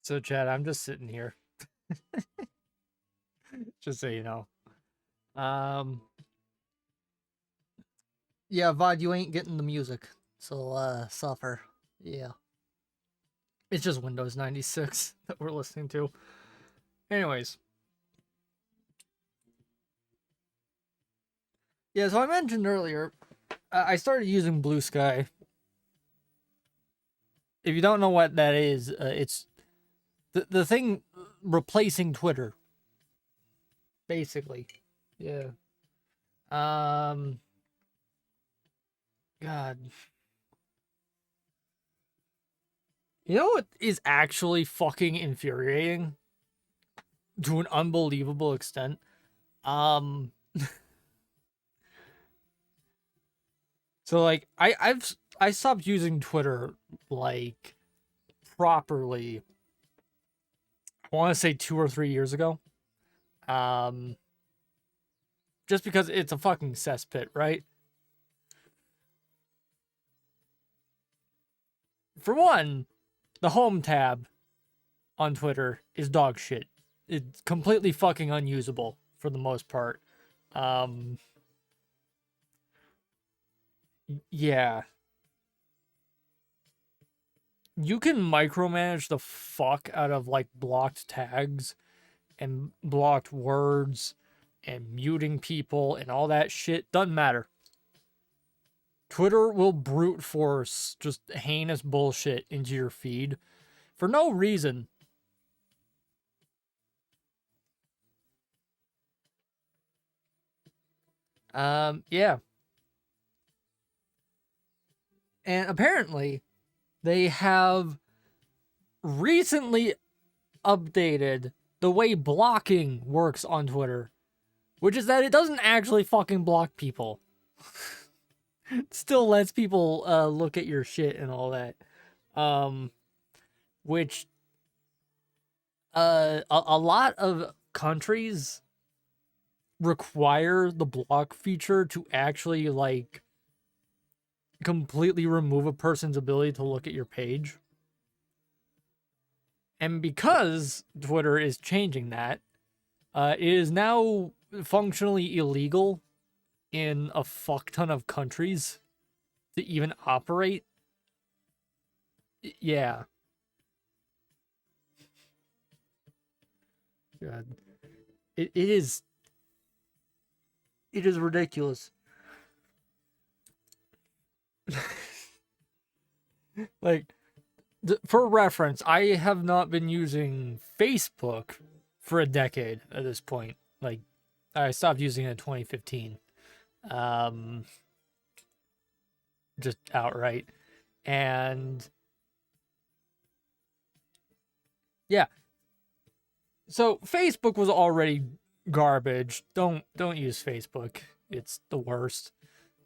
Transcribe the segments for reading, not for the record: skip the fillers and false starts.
So, Chad, I'm just sitting here, just so you know. Um, yeah, Vod, you ain't getting the music, so suffer. Yeah, it's just Windows 96 that we're listening to. Anyways, yeah. So I mentioned earlier, I started using Blue Sky. If you don't know what that is, it's the thing replacing Twitter, basically. Yeah. Um. God. You know what is actually fucking infuriating to an unbelievable extent? Um so like I stopped using Twitter like properly. I want to say 2 or 3 years ago. Um just because it's a fucking cesspit, right? For one, the home tab on Twitter is dog shit. It's completely fucking unusable for the most part. Um yeah, you can micromanage the fuck out of like blocked tags and blocked words and muting people and all that shit. Doesn't matter. Twitter will brute force just heinous bullshit into your feed for no reason. Yeah. And apparently they have recently updated the way blocking works on Twitter, which is that it doesn't actually fucking block people. It still lets people look at your shit and all that. Um, which a lot of countries require the block feature to actually like completely remove a person's ability to look at your page. And because Twitter is changing that, it is now functionally illegal in a fuck ton of countries to even operate. Yeah. God. It is ridiculous. Like, for reference, I have not been using Facebook for a decade at this point. Like, I stopped using it in 2015. Um, just outright. And yeah, so Facebook was already garbage. Don't use Facebook. It's the worst.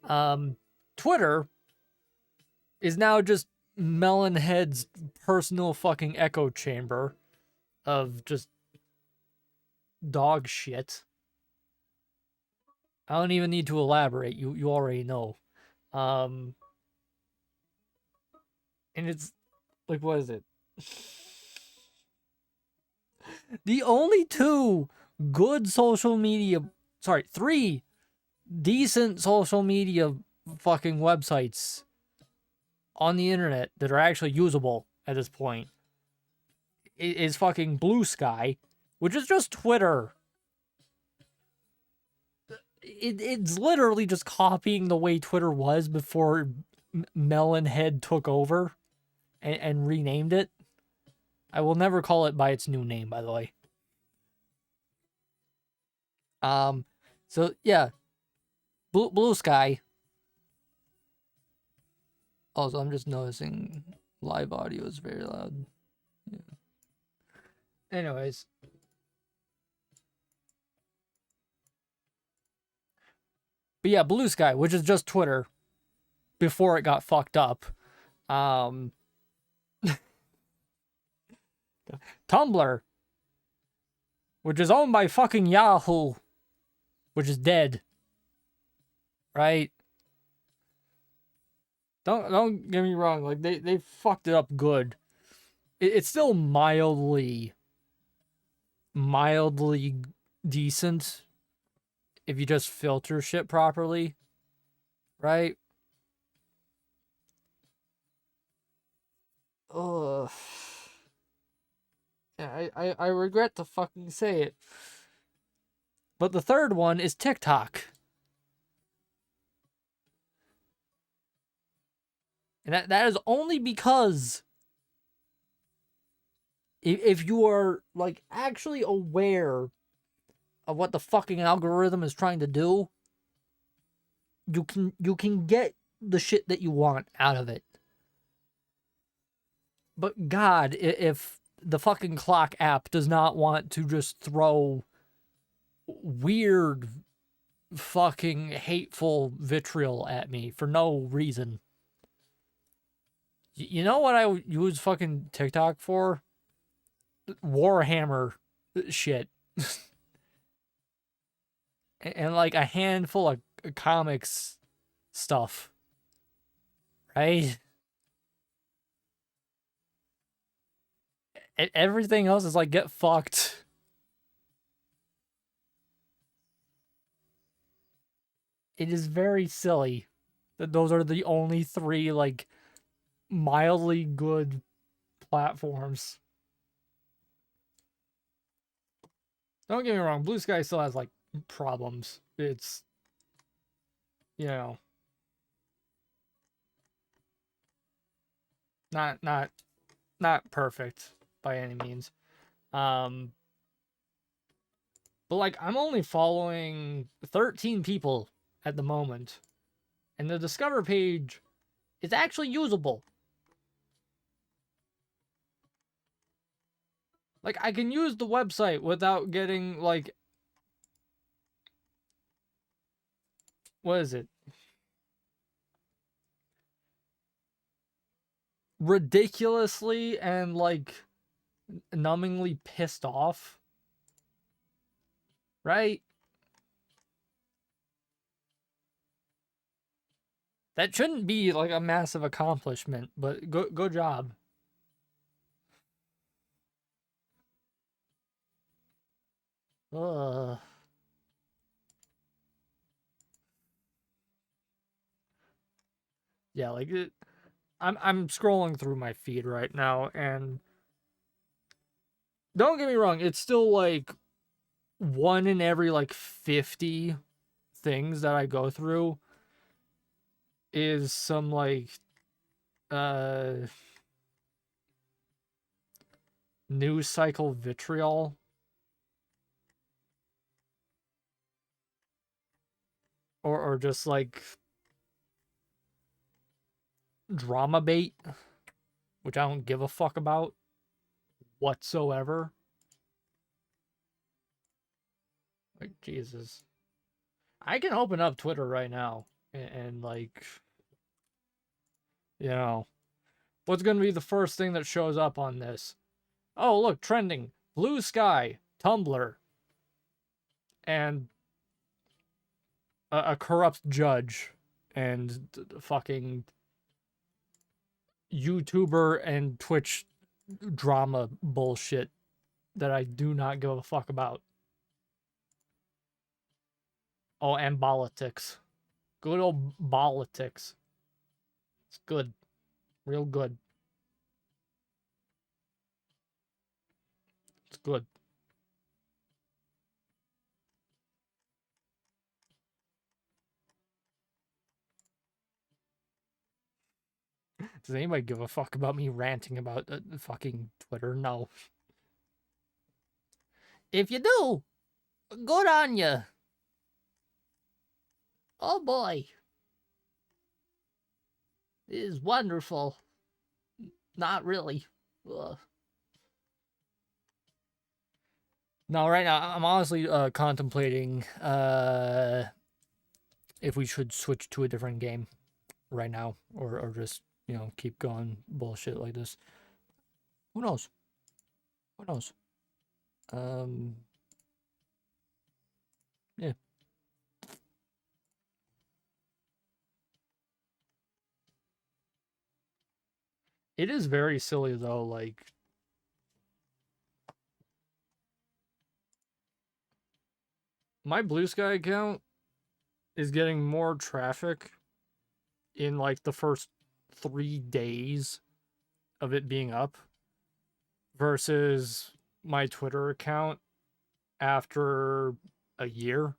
Um, Twitter is now just Melonhead's personal fucking echo chamber of just dog shit. I don't even need to elaborate. You already know. Um, and it's like, what is it? The only two good social media, sorry, three decent social media fucking websites on the internet that are actually usable at this point is fucking Blue Sky, which is just Twitter. It's literally just copying the way Twitter was before Melonhead took over and renamed it. I will never call it by its new name, by the way. Um, so yeah, Blue Sky. Also, I'm just noticing live audio is very loud. Yeah. Anyways, but yeah, Blue Sky, which is just Twitter before it got fucked up. Um, Tumblr, which is owned by fucking Yahoo, which is dead. Right? Don't get me wrong, like they fucked it up good. it's still mildly decent if you just filter shit properly, right? Ugh. Yeah, I regret to fucking say it. But the third one is TikTok. And that is only because if you are like actually aware of what the fucking algorithm is trying to do, you can get the shit that you want out of it. But God, if the fucking clock app does not want to just throw weird fucking hateful vitriol at me for no reason. You know what I use fucking TikTok for? Warhammer shit. And like a handful of comics stuff, right? Everything else is like get fucked. It is very silly that those are the only three like mildly good platforms. Don't get me wrong, Blue Sky still has like problems. It's, you know, not not perfect by any means. Um but like I'm only following 13 people at the moment, and the discover page is actually usable. Like I can use the website without getting like, what is it? Ridiculously and like numbingly pissed off, right? That shouldn't be like a massive accomplishment, but go job. Ugh. Yeah, like I'm scrolling through my feed right now, and don't get me wrong, it's still like one in every like 50 things that I go through is some like uh news cycle vitriol, or just like drama bait, which I don't give a fuck about whatsoever. Like Jesus. I can open up Twitter right now and like, you know, what's going to be the first thing that shows up on this? Oh, look, trending. Blue Sky, Tumblr, and a corrupt judge and fucking YouTuber and Twitch drama bullshit that I do not give a fuck about. Oh, and politics. Good old politics. It's good. Real good. It's good. Does anybody give a fuck about me ranting about fucking Twitter? No. If you do, good on you. Oh boy. It is wonderful. Not really. Ugh. No, right now I'm honestly contemplating if we should switch to a different game right now, or just, you know, keep going bullshit like this. Who knows? Who knows? Um, yeah. It is very silly though, like my Blue Sky account is getting more traffic in like the first 3 days of it being up versus my Twitter account after a year.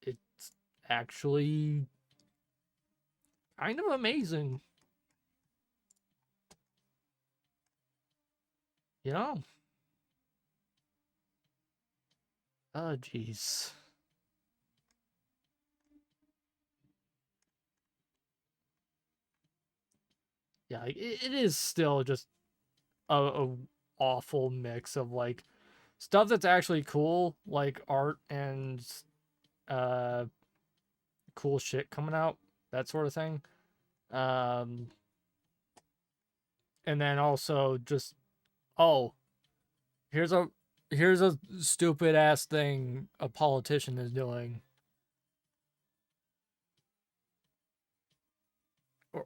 It's actually kind of amazing. You know? Oh, jeez. Yeah, it is still just a awful mix of like stuff that's actually cool, like art and uh cool shit coming out, that sort of thing. Um and then also just, oh, here's a here's a stupid ass thing a politician is doing.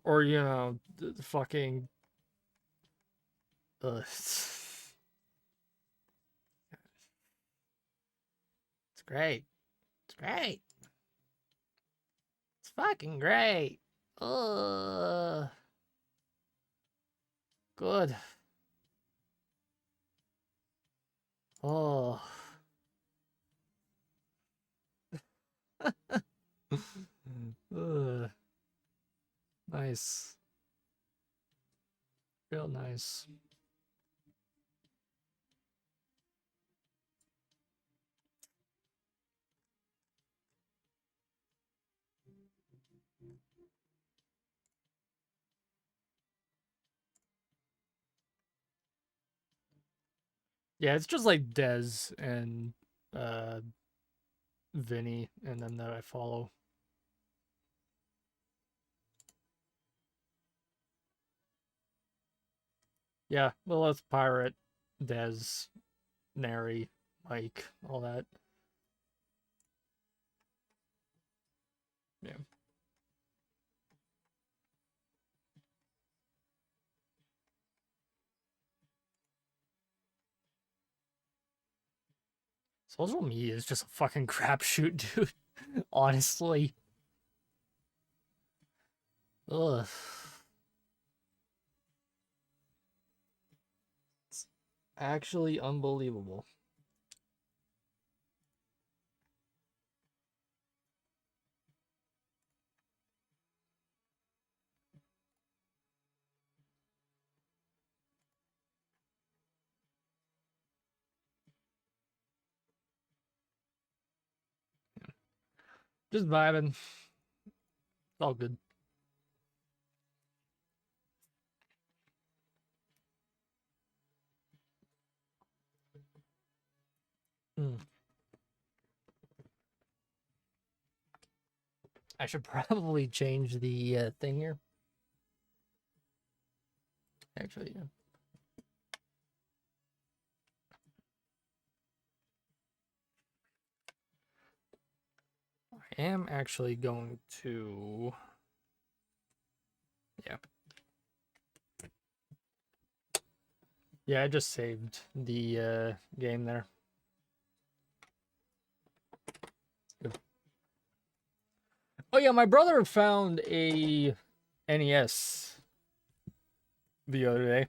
Or you know, the fucking it's great. It's great. It's fucking great. Good. Oh. Ugh. Nice. Real nice. Yeah, it's just like Dez and uh Vinny and them that I follow. Yeah, well, let's pirate Dez, Nary, Mike, all that. Yeah. Social media is just a fucking crapshoot, dude. Honestly. Ugh. It's actually unbelievable. Just vibing. It's all good. Mm. I should probably change the thing here. Actually, yeah. I am actually going to. Yeah. Yeah, I just saved the game there. Good. Oh yeah, my brother found a NES the other day.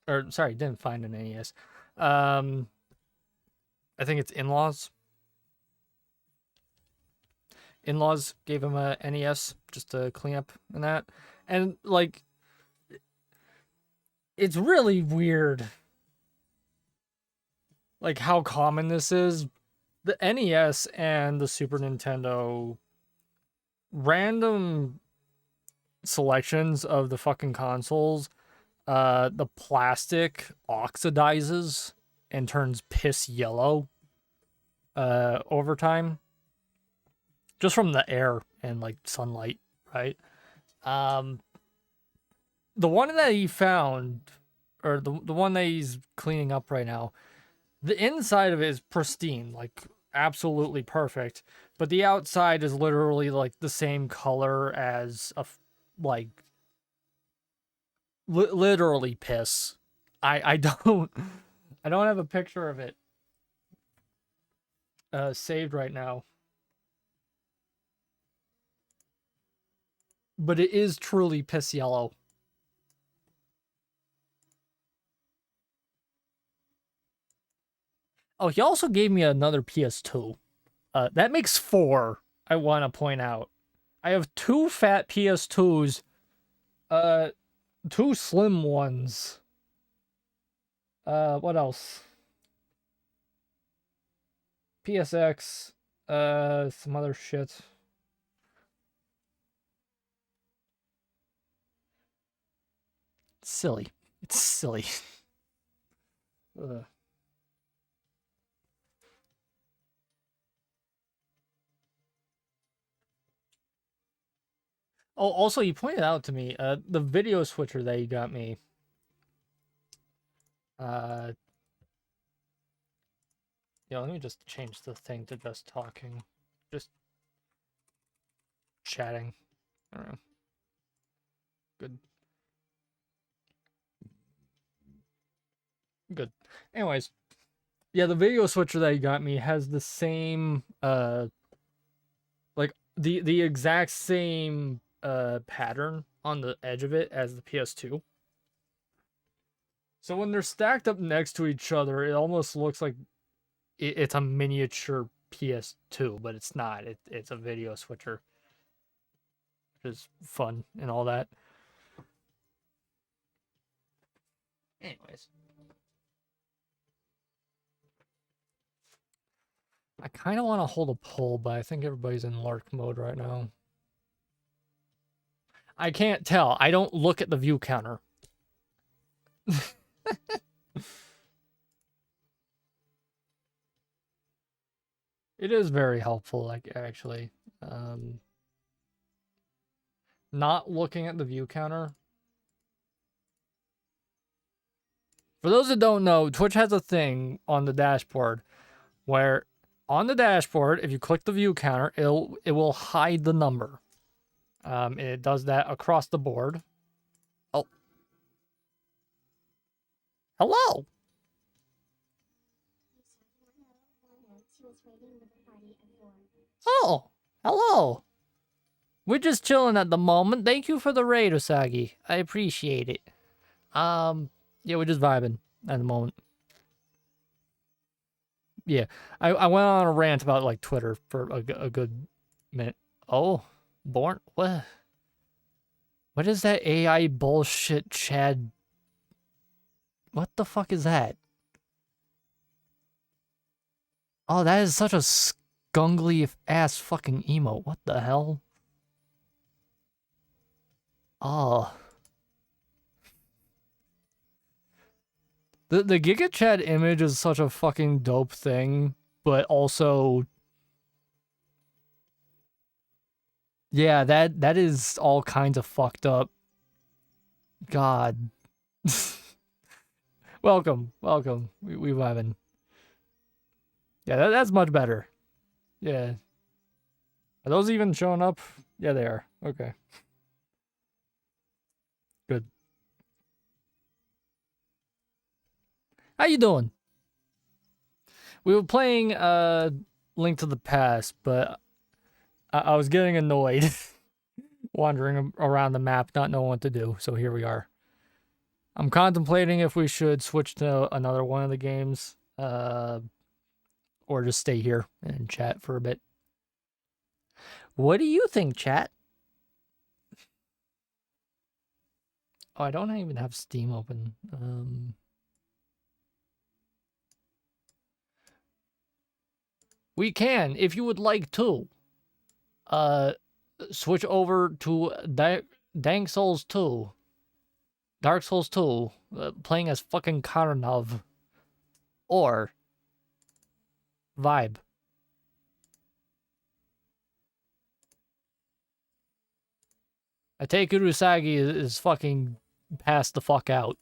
Or sorry, didn't find an NES. Um, I think it's in-laws. In-laws gave him a NES just to clean up and that, and like, it's really weird, like how common this is. The NES and the Super Nintendo, random selections of the fucking consoles, the plastic oxidizes and turns piss yellow over time, just from the air and like sunlight, right? Um, the one that he found, or the one that he's cleaning up right now, the inside of it is pristine, like absolutely perfect, but the outside is literally like the same color as like literally piss. I don't have a picture of it saved right now. But it is truly piss yellow. Oh, he also gave me another PS2. That makes 4, I want to point out. I have 2 fat PS2s, 2 slim ones. What else? PSX, some other shit. It's silly. It's silly. Ugh. Oh, also, you pointed out to me, the video switcher that you got me. Yeah, let me just change the thing to just talking. Just chatting. I don't know. Good. Good. Anyways, yeah, the video switcher that you got me has the same, like, the exact same, pattern on the edge of it as the PS2. So when they're stacked up next to each other, it almost looks like it's a miniature PS2, but it's not. It's a video switcher, which is fun and all that. Anyways, I kind of want to hold a poll, but I think everybody's in lark mode right now. I can't tell. I don't look at the view counter. It is very helpful, like, actually. Not looking at the view counter. For those that don't know, Twitch has a thing on the dashboard where on the dashboard, if you click the view counter, it will hide the number. It does that across the board. Oh. Hello. Oh, hello. We're just chilling at the moment. Thank you for the raid, Usagi. I appreciate it. Yeah, we're just vibing at the moment. Yeah, I went on a rant about, like, Twitter for a good minute. Oh, Born, what? What is that AI bullshit, Chad? What the fuck is that? Oh, that is such a scungly ass fucking emote. What the hell? Oh. The Giga Chad image is such a fucking dope thing, but also, yeah, that is all kinds of fucked up. God. Welcome. We vibing. Yeah, that's much better. Yeah. Are those even showing up? Yeah, they are. Okay. Good. How you doing? We were playing Link to the Past, but I was getting annoyed wandering around the map, not knowing what to do, so here we are. I'm contemplating if we should switch to another one of the games, or just stay here and chat for a bit. What do you think, chat? Oh, I don't even have Steam open. We can, if you would like to, switch over to Dark Souls 2. Dark Souls 2, playing as fucking Karnov. Or Vibe. I take it Usagi is fucking passed the fuck out.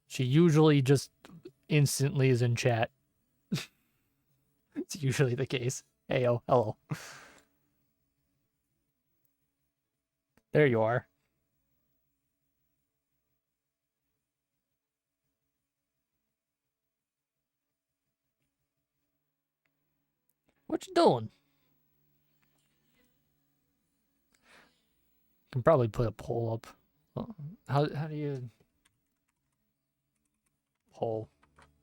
She usually just instantly is in chat. It's usually the case. Heyo, hello. There you are. What you doing? Can probably put a poll up. How do you poll?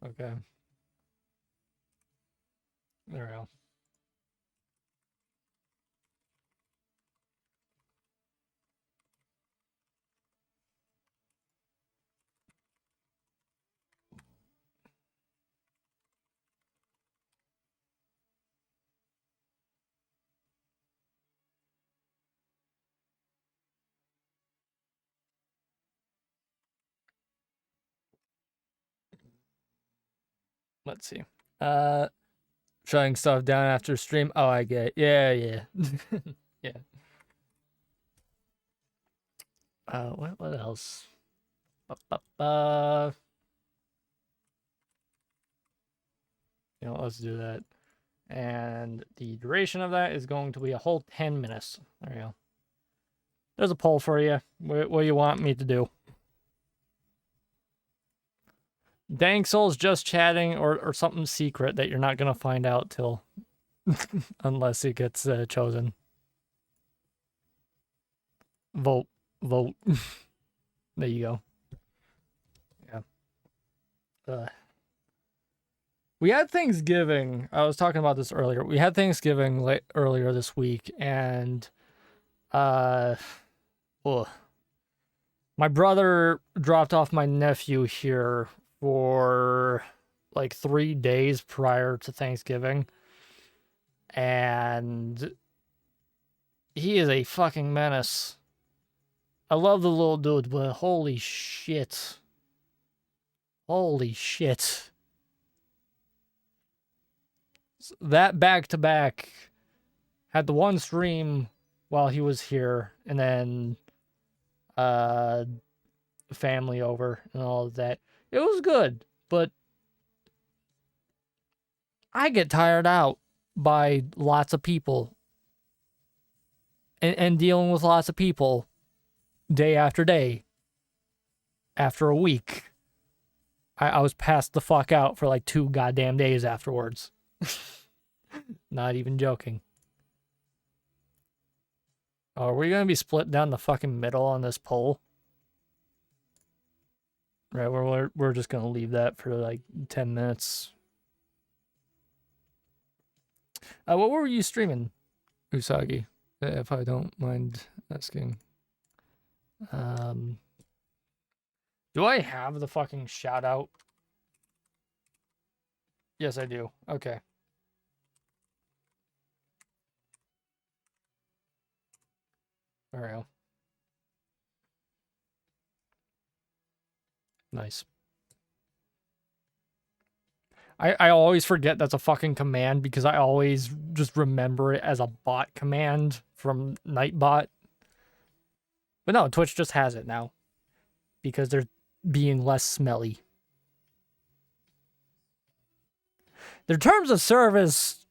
Okay. There we go. Let's see. Shutting stuff down after stream. Oh, I get it. Yeah, yeah. Yeah. What else? You know, let's do that. And the duration of that is going to be a whole 10 minutes. There you go. There's a poll for you. What do you want me to do? Dang Soul's just chatting or something secret that you're not going to find out till unless it gets chosen. Vote. There you go. Yeah. We had Thanksgiving. I was talking about this earlier. We had Thanksgiving earlier this week, and my brother dropped off my nephew here for like 3 days prior to Thanksgiving, and he is a fucking menace. I love the little dude, but holy shit. Holy shit. That back-to-back had the one stream while he was here, and then family over and all of that. It was good, but I get tired out by lots of people and dealing with lots of people day after day. After a week, I was passed the fuck out for like 2 goddamn days afterwards. Not even joking. Oh, are we gonna be split down the fucking middle on this poll? Right, we're just gonna leave that for like 10 minutes. What were you streaming, Usagi? If I don't mind asking. Do I have the fucking shout out? Yes, I do. Okay. There we go. Nice. I always forget that's a fucking command because I always just remember it as a bot command from Nightbot. But no, Twitch just has it now because they're being less smelly. Their terms of service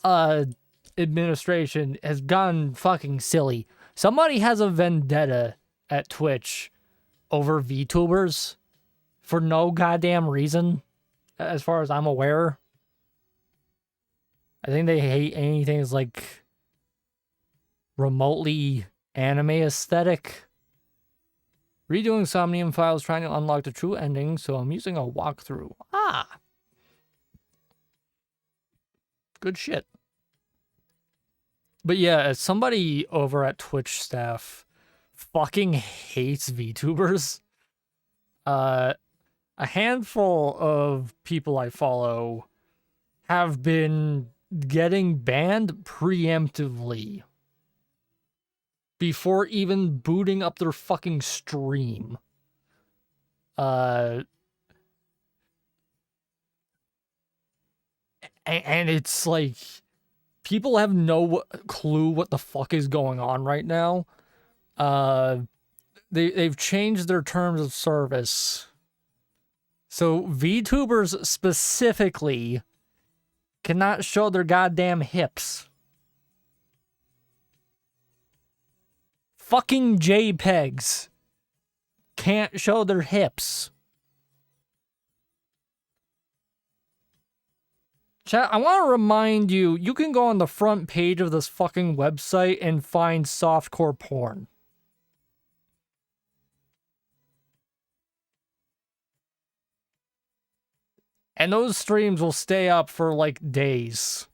administration has gone fucking silly. Somebody has a vendetta at Twitch over VTubers for no goddamn reason, as far as I'm aware. I think they hate anything that's like remotely anime aesthetic. Redoing Somnium Files trying to unlock the true ending, so I'm using a walkthrough. Ah! Good shit. But yeah, as somebody over at Twitch staff fucking hates VTubers. A handful of people I follow have been getting banned preemptively before even booting up their fucking stream. And it's like people have no clue what the fuck is going on right now. They've changed their terms of service. So VTubers specifically cannot show their goddamn hips. Fucking JPEGs can't show their hips. Chat, I want to remind you, you can go on the front page of this fucking website and find softcore porn. And those streams will stay up for, like, days.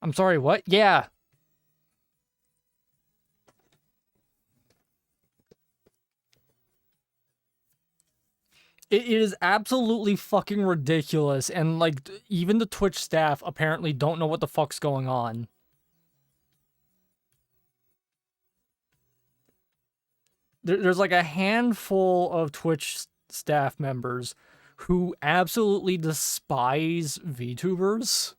I'm sorry, what? Yeah. It is absolutely fucking ridiculous, and, like, even the Twitch staff apparently don't know what the fuck's going on. There's, like, a handful of Twitch staff members who absolutely despise VTubers.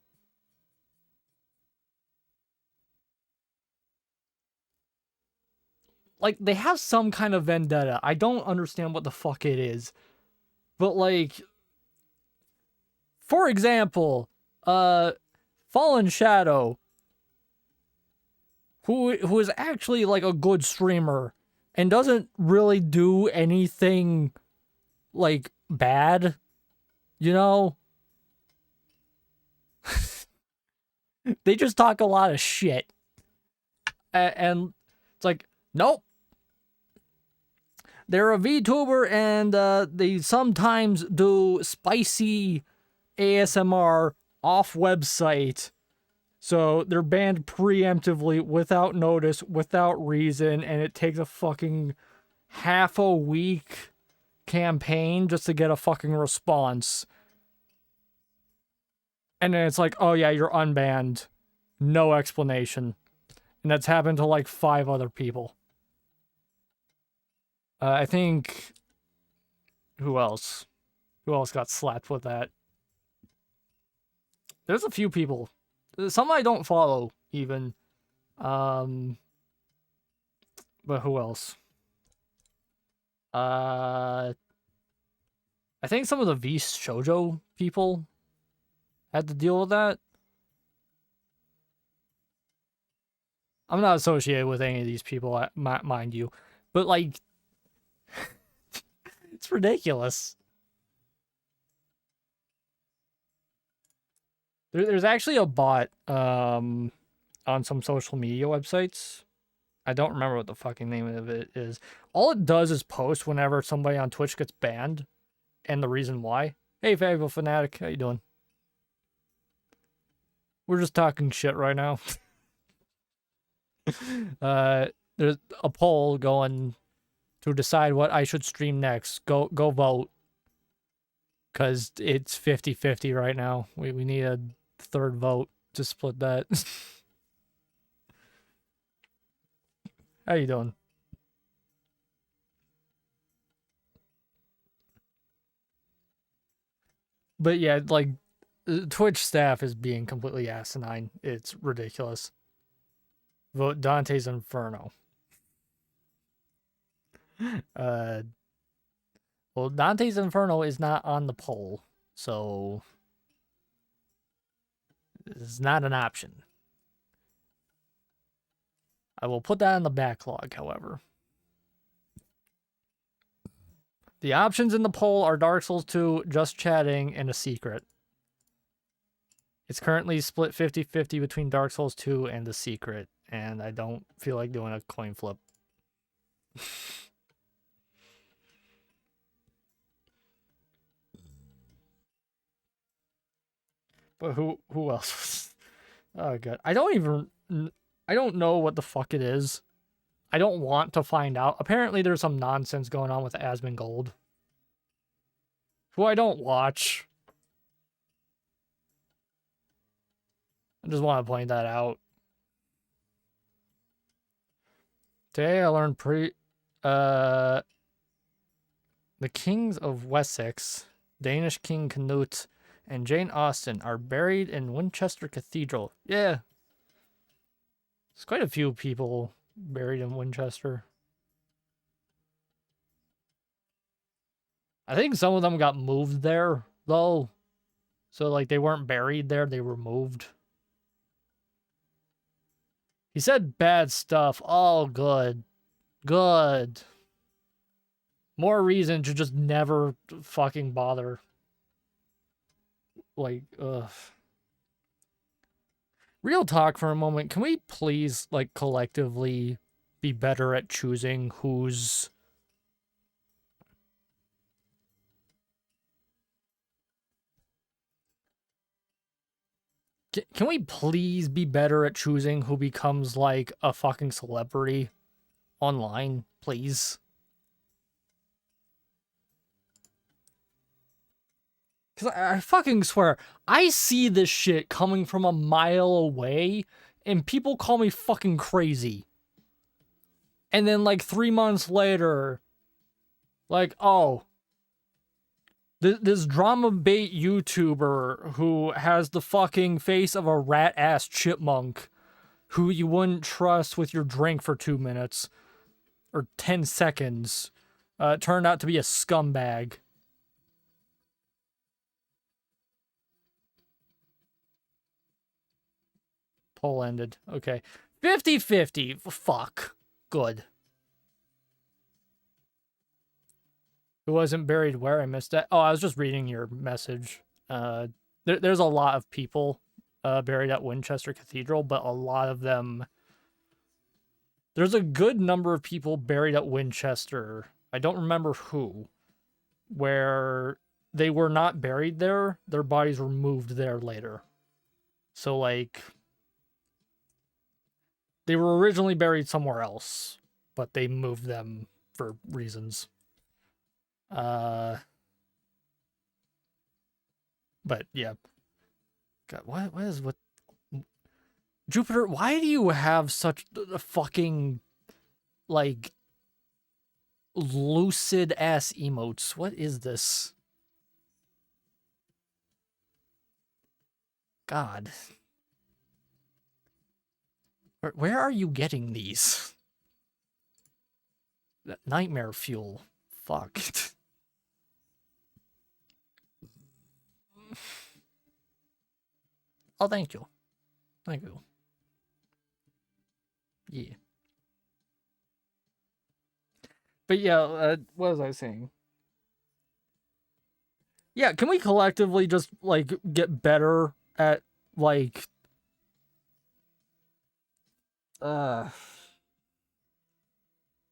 Like, they have some kind of vendetta. I don't understand what the fuck it is. But, like, for example, Fallen Shadow, who is actually, like, a good streamer and doesn't really do anything, like, bad, you know? They just talk a lot of shit. And it's like, nope. They're a VTuber and they sometimes do spicy ASMR off website. So they're banned preemptively without notice, without reason, and it takes a fucking half a week campaign just to get a fucking response. And then it's like, oh yeah, you're unbanned. No explanation. And that's happened to like 5 other people. I think... Who else? Who else got slapped with that? There's a few people. Some I don't follow, even. But who else? I think some of the V's Shoujo people had to deal with that. I'm not associated with any of these people, mind you. But, like... it's ridiculous. There's actually a bot on some social media websites. I don't remember what the fucking name of it is. All it does is post whenever somebody on Twitch gets banned and the reason why. Hey, Fable Fanatic, how you doing? We're just talking shit right now. There's a poll going to decide what I should stream next. Go vote. Because it's 50-50 right now. We need a third vote to split that. How you doing? But yeah, like, Twitch staff is being completely asinine. It's ridiculous. Vote Dante's Inferno. Well, Dante's Inferno is not on the poll, so it's not an option. I will put that in the backlog, however. The options in the poll are Dark Souls 2, Just Chatting, and A Secret. It's currently split 50-50 between Dark Souls 2 and The Secret, and I don't feel like doing a coin flip. But who else? Oh god, I don't know what the fuck it is. I don't want to find out. Apparently there's some nonsense going on with Asmongold, who I don't watch. I just want to point that out. Today I learned the kings of Wessex, Danish King Canute, and Jane Austen are buried in Winchester Cathedral. Yeah. There's quite a few people buried in Winchester. I think some of them got moved there, though. So, like, they weren't buried there, they were moved. He said bad stuff. Oh, good. Good. More reason to just never fucking bother. Like, ugh. Real talk for a moment. Can we please, like, collectively be better at choosing who's... Can we please be better at choosing who becomes, like, a fucking celebrity online, please? Because I fucking swear, I see this shit coming from a mile away, and people call me fucking crazy. And then, like, 3 months later, like, oh, this drama bait YouTuber who has the fucking face of a rat-ass chipmunk who you wouldn't trust with your drink for 2 minutes or 10 seconds turned out to be a scumbag. Poll ended. Okay. 50-50. Fuck. Good. Who wasn't buried where? I missed that. Oh, I was just reading your message. There's a lot of people buried at Winchester Cathedral, but a lot of them... There's a good number of people buried at Winchester. I don't remember who. Where they were not buried there. Their bodies were moved there later. So, like... They were originally buried somewhere else, but they moved them for reasons. But yeah. God, what is with Jupiter? Why do you have such a fucking like lucid ass emotes? What is this? God. Where are you getting these? Nightmare fuel. Fuck. Oh, thank you. Thank you. Yeah. But yeah, what was I saying? Yeah, can we collectively just, like, get better at, like... I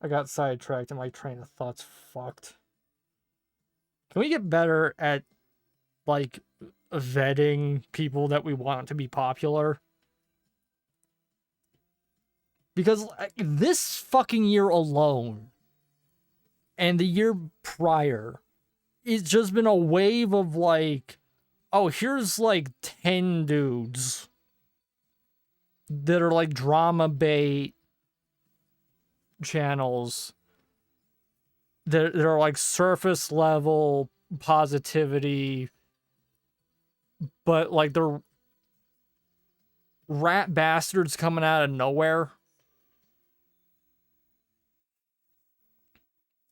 got sidetracked and my train of thought's fucked. Can we get better at, like, vetting people that we want to be popular? Because like, this fucking year alone and the year prior, it's just been a wave of like, oh, here's like 10 dudes that are like drama bait channels that are like surface level positivity, but like they're rat bastards coming out of nowhere.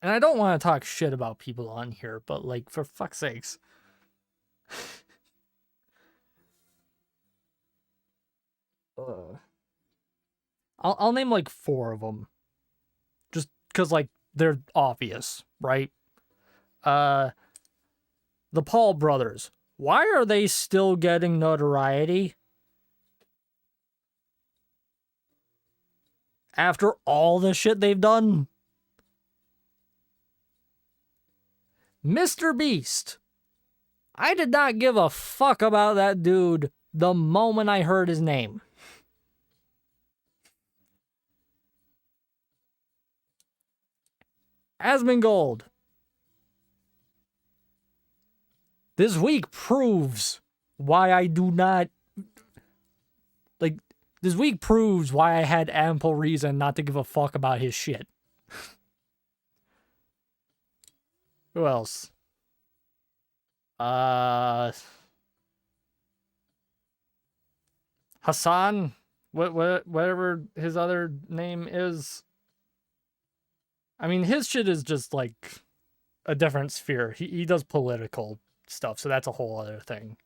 And I don't want to talk shit about people on here, but like, for fuck's sakes. I'll name like 4 of them. Just because like they're obvious, right? The Paul brothers. Why are they still getting notoriety? After all the shit they've done? Mr. Beast. I did not give a fuck about that dude the moment I heard his name. Asmongold. This week proves why I do not... Like, this week proves why I had ample reason not to give a fuck about his shit. Who else? Hassan? Whatever his other name is. I mean, his shit is just, like, a different sphere. He does political stuff, so that's a whole other thing.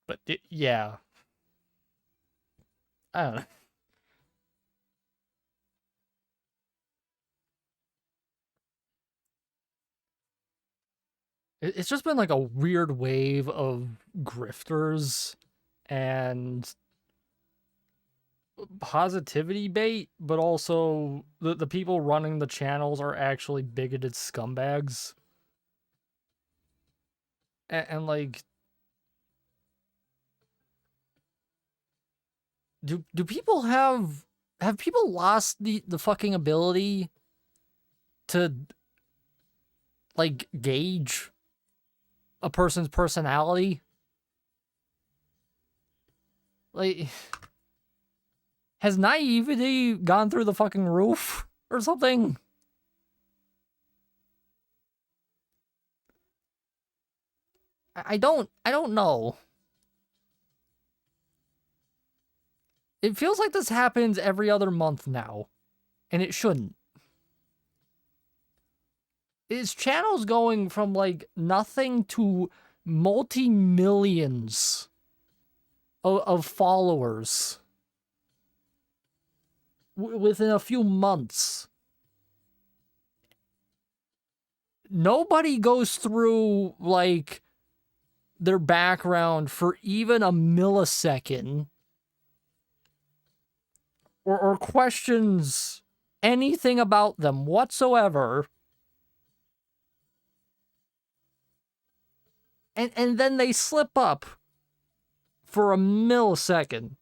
But, yeah. I don't know. It's just been like a weird wave of grifters and positivity bait, but also the people running the channels are actually bigoted scumbags. And like, do people have people lost the fucking ability to like gauge a person's personality? Like, has naivety gone through the fucking roof or something? I don't know. It feels like this happens every other month now, and it shouldn't. His channel's going from like nothing to multi-millions of followers within a few months. Nobody goes through like their background for even a millisecond or questions anything about them whatsoever. And then they slip up for a millisecond.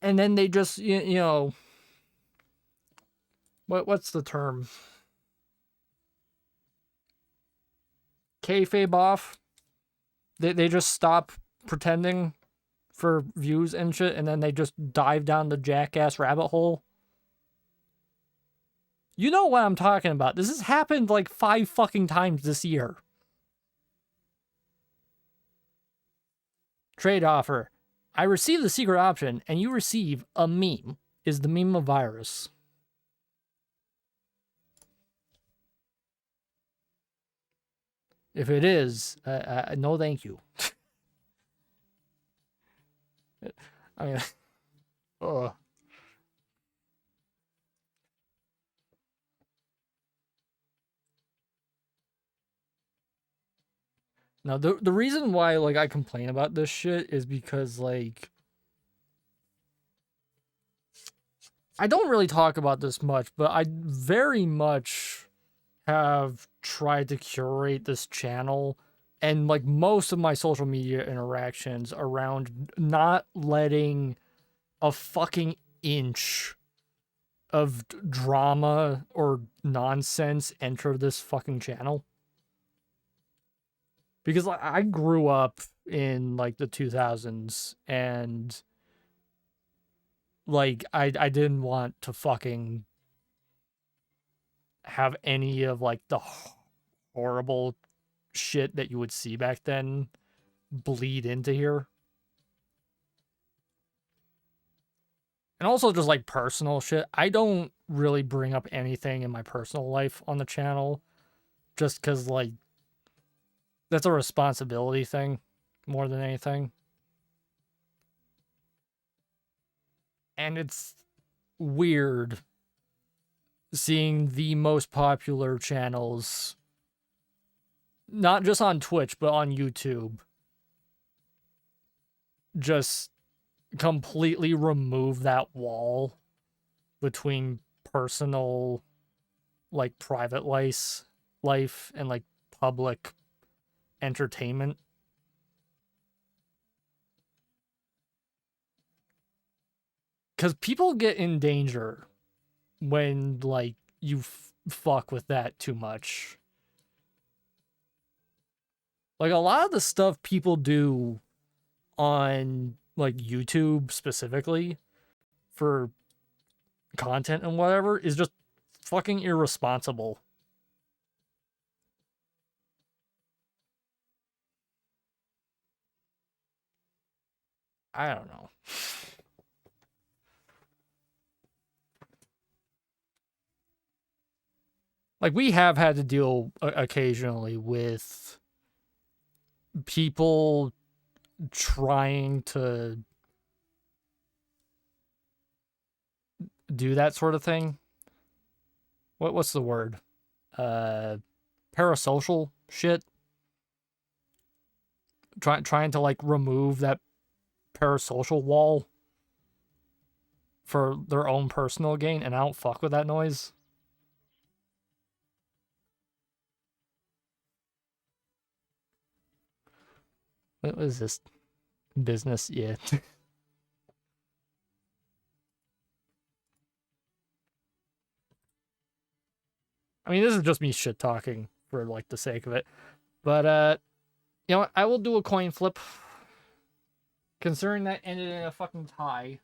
And then they just, you know, what's the term? Kayfabe off. They just stop pretending for views and shit, and then they just dive down the jackass rabbit hole. You know what I'm talking about. This has happened like 5 fucking times this year. Trade offer. I receive the secret option, and you receive a meme. Is the meme a virus? If it is, no thank you. I mean, ugh. Now, the reason why, like, I complain about this shit is because, like, I don't really talk about this much, but I very much have tried to curate this channel and, like, most of my social media interactions around not letting a fucking inch of drama or nonsense enter this fucking channel. Because like, I grew up in like the 2000s and like I didn't want to fucking have any of like the horrible shit that you would see back then bleed into here. And also just like personal shit. I don't really bring up anything in my personal life on the channel just cuz like that's a responsibility thing more than anything. And it's weird seeing the most popular channels, not just on Twitch, but on YouTube, just completely remove that wall between personal, like private life and like public entertainment. Because people get in danger when like you fuck with that too much. Like a lot of the stuff people do on like YouTube specifically for content and whatever is just fucking irresponsible. I don't know. Like we have had to deal occasionally with people trying to do that sort of thing. What's the word? parasocial shit. Trying to like remove that parasocial wall for their own personal gain, and I don't fuck with that noise. What was this? Business? Yeah. I mean, this is just me shit talking for like the sake of it. But you know what? I will do a coin flip. Considering that ended in a fucking tie.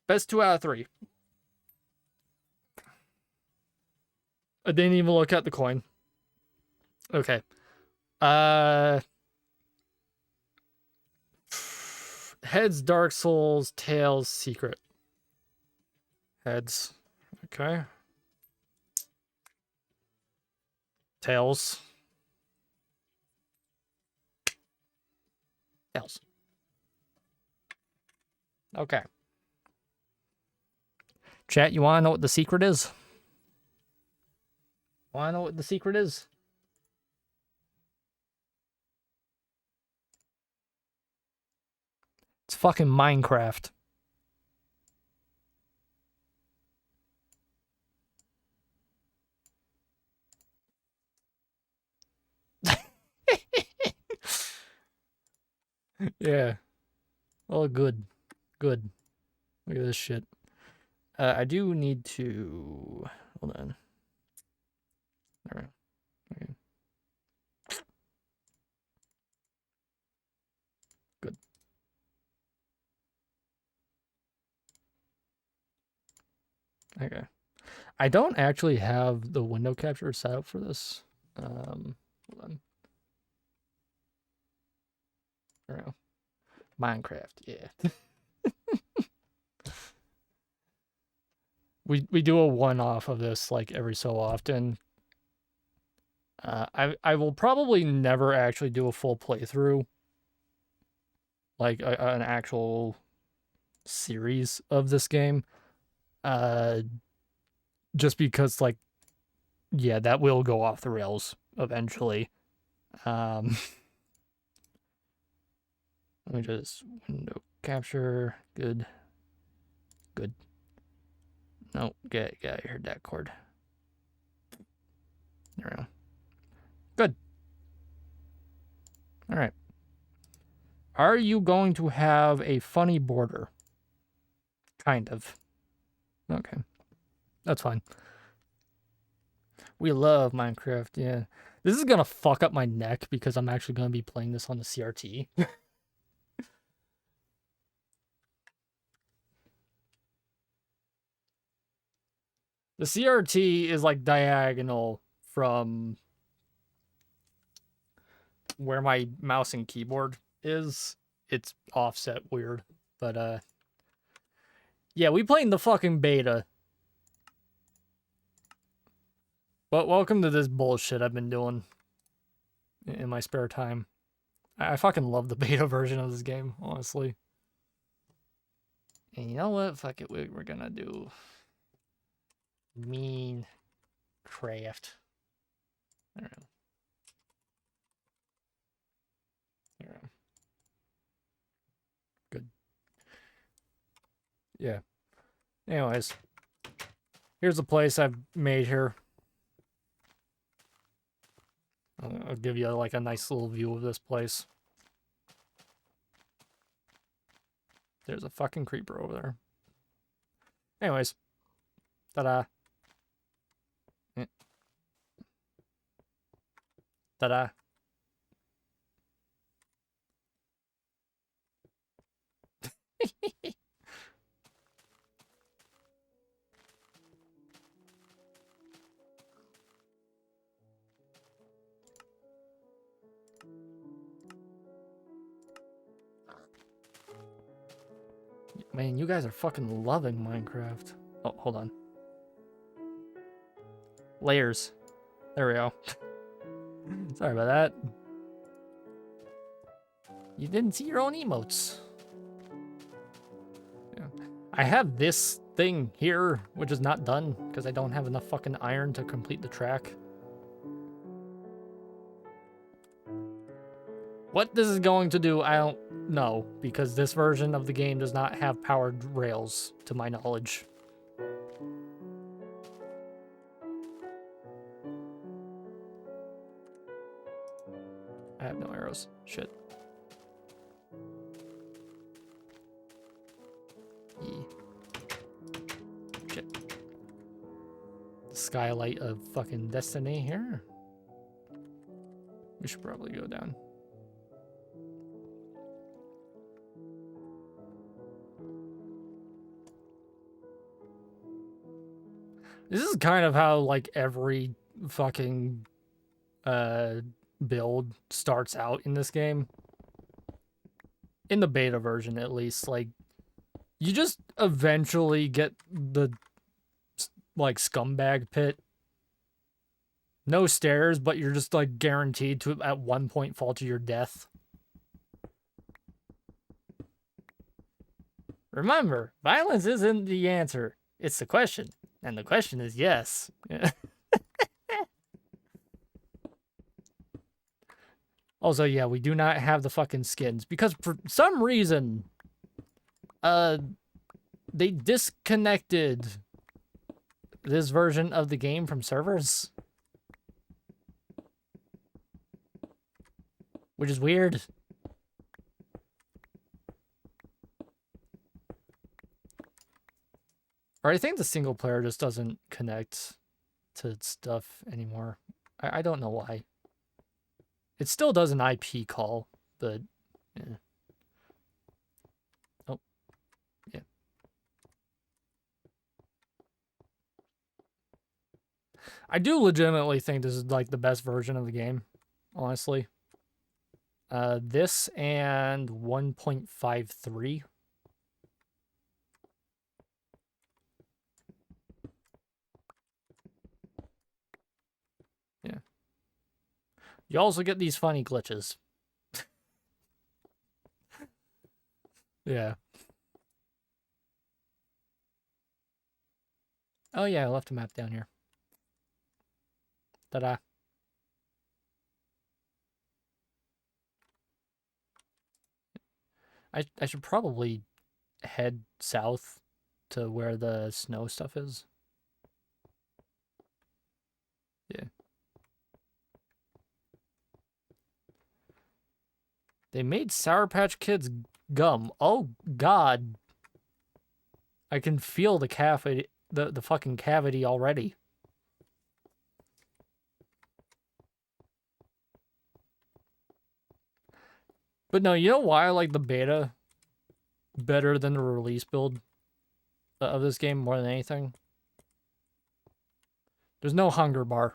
Best 2 out of 3. I didn't even look at the coin. Okay. Heads, Dark Souls, tails, Secret. Heads. Okay. Tails. Tails. Okay. Chat, you want to know what the secret is? Want to know what the secret is? It's fucking Minecraft. Yeah. Oh, good. Good. Look at this shit. I do need to... Hold on. All right. Okay. Good. Okay. I don't actually have the window capture set up for this. Hold on. I don't know. Minecraft, yeah. we do a one-off of this like every so often. I will probably never actually do a full playthrough, like an actual series of this game. Just because like, yeah, that will go off the rails eventually. Let me just window capture. Good. Good. No, get out of here, that cord. There we go. Good. All right. Are you going to have a funny border? Kind of. Okay. That's fine. We love Minecraft, yeah. This is gonna fuck up my neck because I'm actually gonna be playing this on the CRT. The CRT is like diagonal from where my mouse and keyboard is. It's offset weird. But yeah, we playing the fucking beta. But welcome to this bullshit I've been doing in my spare time. I fucking love the beta version of this game, honestly. And you know what? Fuck it, we're gonna do mean craft. There we go. There we go. Good. Yeah. Anyways, here's a place I've made here. I'll give you like a nice little view of this place. There's a fucking creeper over there. Anyways. Ta-da. Ta-da. Man, you guys are fucking loving Minecraft. Oh, hold on. Layers. There we go. Sorry about that. You didn't see your own emotes. Yeah. I have this thing here, which is not done, because I don't have enough fucking iron to complete the track. What this is going to do, I don't know, because this version of the game does not have powered rails, to my knowledge. I have no arrows. Shit. Shit. Skylight of fucking destiny here. We should probably go down. This is kind of how, like, every fucking build starts out in this game. In the beta version, at least. Like, you just eventually get the, like, scumbag pit. No stairs, but you're just, like, guaranteed to, at one point, fall to your death. Remember, violence isn't the answer. It's the question. And the question is yes. Also, yeah, we do not have the fucking skins. Because for some reason, they disconnected this version of the game from servers. Which is weird. Or I think the single player just doesn't connect to stuff anymore. I don't know why. It still does an IP call, but yeah. Oh, yeah. I do legitimately think this is like the best version of the game, honestly. This and 1.53. Yeah. You also get these funny glitches. Yeah. Oh yeah, I left a map down here. Ta-da. I should probably head south to where the snow stuff is. Yeah. They made Sour Patch Kids gum. Oh god. I can feel the cavity, the fucking cavity already. But no, you know why I like the beta better than the release build of this game more than anything? There's no hunger bar.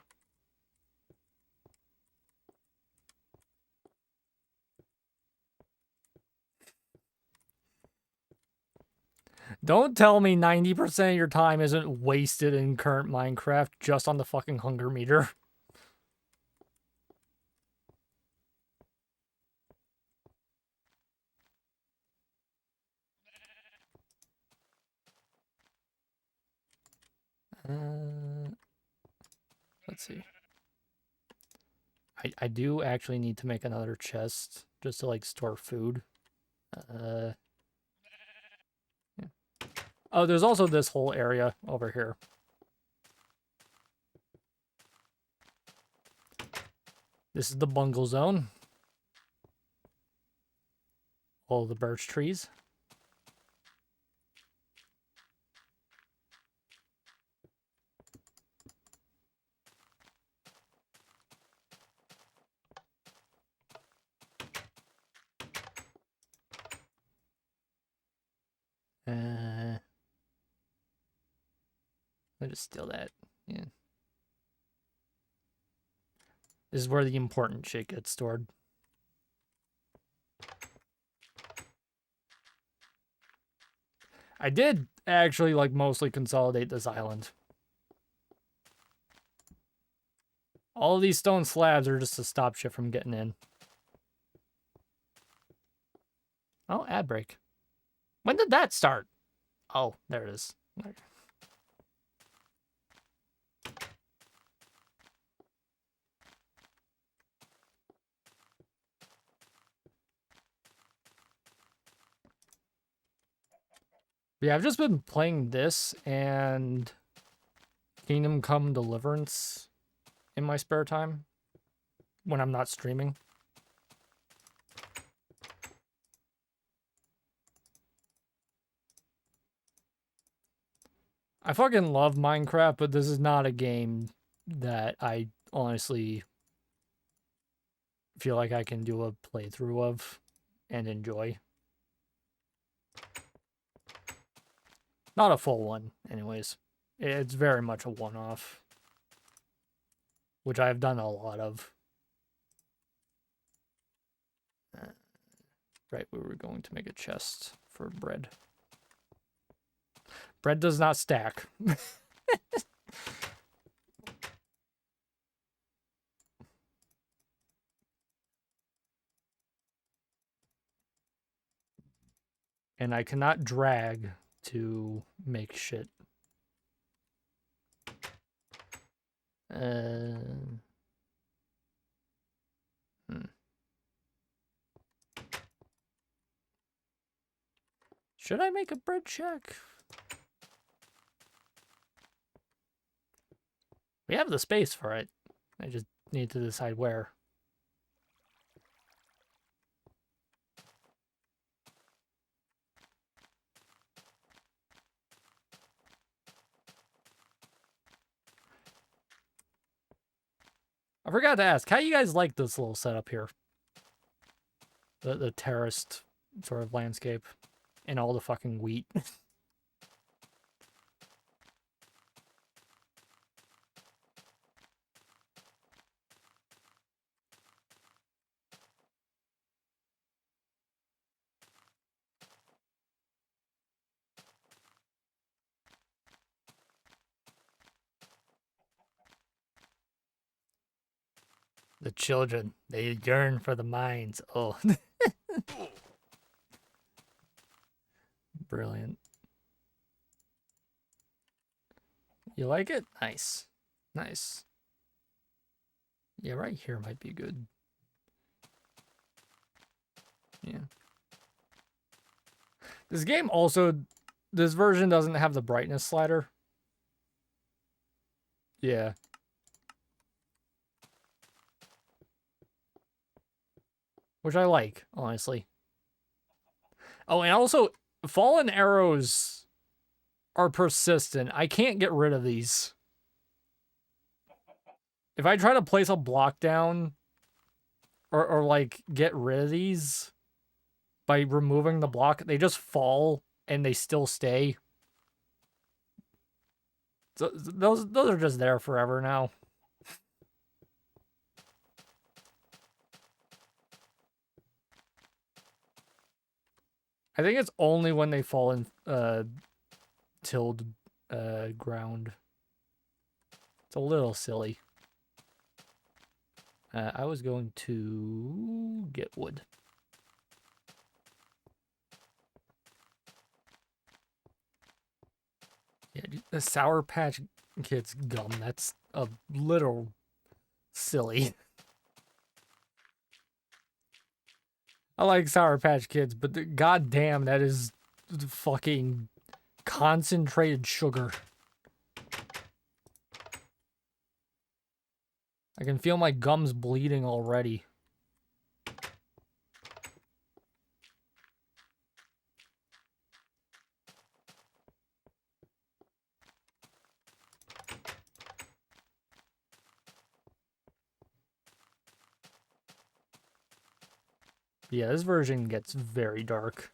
Don't tell me 90% of your time isn't wasted in current Minecraft just on the fucking hunger meter. Let's see. I do actually need to make another chest just to, like, store food. Yeah. Oh, there's also this whole area over here. This is the bungle zone. All the birch trees. I'll just steal that. Yeah. This is where the important shit gets stored. I did actually, like, mostly consolidate this island. All of these stone slabs are just to stop shit from getting in. Oh, ad break. When did that start? Oh, there it is. Yeah, I've just been playing this and Kingdom Come Deliverance in my spare time when I'm not streaming. I fucking love Minecraft, but this is not a game that I honestly feel like I can do a playthrough of and enjoy. Not a full one, anyways. It's very much a one-off, which I've done a lot of. Right, we were going to make a chest for bread. Bread does not stack. And I cannot drag to make shit. Should I make a bread check? We have the space for it. I just need to decide where. I forgot to ask, how you guys like this little setup here? The terraced sort of landscape and all the fucking wheat. The children, they yearn for the mines. Oh. Brilliant. You like it? Nice. Nice. Yeah, right here might be good. Yeah. This game also, this version doesn't have the brightness slider. Yeah. Which I like, honestly. Oh, and also, fallen arrows are persistent. I can't get rid of these. If I try to place a block down or like get rid of these by removing the block, they just fall and they still stay. So those are just there forever now. I think it's only when they fall in tilled ground. It's a little silly. I was going to get wood. Yeah, the Sour Patch Kids gum, that's a little silly. I like Sour Patch Kids, but goddamn, that is fucking concentrated sugar. I can feel my gums bleeding already. Yeah, this version gets very dark.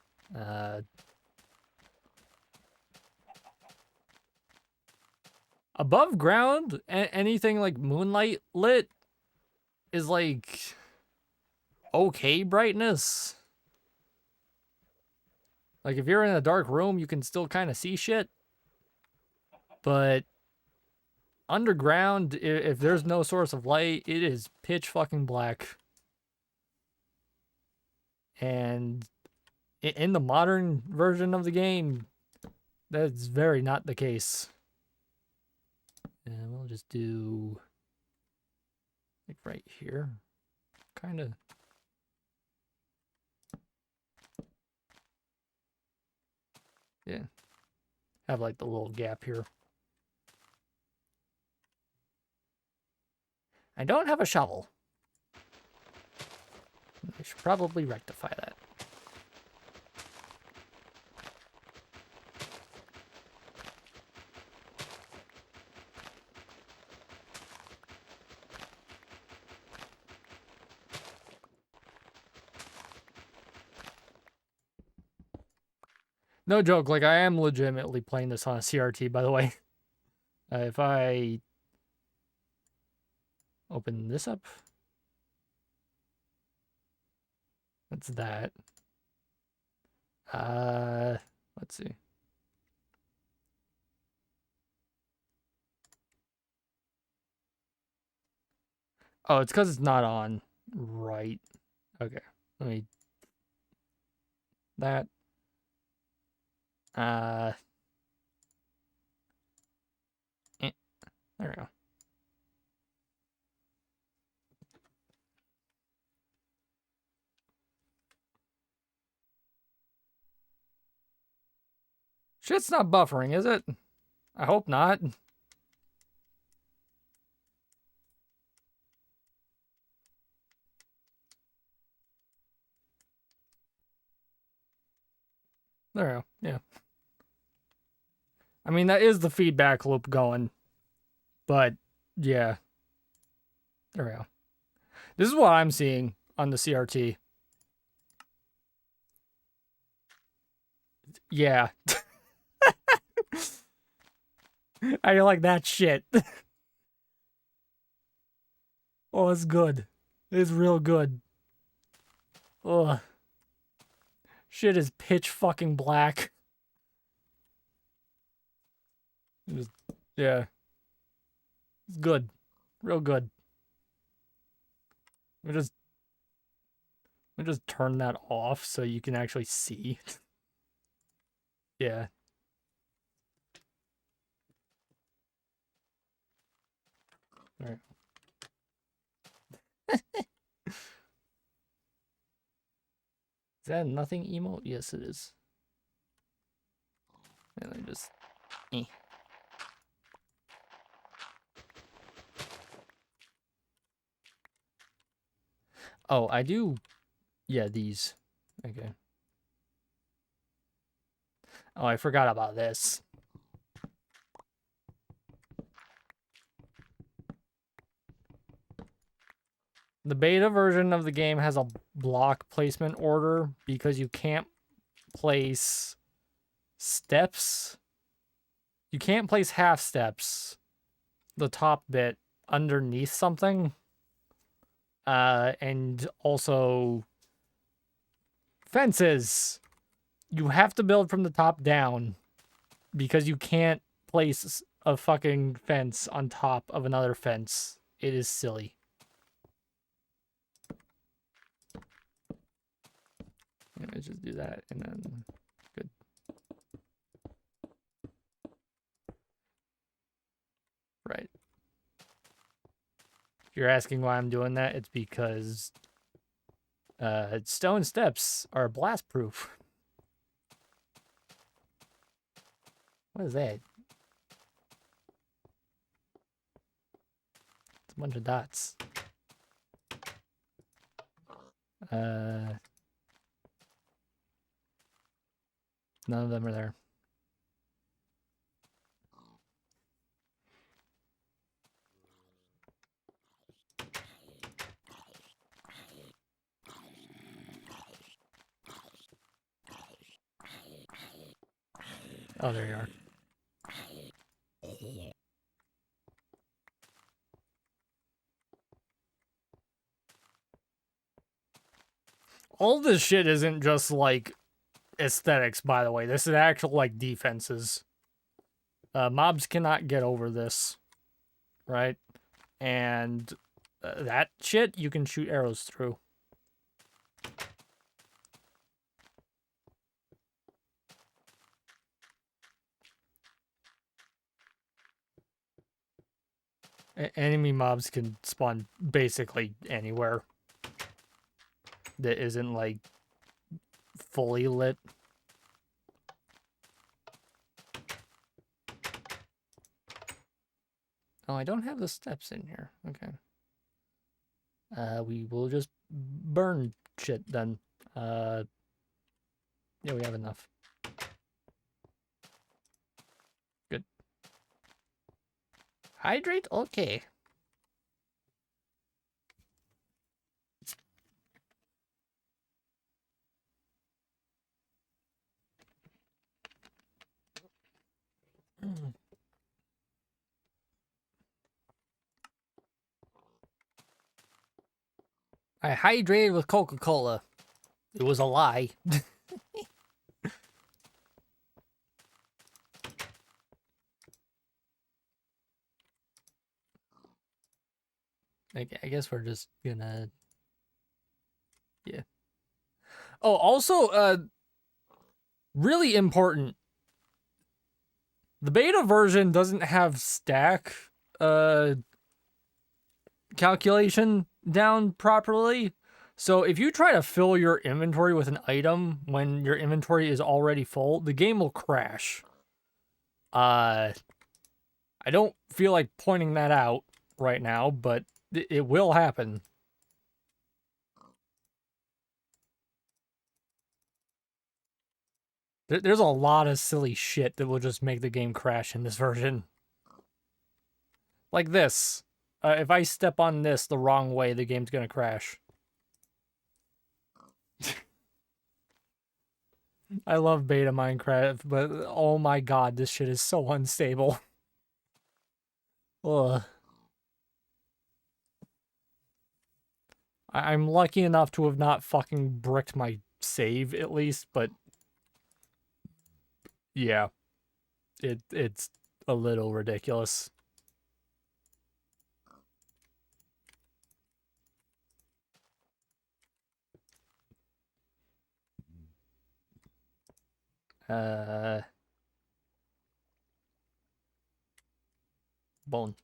Above ground, anything like moonlight lit is like okay brightness. Like if you're in a dark room, you can still kind of see shit. But underground, if there's no source of light, it is pitch fucking black. And in the modern version of the game, That's very not the case. And we'll just do like right here. Kind of. Yeah. Have like the little gap here. I don't have a shovel. I should probably rectify that. No joke, like I am legitimately playing this on a CRT, by the way. If I open this up, that's that. Let's see. Oh, it's because it's not on right. Okay, let me. That. There we go. Shit's not buffering, is it? I hope not. There we go. Yeah. I mean, that is the feedback loop going. But, yeah. There we go. This is what I'm seeing on the CRT. Yeah. I like that shit. Oh, it's good. It's real good. Ugh. Shit is pitch fucking black. Yeah. It's good. Real good. Let me just turn that off so you can actually see. Yeah. All right. Is that nothing emote? Yes, it is. And I just... Oh, I do... Yeah, these. Okay. Oh, I forgot about this. The beta version of the game has a block placement order because you can't place steps. You can't place half steps, the top bit, underneath something. And also fences. You have to build from the top down because you can't place a fucking fence on top of another fence. It is silly. Let's just do that and then good. Right. If you're asking why I'm doing that, it's because stone steps are blast proof. What is that? It's a bunch of dots. None of them are there. Oh, there you are. All this shit isn't just like aesthetics, by the way. This is actual like defenses. Mobs cannot get over this, right? And that shit you can shoot arrows through. Enemy mobs can spawn basically anywhere that isn't, like, fully lit. Oh, I don't have the steps in here. Okay. We will just burn shit then. Yeah, we have enough. Good. Hydrate? Okay. I hydrated with Coca-Cola. It was a lie. I guess we're just gonna... Yeah. Oh, also, really important. The beta version doesn't have stack calculation down properly. So if you try to fill your inventory with an item when your inventory is already full, the game will crash. I don't feel like pointing that out right now, but it will happen. There's a lot of silly shit that will just make the game crash in this version. Like this. If I step on this the wrong way, the game's gonna crash. I love beta Minecraft, but oh my god, this shit is so unstable. Ugh. I'm lucky enough to have not fucking bricked my save, at least, but... Yeah. It's a little ridiculous. Bone.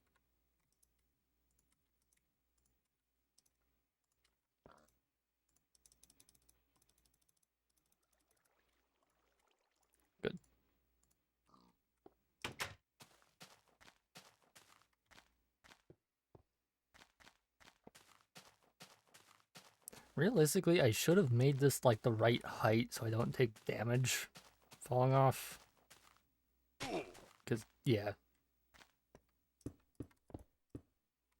Good. Realistically, I should have made this, like, the right height so I don't take damage falling off. Because, yeah.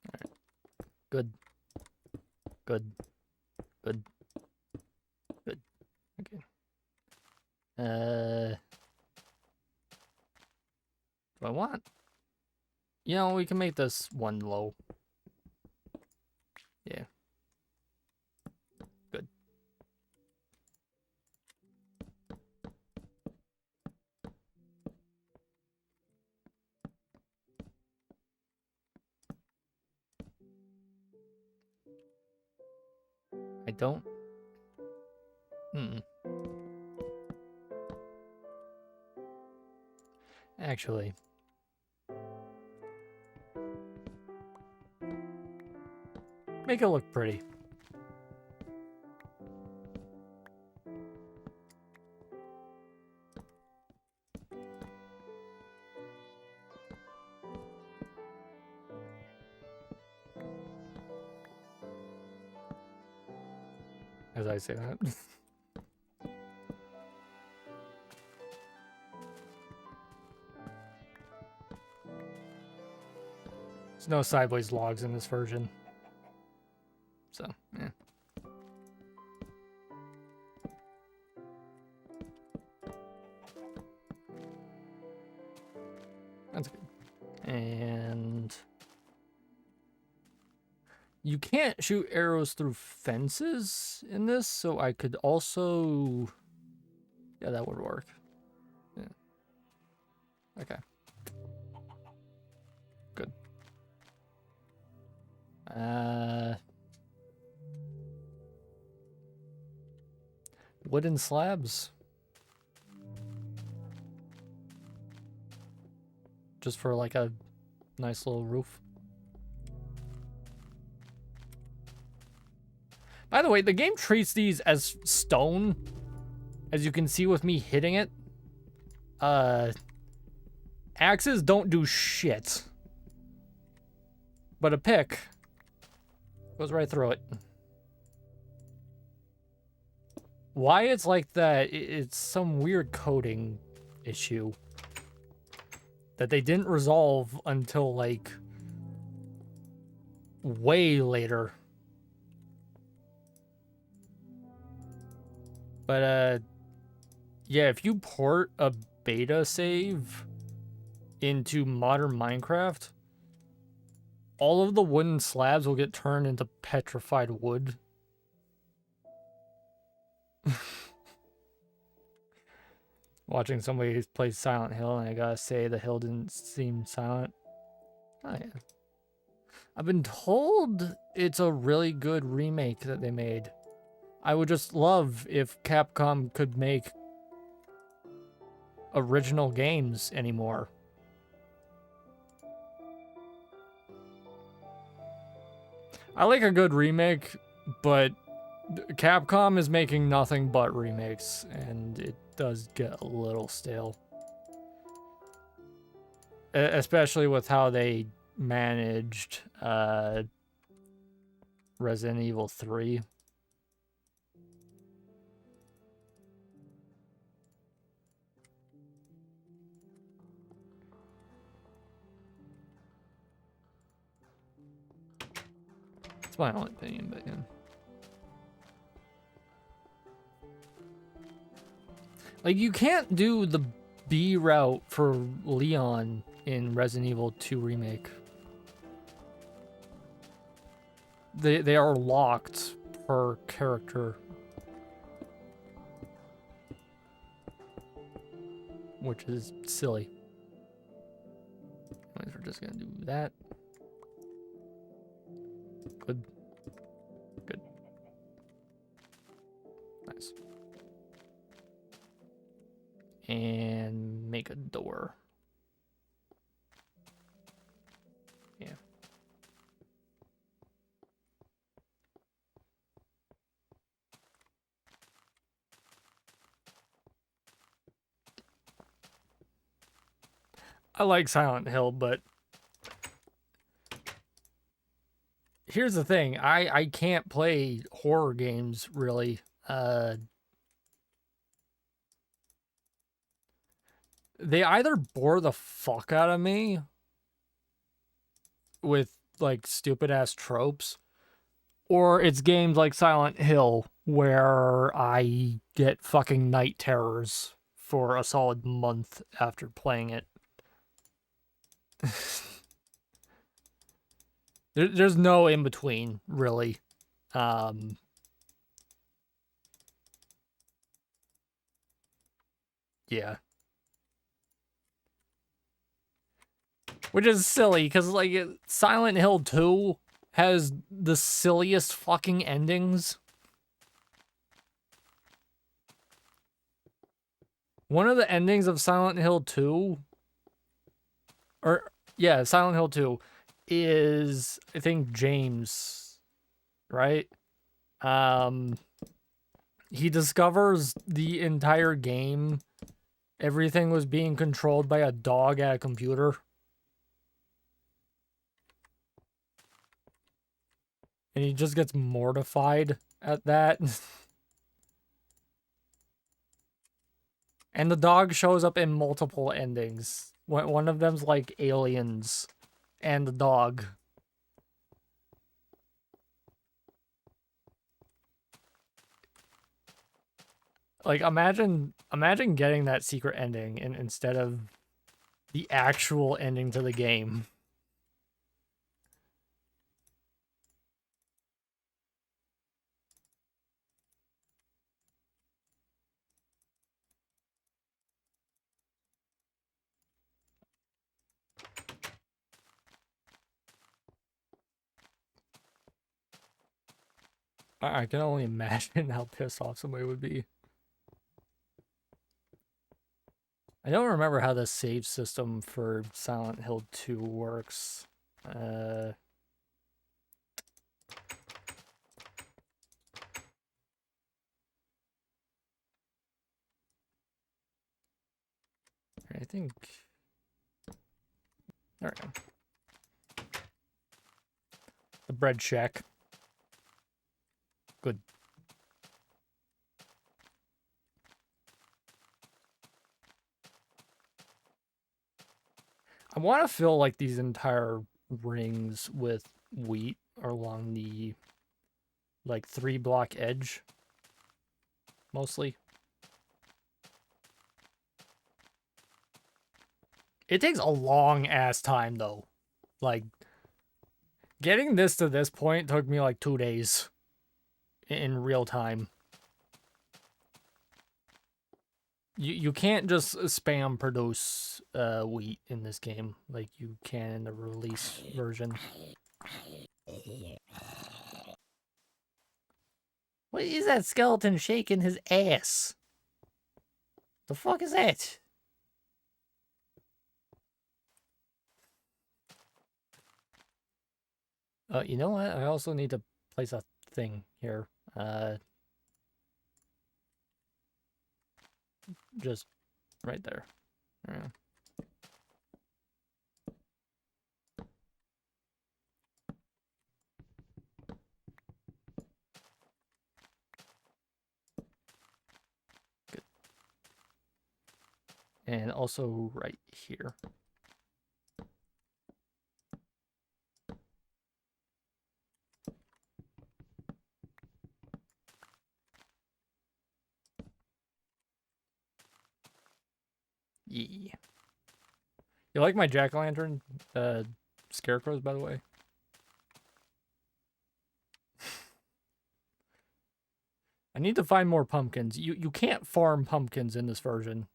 Alright. Good. Good. Good. Good. Okay. Do I want? You know, we can make this one low. Yeah. Good. I don't... Actually... Make it look pretty. As I say that. There's no sideways logs in this version. So, yeah. That's good. And... You can't shoot arrows through fences in this, so I could also... Yeah, that would work. Yeah. Okay. Good. Wooden slabs. Just for like a nice little roof. By the way, the game treats these as stone, as you can see with me hitting it. Axes don't do shit. But a pick goes right through it. Why it's like that, it's some weird coding issue that they didn't resolve until, like, way later. But, yeah, if you port a beta save into modern Minecraft, all of the wooden slabs will get turned into petrified wood. Watching somebody play Silent Hill, and I gotta say, the hill didn't seem silent. Oh, yeah. I've been told it's a really good remake that they made. I would just love if Capcom could make original games anymore. I like a good remake, but Capcom is making nothing but remakes, and it does get a little stale. Especially with how they managed Resident Evil 3. It's my own opinion, but yeah. Like, you can't do the B route for Leon in Resident Evil 2 Remake. They are locked per character. Which is silly. Anyways, we're just gonna do that. Good. Good. Nice. And make a door. Yeah. I like Silent Hill, but here's the thing. I can't play horror games, really. They either bore the fuck out of me with, like, stupid-ass tropes, or it's games like Silent Hill where I get fucking night terrors for a solid month after playing it. There's no in-between, really. Yeah. Which is silly, because, like, Silent Hill 2 has the silliest fucking endings. One of the endings of Silent Hill 2, Silent Hill 2, is, I think, James, right? He discovers the entire game, everything was being controlled by a dog at a computer. And he just gets mortified at that. And the dog shows up in multiple endings. One of them's like aliens and the dog. Like, imagine getting that secret ending instead of the actual ending to the game. I can only imagine how pissed off somebody would be. I don't remember how the save system for Silent Hill 2 works. I think... There we go. The bread shack. Good. I want to fill like these entire rings with wheat along the like 3-block edge, mostly. It takes a long ass time though. Like getting this to this point took me like 2 days in real time. You can't just spam produce wheat in this game like you can in the release version. What is that skeleton shaking his ass? The fuck is that? You know what? I also need to place a thing here. Just right there. Yeah. Good. And also right here. Yeah. You like my jack-o'-lantern scarecrows, by the way? I need to find more pumpkins. You can't farm pumpkins in this version.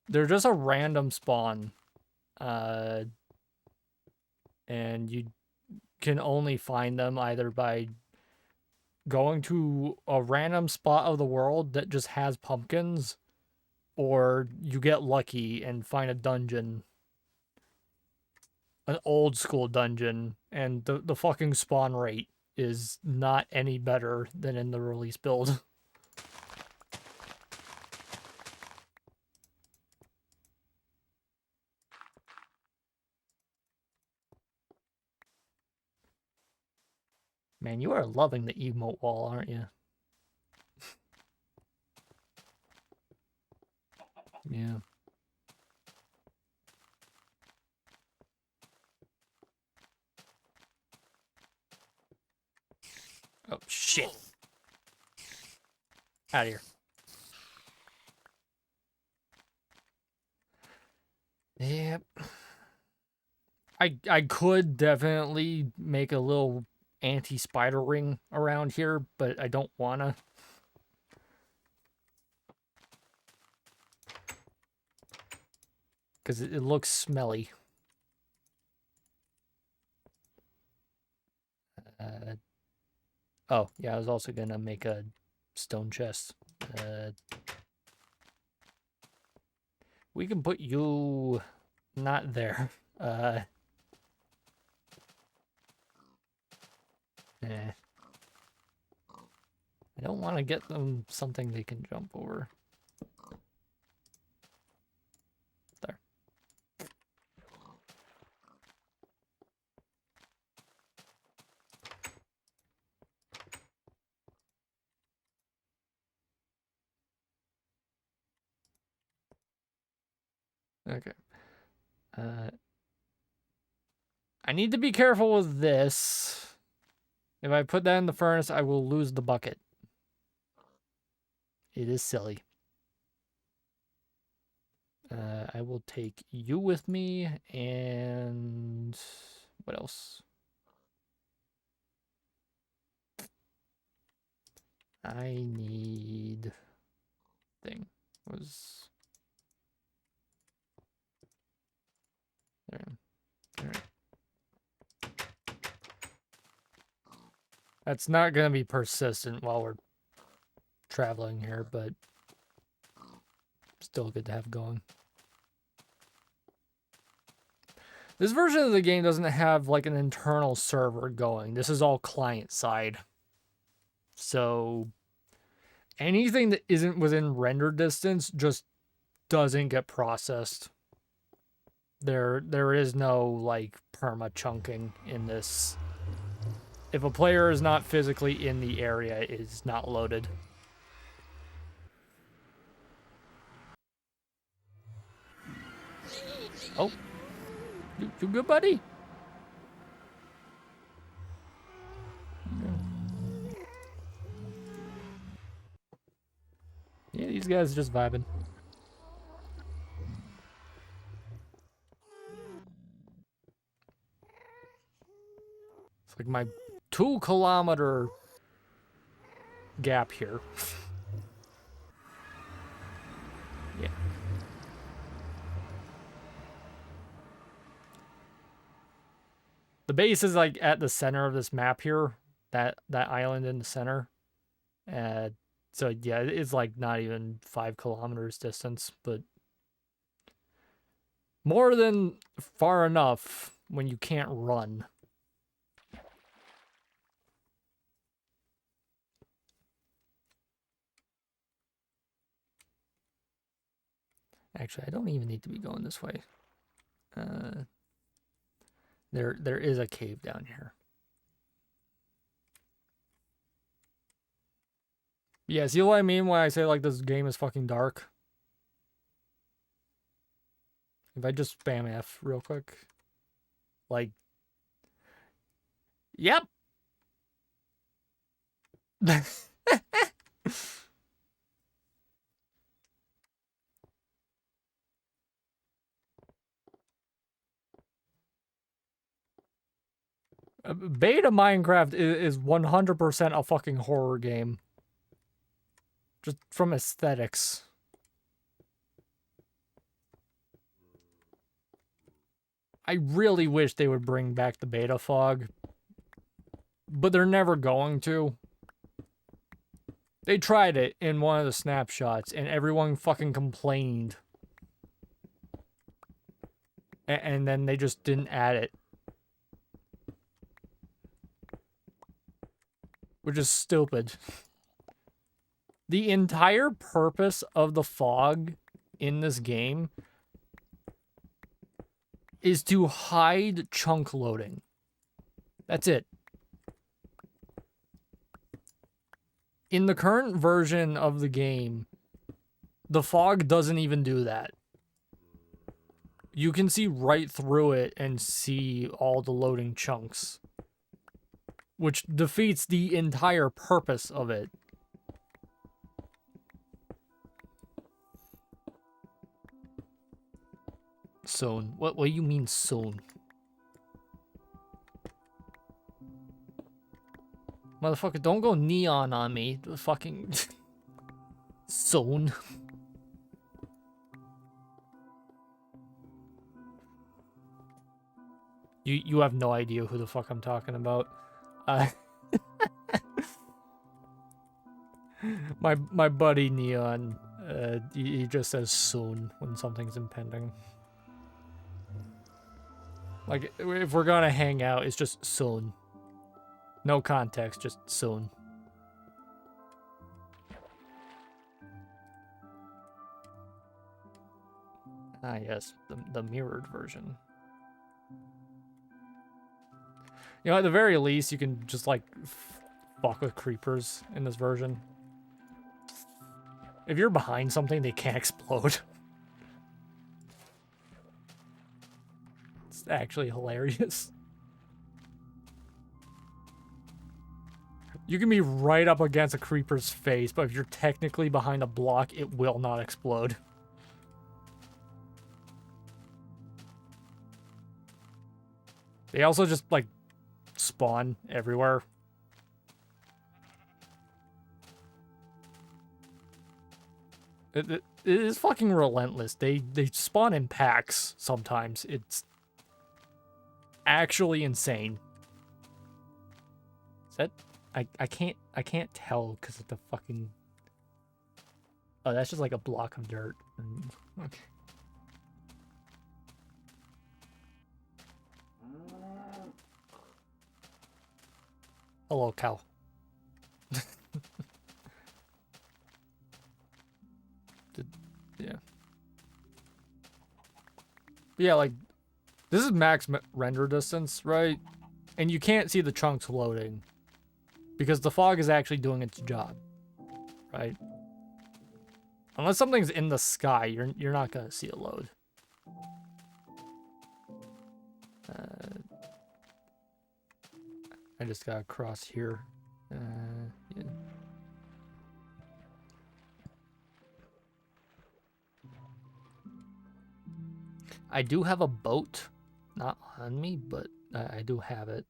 They're just a random spawn. And you can only find them either by going to a random spot of the world that just has pumpkins, or you get lucky and find a dungeon. An old school dungeon, and the fucking spawn rate is not any better than in the release build. Man, you are loving the emote wall, aren't you? Yeah. Oh, shit. Out of here. Yep. I could definitely make a little anti-spider ring around here, but I don't wanna. Because it looks smelly. Oh, yeah, I was also gonna make a stone chest. We can put you not there. I don't want to get them something they can jump over. There. Okay. I need to be careful with this. If I put that in the furnace, I will lose the bucket. It is silly. I will take you with me, and what else? I need thing was there. All right. That's not gonna be persistent while we're traveling here, but still good to have going. This version of the game doesn't have like an internal server going. This is all client side. So anything that isn't within render distance just doesn't get processed. There is no, like, perma-chunking in this. If a player is not physically in the area, it is not loaded. Oh. You good, buddy? Yeah, these guys are just vibing. It's like my 2-kilometer gap here. Yeah. The base is like at the center of this map here. That island in the center. So yeah, it's like not even 5 kilometers distance, but more than far enough when you can't run. Actually, I don't even need to be going this way. There is a cave down here. Yeah, see what I mean when I say, like, this game is fucking dark? If I just spam F real quick. Like... Yep! Beta Minecraft is 100% a fucking horror game. Just from aesthetics. I really wish they would bring back the beta fog. But they're never going to. They tried it in one of the snapshots and everyone fucking complained. And then they just didn't add it. Which is stupid. The entire purpose of the fog in this game is to hide chunk loading. That's it. In the current version of the game, the fog doesn't even do that. You can see right through it and see all the loading chunks, which defeats the entire purpose of it. Soon. What do you mean soon? Motherfucker, don't go neon on me. Fucking... soon. You have no idea who the fuck I'm talking about. My buddy Neon, he just says soon when something's impending. Like, if we're gonna hang out, it's just soon. No context, just soon. Ah, yes, the mirrored version. You know, at the very least, you can just, like, fuck with creepers in this version. If you're behind something, they can't explode. It's actually hilarious. You can be right up against a creeper's face, but if you're technically behind a block, it will not explode. They also just, like, spawn everywhere. It is fucking relentless. They spawn in packs sometimes. It's actually insane. Is that... I can't tell because of the fucking... Oh, that's just like a block of dirt. Okay. Hello, cow. Yeah. But yeah, like, this is max render distance, right? And you can't see the chunks loading because the fog is actually doing its job, right? Unless something's in the sky, you're not gonna see it load. I just gotta cross here. Yeah. I do have a boat, not on me, but I do have it.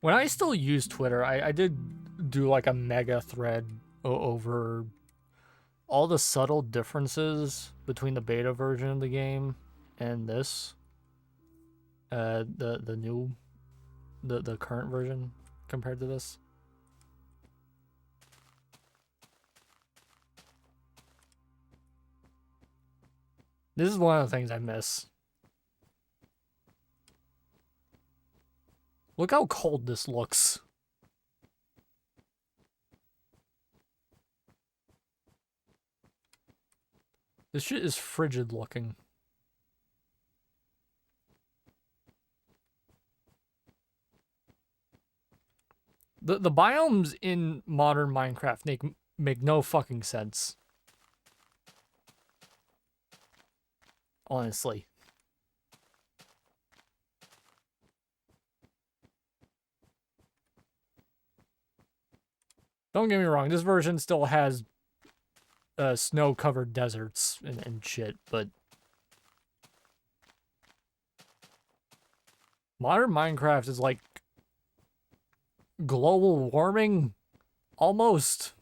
When I still use Twitter, I did do like a mega thread over all the subtle differences between the beta version of the game and this. The new, the current version compared to this. This is one of the things I miss. Look how cold this looks. This shit is frigid looking. The biomes in modern Minecraft make no fucking sense. Honestly. Don't get me wrong, this version still has snow-covered deserts and shit, but modern Minecraft is like global warming, almost.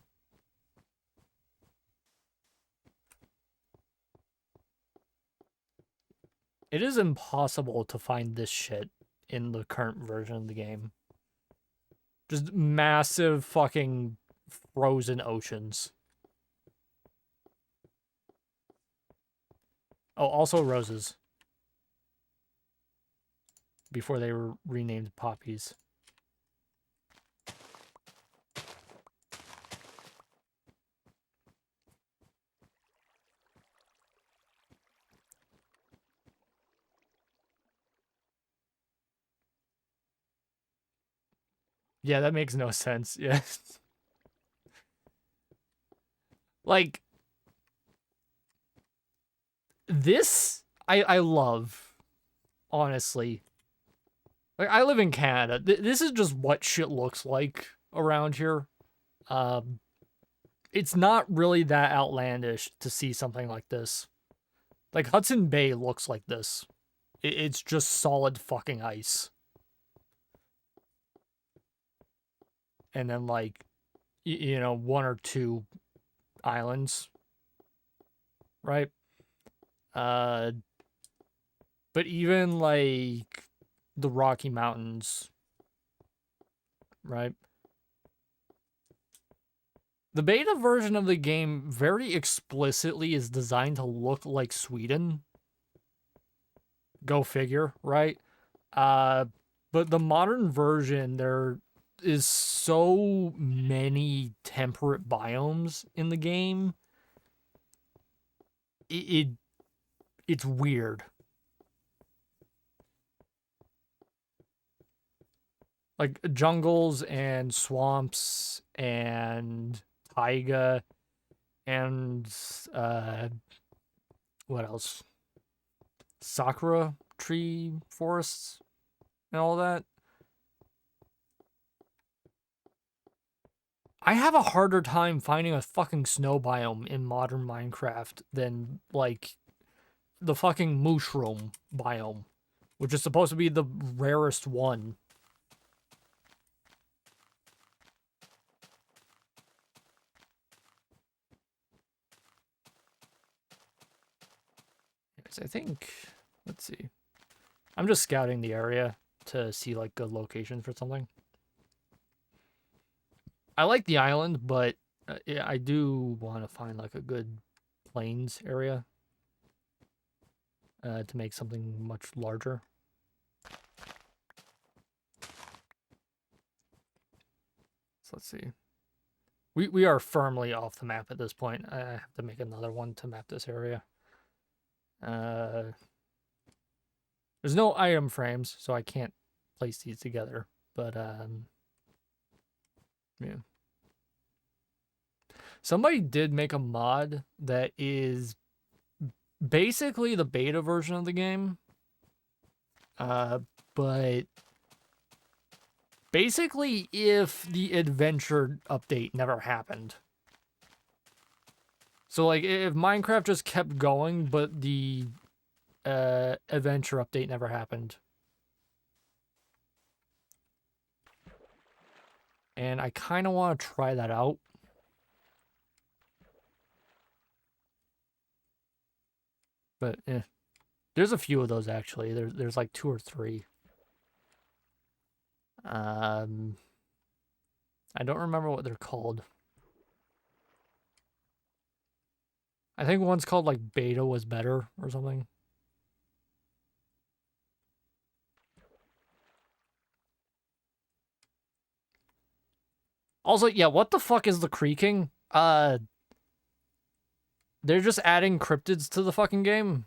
It is impossible to find this shit in the current version of the game. Just massive fucking frozen oceans. Oh, also roses. Before they were renamed poppies. Yeah, that makes no sense. Yeah. Like, this I love, honestly. Like, I live in Canada. This is just what shit looks like around here. It's not really that outlandish to see something like this. Like, Hudson Bay looks like this. It's just solid fucking ice. And then, like, you know, one or two islands, right? But even, like, the Rocky Mountains, right? The beta version of the game very explicitly is designed to look like Sweden. Go figure, right? But the modern version, there is so many temperate biomes in the game. It's weird. Like jungles and swamps and taiga and what else? Sakura tree forests and all that. I have a harder time finding a fucking snow biome in modern Minecraft than, like, the fucking mushroom biome, which is supposed to be the rarest one. I think, let's see. I'm just scouting the area to see, like, good locations for something. I like the island, but I do want to find, like, a good plains area to make something much larger. let's see. We are firmly off the map at this point. I have to make another one to map this area. There's no item frames, so I can't place these together. But yeah. Somebody did make a mod that is basically the beta version of the game. But basically if the adventure update never happened. So like if Minecraft just kept going, but the adventure update never happened. And I kind of want to try that out. But there's a few of those actually. There's like 2 or 3. I don't remember what they're called. I think one's called like beta was better or something. Also, yeah, what the fuck is the creaking? They're just adding cryptids to the fucking game.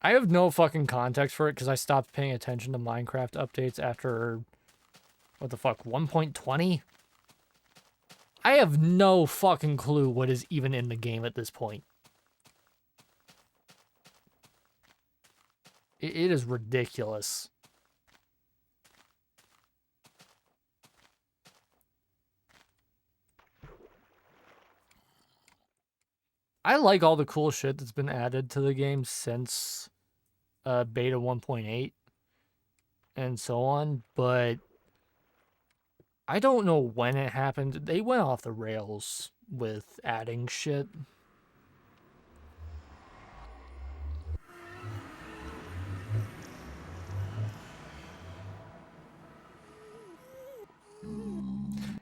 I have no fucking context for it because I stopped paying attention to Minecraft updates after, what the fuck, 1.20? I have no fucking clue what is even in the game at this point. It is ridiculous. I like all the cool shit that's been added to the game since beta 1.8 and so on, but I don't know when it happened. They went off the rails with adding shit.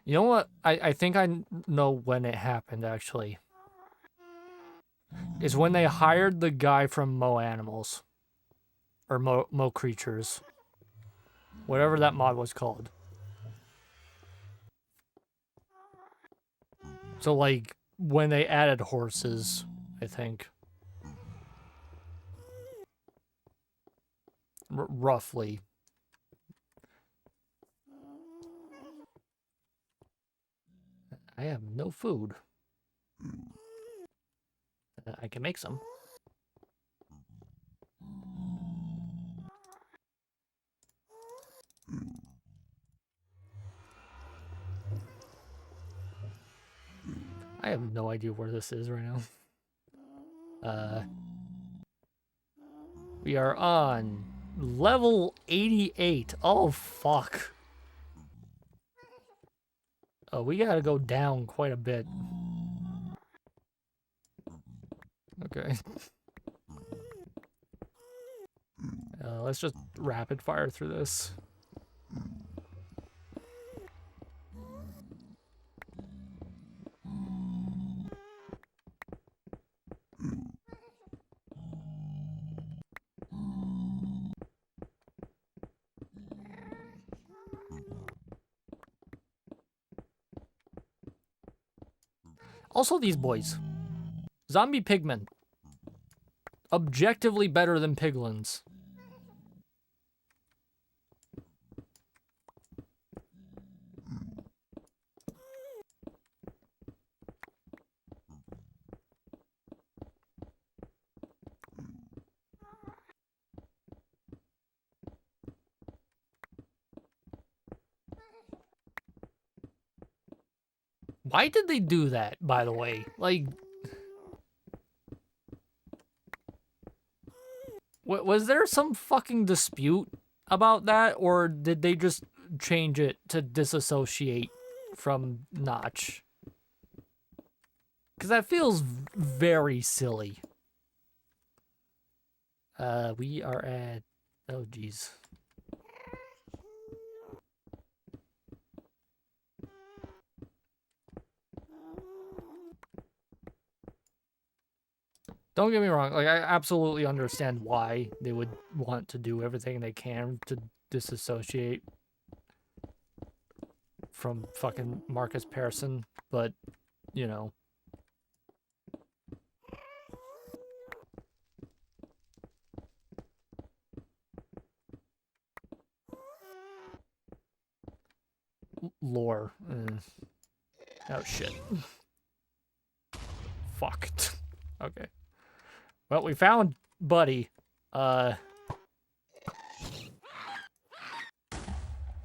You know what? I think I know when it happened, actually. Is when they hired the guy from Mo Animals. Or Mo Creatures. Whatever that mod was called. So, like, when they added horses, I think. Roughly. I have no food. I can make some. I have no idea where this is right now. We are on level 88. Oh, fuck. Oh, we gotta go down quite a bit. Okay. Let's just rapid fire through this. Also, these boys. Zombie pigmen. Objectively better than piglins. Why did they do that, by the way? Like, was there some fucking dispute about that, or did they just change it to disassociate from Notch? Because that feels very silly. We are at... Oh, jeez. Don't get me wrong, like I absolutely understand why they would want to do everything they can to disassociate from fucking Marcus Pearson, but you know. Lore. Oh shit. Fuck. Okay. Well, we found Buddy. Don't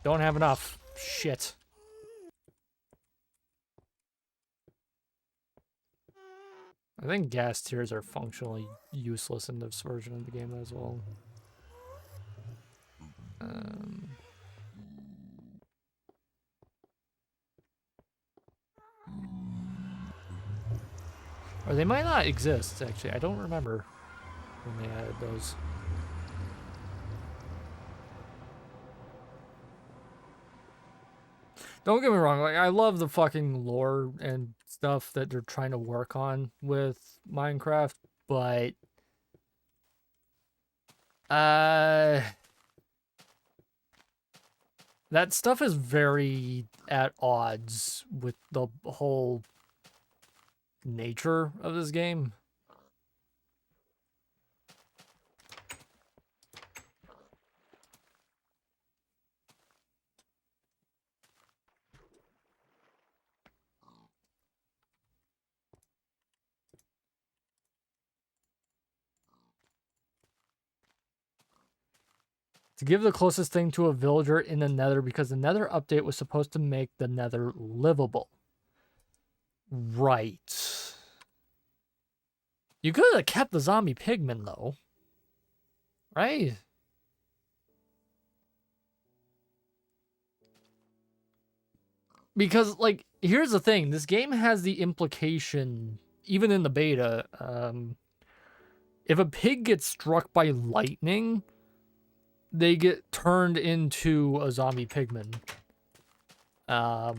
have enough. Shit. I think gas tiers are functionally useless in this version of the game as well. Or they might not exist, actually. I don't remember when they added those. Don't get me wrong, like I love the fucking lore and stuff that they're trying to work on with Minecraft, but that stuff is very at odds with the whole nature of this game. To give the closest thing to a villager in the Nether because the Nether update was supposed to make the Nether livable. Right. You could have kept the zombie pigmen, though. Right? Because, like, here's the thing. This game has the implication, even in the beta, if a pig gets struck by lightning, they get turned into a zombie pigman. I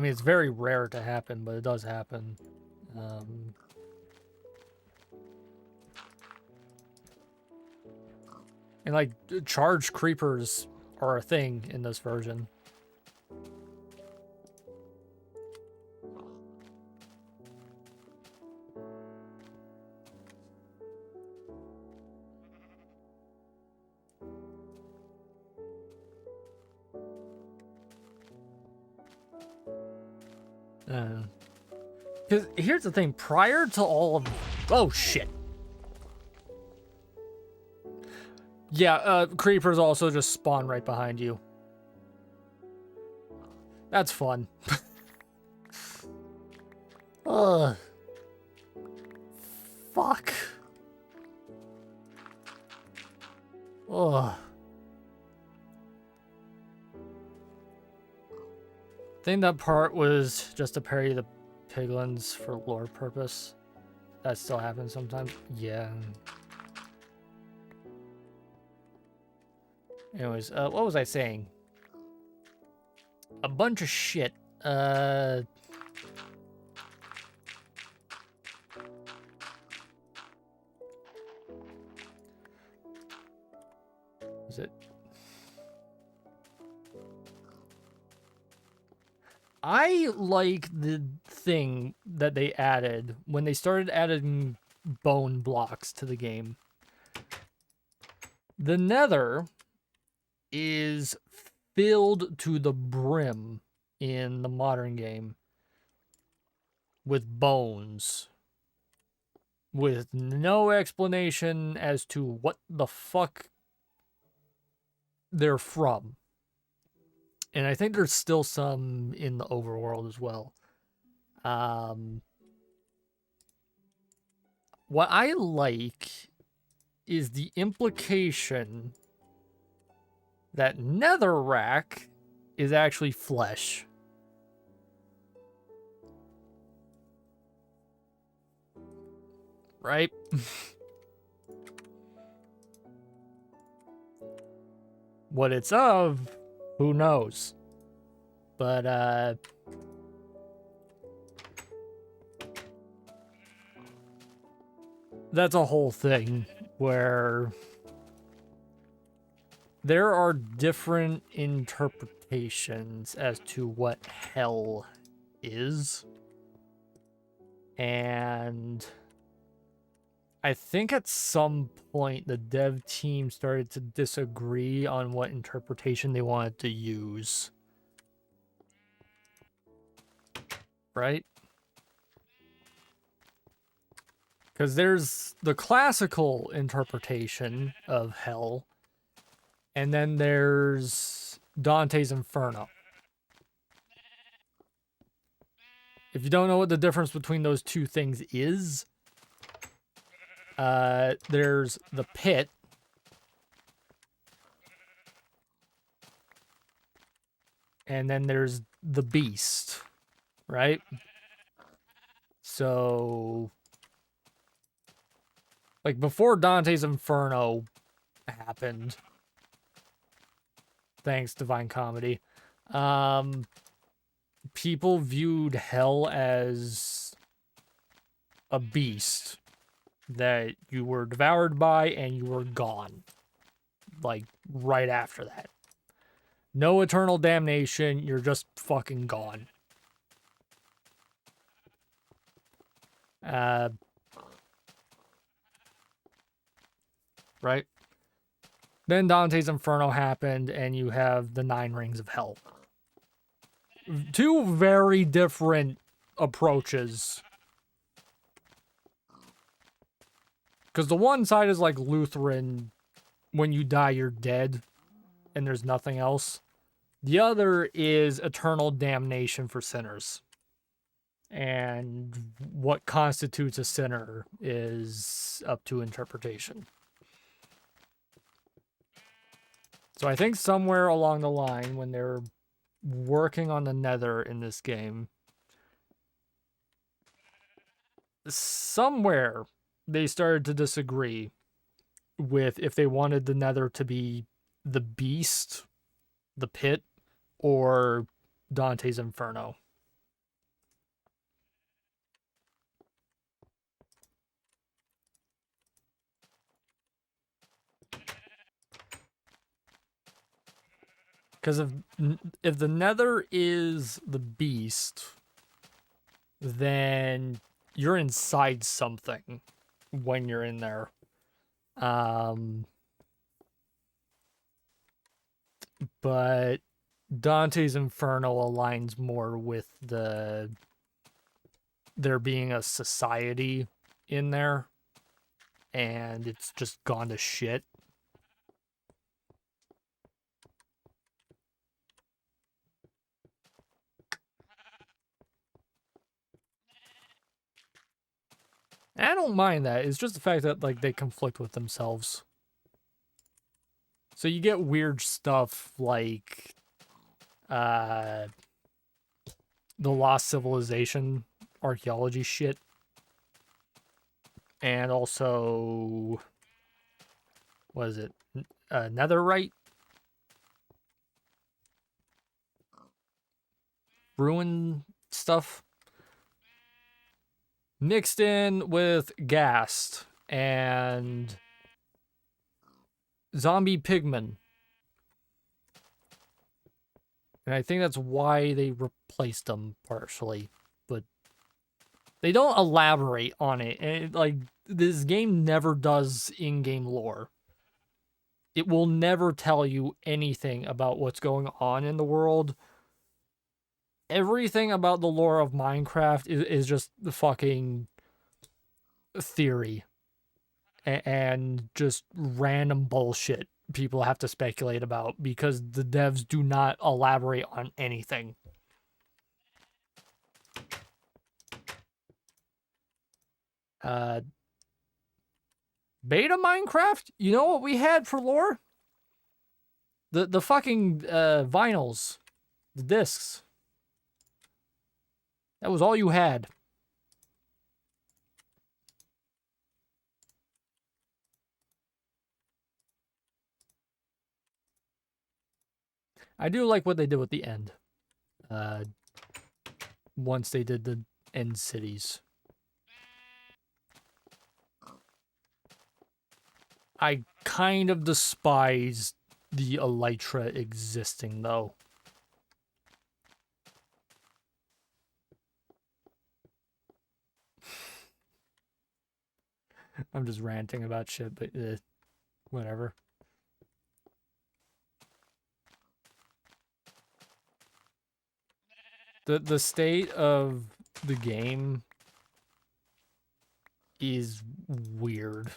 mean, it's very rare to happen, but it does happen. And, like, charged creepers are a thing in this version. Because here's the thing, prior to all of... Oh, shit. Yeah, creepers also just spawn right behind you. That's fun. Ugh. Fuck. Ugh. I think that part was just to parry the piglins for lore purpose. That still happens sometimes. Yeah. Anyways, what was I saying? A bunch of shit. Is it? I like the thing that they added when they started adding bone blocks to the game. The Nether is filled to the brim in the modern game with bones, with no explanation as to what the fuck they're from. And I think there's still some in the overworld as well. What I like is the implication that netherrack is actually flesh. Right? What it's of, who knows? But that's a whole thing where there are different interpretations as to what hell is. And I think at some point the dev team started to disagree on what interpretation they wanted to use. Right? Because there's the classical interpretation of hell, and then there's Dante's Inferno. If you don't know what the difference between those two things is, there's the pit, and then there's the beast, right? So, like, before Dante's Inferno happened, thanks Divine Comedy, people viewed hell as a beast that you were devoured by and you were gone. Like, right after that. No eternal damnation, you're just fucking gone. Right? Then Dante's Inferno happened, and you have the 9 Rings of Hell. Two very different approaches. Because the one side is like Lutheran, when you die, you're dead, and there's nothing else. The other is eternal damnation for sinners. And what constitutes a sinner is up to interpretation. So I think somewhere along the line, when they're working on the Nether in this game, somewhere they started to disagree with if they wanted the Nether to be the beast, the pit, or Dante's Inferno. Because if the Nether is the beast, then you're inside something when you're in there. But Dante's Inferno aligns more with there being a society in there, and it's just gone to shit. I don't mind that. It's just the fact that, like, they conflict with themselves. So you get weird stuff like the Lost Civilization archaeology shit. And also, what is it? Netherite? Ruin stuff. Mixed in with Ghast and zombie pigmen. And I think that's why they replaced them partially. But they don't elaborate on it. And like, this game never does in-game lore. It will never tell you anything about what's going on in the world. Everything about the lore of Minecraft is just the fucking theory. And just random bullshit people have to speculate about because the devs do not elaborate on anything. Beta Minecraft? You know what we had for lore? The fucking vinyls. The discs. That was all you had. I do like what they did with the end. once they did the end cities. I kind of despise the elytra existing, though. I'm just ranting about shit, but whatever. The state of the game is weird.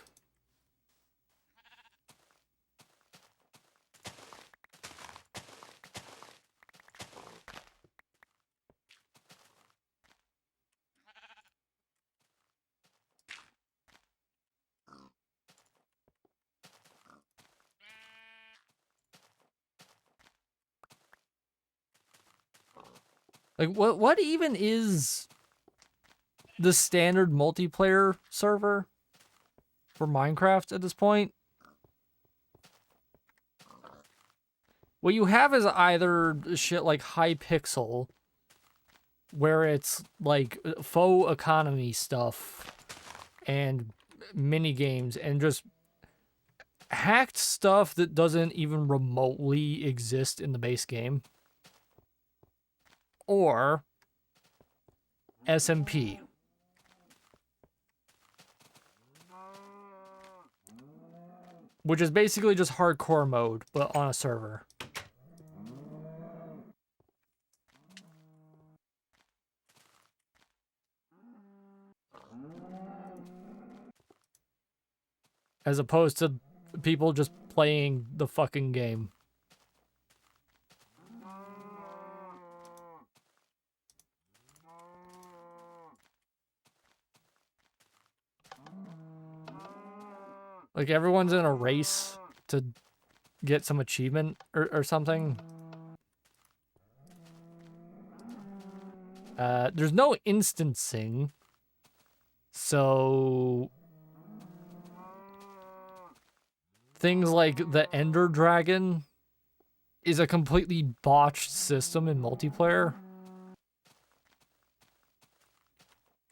Like, what even is the standard multiplayer server for Minecraft at this point? What you have is either shit like Hypixel, where it's like faux economy stuff and mini games and just hacked stuff that doesn't even remotely exist in the base game, or SMP, which is basically just hardcore mode but on a server. As opposed to people just playing the fucking game. Like, everyone's in a race to get some achievement or something. There's no instancing, so things like the Ender Dragon is a completely botched system in multiplayer.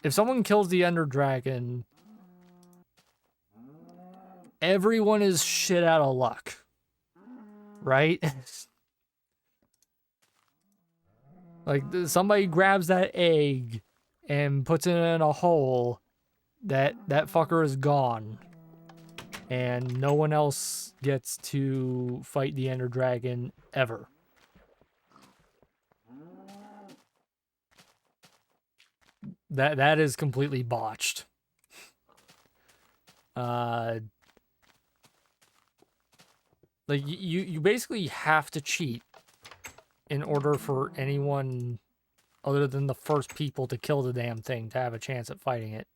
If someone kills the Ender Dragon, everyone is shit out of luck, right? Like, somebody grabs that egg and puts it in a hole, that fucker is gone. And no one else gets to fight the Ender Dragon ever. That is completely botched. Like, you basically have to cheat in order for anyone other than the first people to kill the damn thing to have a chance at fighting it.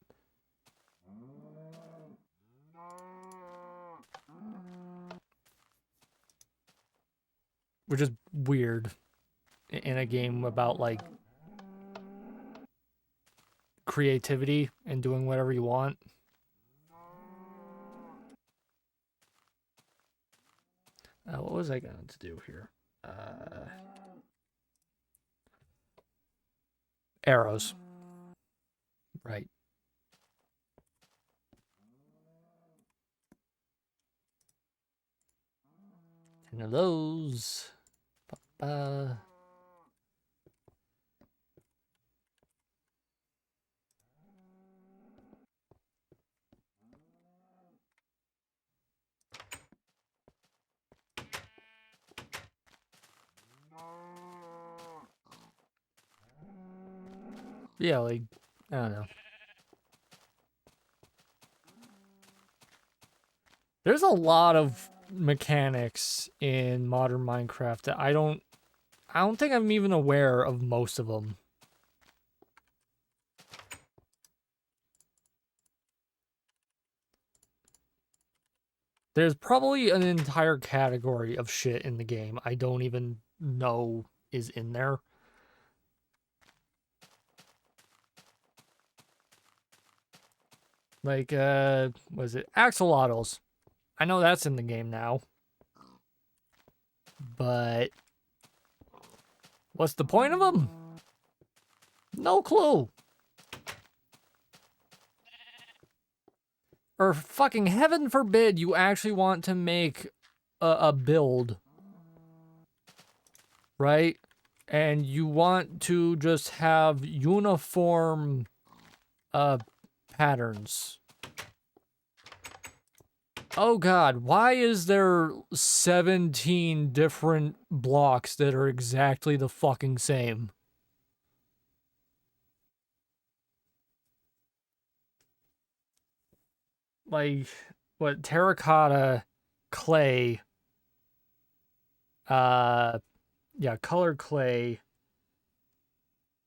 Which is weird in a game about, like, creativity and doing whatever you want. What was I going to do here? Arrows. Right. 10 of those. Ba-ba. Yeah, like, I don't know. There's a lot of mechanics in modern Minecraft that I don't think I'm even aware of most of them. There's probably an entire category of shit in the game I don't even know is in there. Like, was it axolotls? I know that's in the game now. But What's the point of them? No clue. Or fucking heaven forbid you actually want to make a build, right? And you want to just have uniform patterns. Oh god, why is there 17 different blocks that are exactly the fucking same? Like, what, terracotta, clay, yeah, colored clay,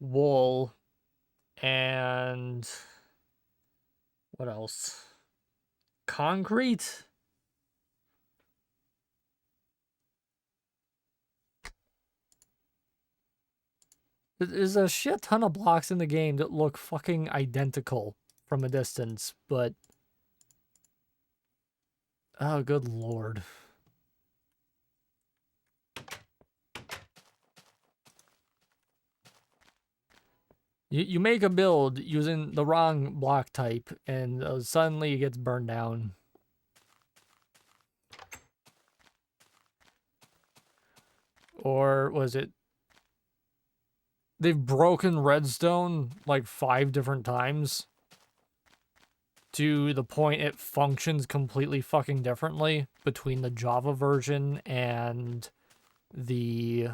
wool, and what else? Concrete? There's a shit ton of blocks in the game that look fucking identical from a distance, but... Oh, good lord. You make a build using the wrong block type, and suddenly it gets burned down. Or was it... They've broken redstone like 5 different times. To the point it functions completely fucking differently between the Java version and the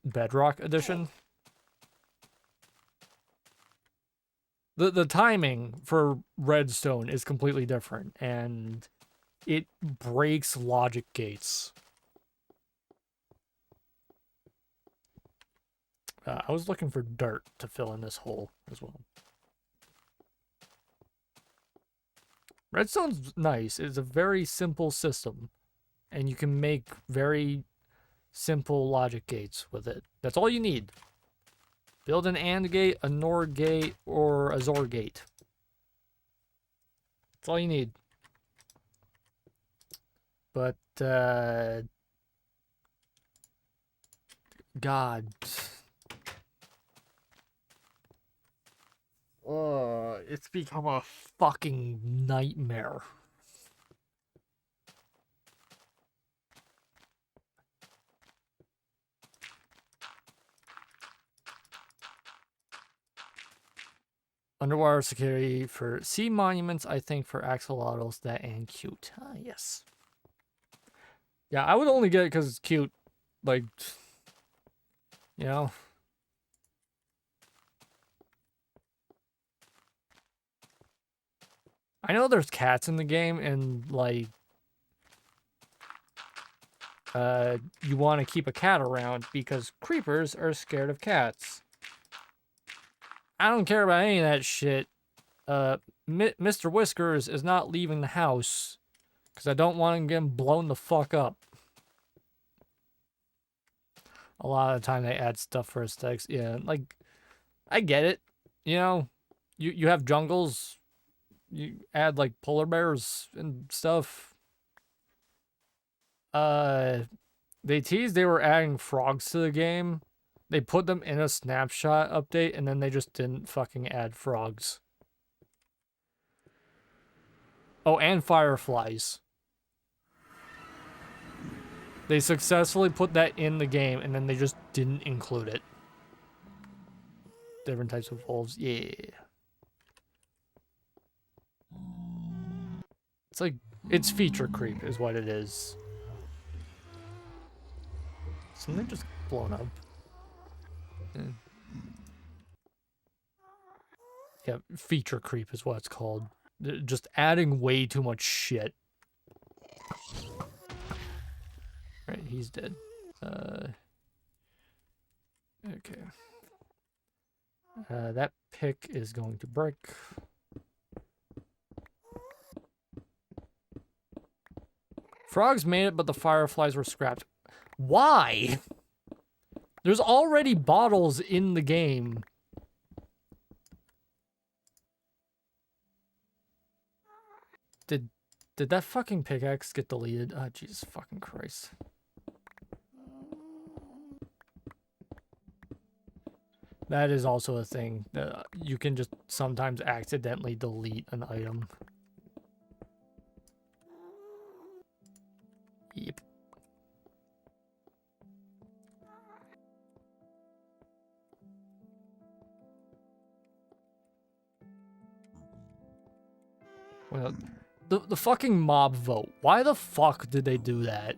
Bedrock edition. The timing for redstone is completely different, and it breaks logic gates. I was looking for dirt to fill in this hole as well. Redstone's nice. It's a very simple system, and you can make very simple logic gates with it. That's all you need. Build an AND gate, a NOR gate, or a XOR gate. That's all you need. But, God. It's become a fucking nightmare. Underwater security for sea monuments, I think for axolotls, that and cute. Ah, yes. Yeah, I would only get it because it's cute. Like, you know. I know there's cats in the game, and, like, you want to keep a cat around because creepers are scared of cats. I don't care about any of that shit. Mr. Whiskers is not leaving the house because I don't want him getting blown the fuck up. A lot of the time they add stuff for aesthetics. Yeah, like, I get it. You know, you have jungles. You add, like, polar bears and stuff. They teased they were adding frogs to the game. They put them in a snapshot update, and then they just didn't fucking add frogs. Oh, and fireflies. They successfully put that in the game, and then they just didn't include it. Different types of wolves, yeah. It's like, it's feature creep is what it is. Something just blown up. Yeah, feature creep is what it's called. They're just adding way too much shit. Right, he's dead. Okay. That pick is going to break. Frogs made it, but the fireflies were scrapped. Why? There's already bottles in the game. Did that fucking pickaxe get deleted? Oh, Jesus fucking Christ. That is also a thing. You can just sometimes accidentally delete an item. Yep. Well, the fucking mob vote. Why the fuck did they do that?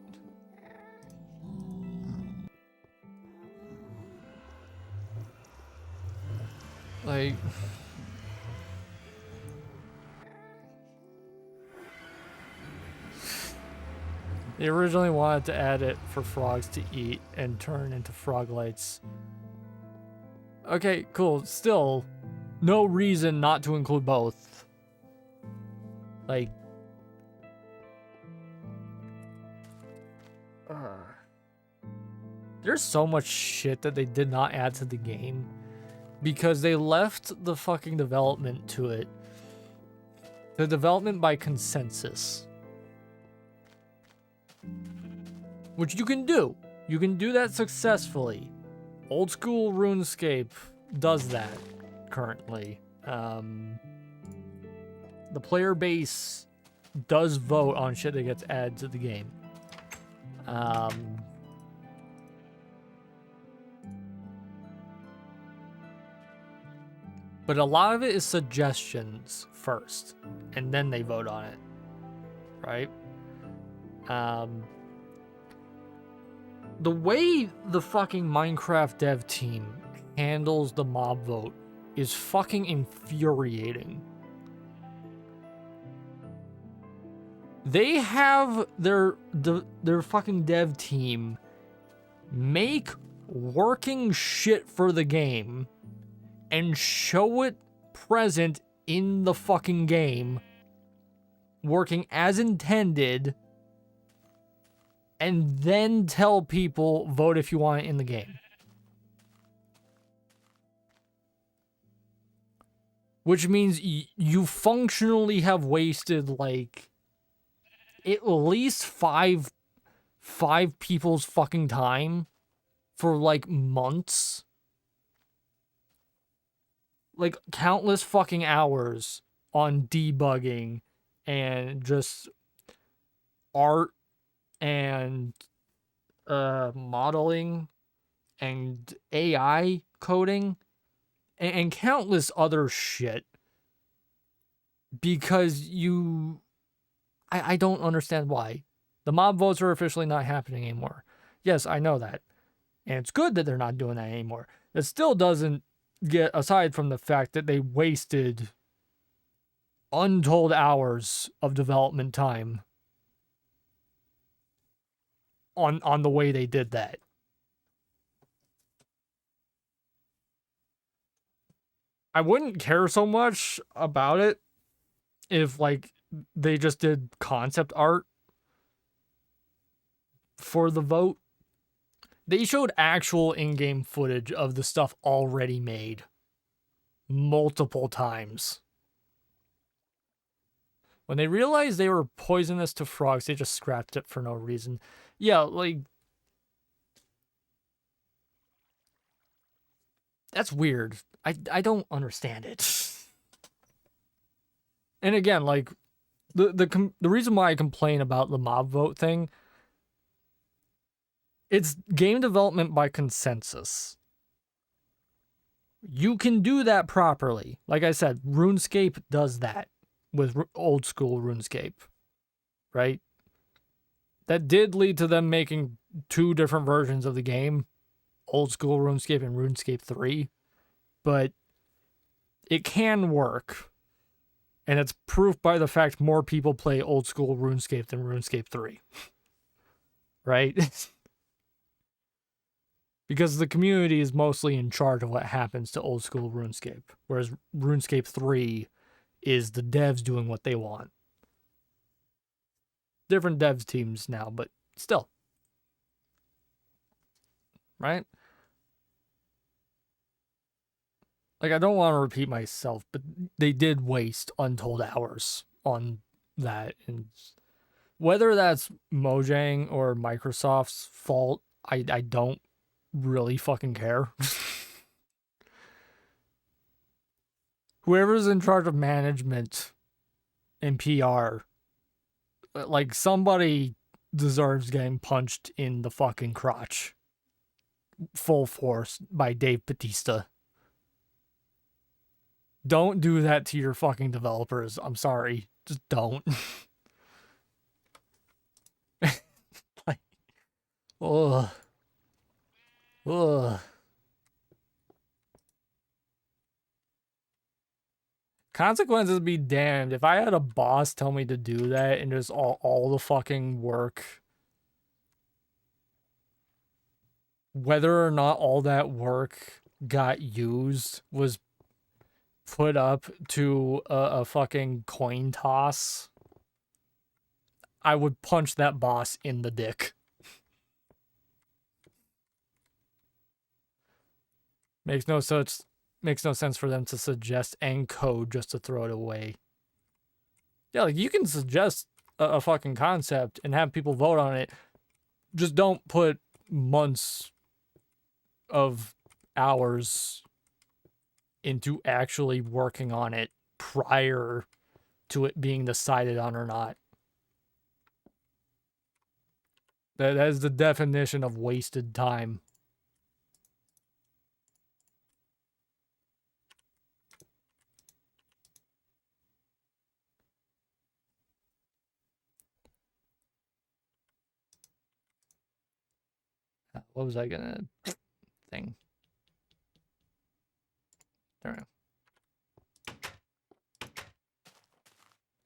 Like... They originally wanted to add it for frogs to eat and turn into frog lights. Okay, cool. Still, no reason not to include both. Like... There's so much shit that they did not add to the game because they left the fucking development to it. The development by consensus. Which you can do. You can do that successfully. Old school RuneScape does that currently. The player base does vote on shit that gets added to the game. But a lot of it is suggestions first, and then they vote on it, right? The way the fucking Minecraft dev team handles the mob vote is fucking infuriating. They have their fucking dev team make working shit for the game and show it present in the fucking game, working as intended, and then tell people, vote if you want it in the game. Which means you functionally have wasted, like, at least five people's fucking time for, like, months. Like, countless fucking hours on debugging and just art and modeling and AI coding and countless other shit because I don't understand why. The mob votes are officially not happening anymore. Yes, I know that. And it's good that they're not doing that anymore. It still doesn't get, aside from the fact that they wasted untold hours of development time on the way they did that. I wouldn't care so much about it if, like, they just did concept art for the vote. They showed actual in-game footage of the stuff already made multiple times. When they realized they were poisonous to frogs, they just scrapped it for no reason. Yeah, like... That's weird. I don't understand it. And again, like, the reason why I complain about the mob vote thing, it's game development by consensus. You can do that properly. Like I said, RuneScape does that with old school RuneScape, right? That did lead to them making two different versions of the game, old school RuneScape and RuneScape 3, but it can work. And it's proof by the fact more people play old school RuneScape than RuneScape 3. Right? Because the community is mostly in charge of what happens to old school RuneScape. Whereas RuneScape 3 is the devs doing what they want. Different devs teams now, but still. Right? Like, I don't want to repeat myself, but they did waste untold hours on that. And whether that's Mojang or Microsoft's fault, I don't really fucking care. whoever's in charge of management and PR, like, somebody deserves getting punched in the fucking crotch full force by Dave Bautista. Don't do that to your fucking developers. I'm sorry. Just don't. Like, ugh. Ugh. Consequences be damned. If I had a boss tell me to do that and just all the fucking work, whether or not all that work got used was put up to a fucking coin toss, I would punch that boss in the dick. Makes no sense for them to suggest encode just to throw it away. Yeah, like, you can suggest a fucking concept and have people vote on it. Just don't put months of hours into actually working on it prior to it being decided on or not. That is the definition of wasted time. What was I gonna thing? There we go.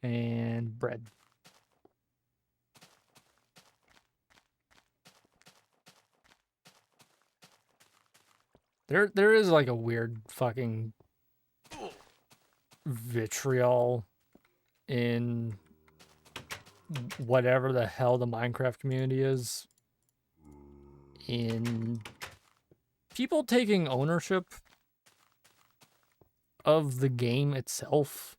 And bread. There is like a weird fucking vitriol in whatever the hell the Minecraft community is, in people taking ownership of the game itself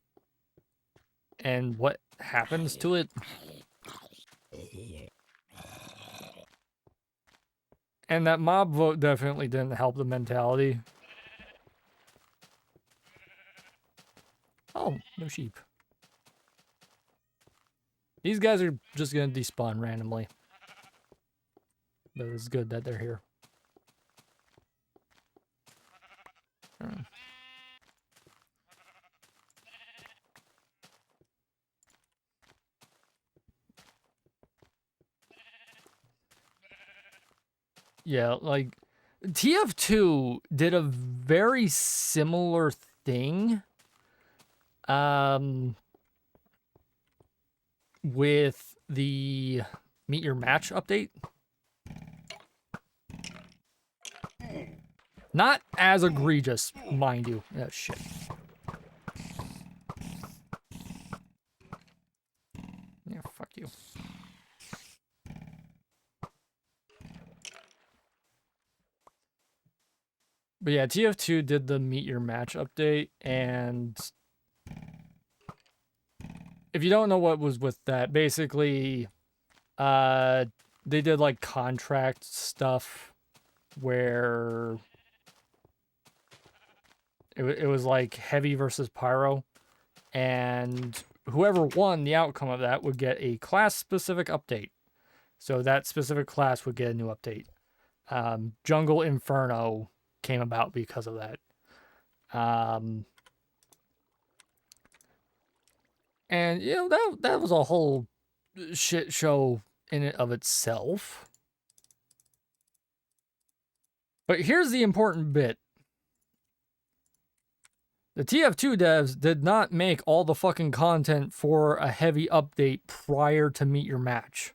and what happens to it. And that mob vote definitely didn't help the mentality. Oh, no sheep. These guys are just gonna despawn randomly. But it's good that they're here. Yeah, like, TF2 did a very similar thing with the Meet Your Match update. Not as egregious, mind you. Oh, shit. Yeah, fuck you. But yeah, TF2 did the Meet Your Match update, and if you don't know what was with that, basically, they did like contract stuff where it was like heavy versus pyro, and whoever won, the outcome of that would get a class-specific update. So that specific class would get a new update. Jungle Inferno came about because of that. And, you know, that was a whole shit show in and of itself. But here's the important bit. The TF2 devs did not make all the fucking content for a heavy update prior to Meet Your Match.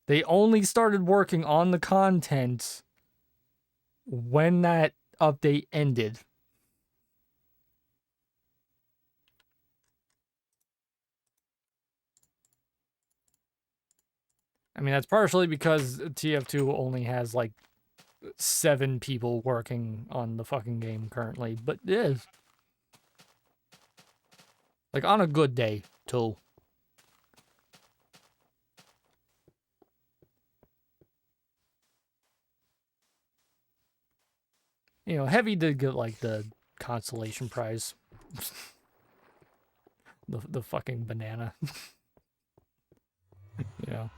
They only started working on the content when that update ended. I mean, that's partially because TF2 only has like 7 people working on the fucking game currently, but it is. Like, on a good day, too. You know, Heavy did get like the consolation prize. the fucking banana. You know.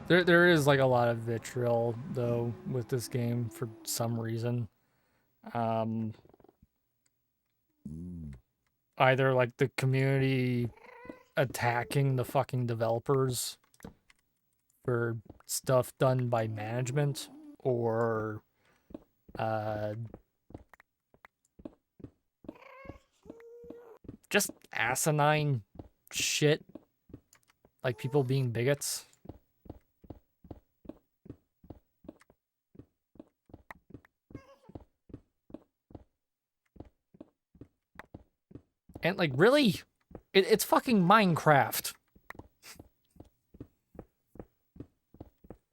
There is like a lot of vitriol though with this game for some reason. Either like the community attacking the fucking developers for stuff done by management, or just asinine shit, like people being bigots. And like, really? It's fucking Minecraft.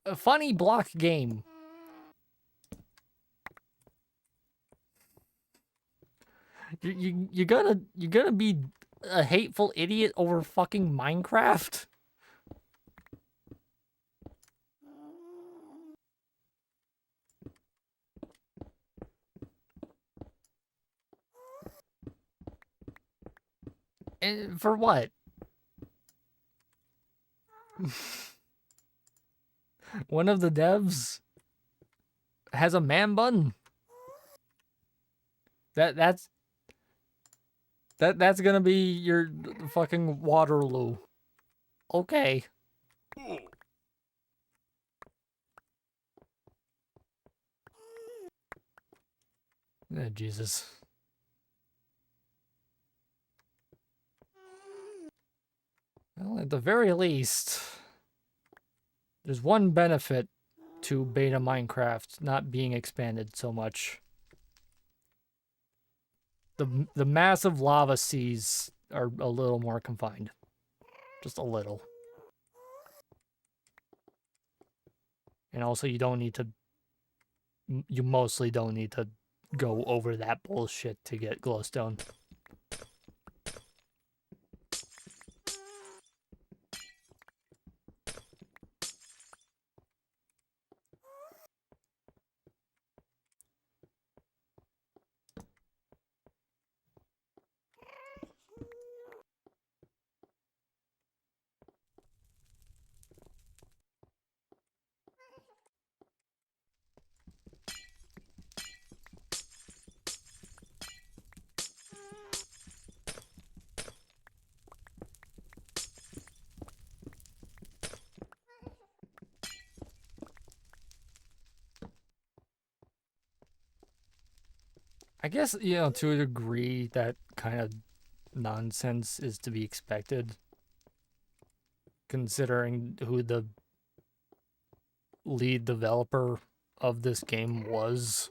A funny block game. You're gonna be a hateful idiot over fucking Minecraft? And for what? One of the devs has a man bun. That's gonna be your fucking Waterloo. Okay. Oh, Jesus. Well, at the very least, there's one benefit to beta Minecraft not being expanded so much. The massive lava seas are a little more confined. Just a little. And also you mostly don't need to go over that bullshit to get glowstone. I guess, you know, to a degree, that kind of nonsense is to be expected, considering who the lead developer of this game was.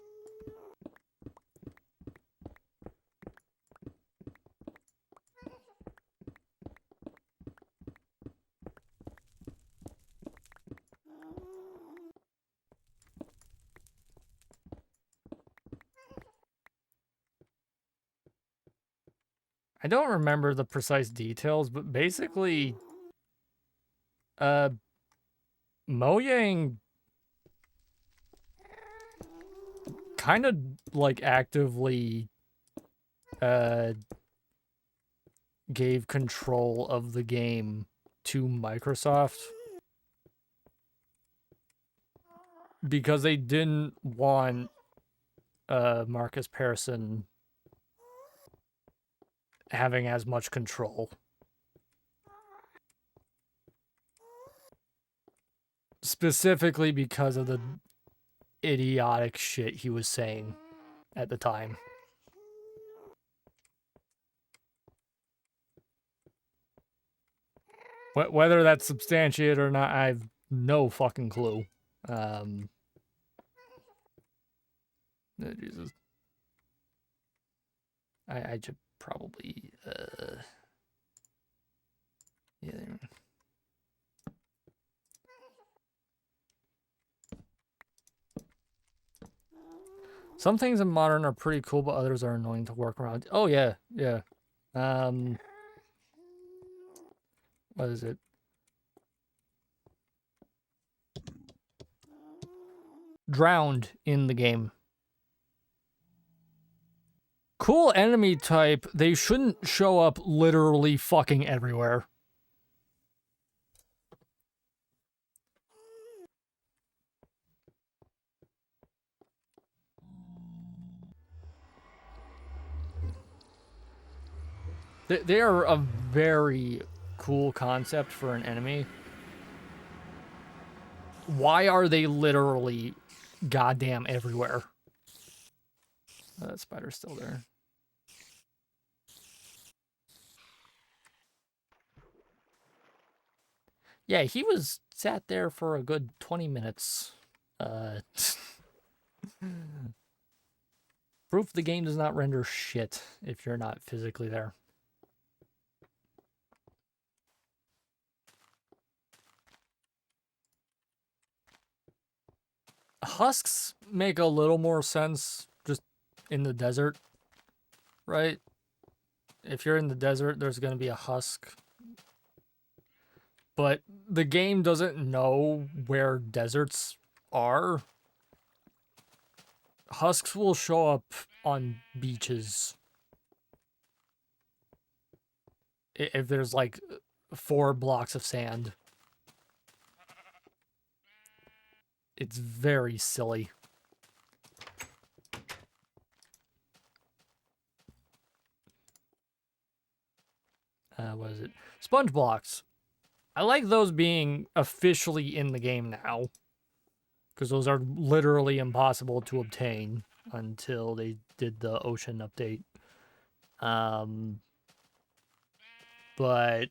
I don't remember the precise details, but basically, Mojang kind of like actively gave control of the game to Microsoft because they didn't want Marcus Persson having as much control. Specifically because of the idiotic shit he was saying at the time. Whether that's substantiated or not, I have no fucking clue. Oh, Jesus. I should probably yeah. Some things in modern are pretty cool, but others are annoying to work around. Oh yeah, yeah. What is it? Drowned in the game. Cool enemy type, they shouldn't show up literally fucking everywhere. They are a very cool concept for an enemy. Why are they literally goddamn everywhere? Oh, that spider's still there. Yeah, he was sat there for a good 20 minutes. Proof the game does not render shit if you're not physically there. Husks make a little more sense just in the desert, right? If you're in the desert, there's going to be a husk. But the game doesn't know where deserts are. Husks will show up on beaches. If there's like 4 blocks of sand. It's very silly. What is it? Sponge blocks. I like those being officially in the game now. Because those are literally impossible to obtain until they did the ocean update. But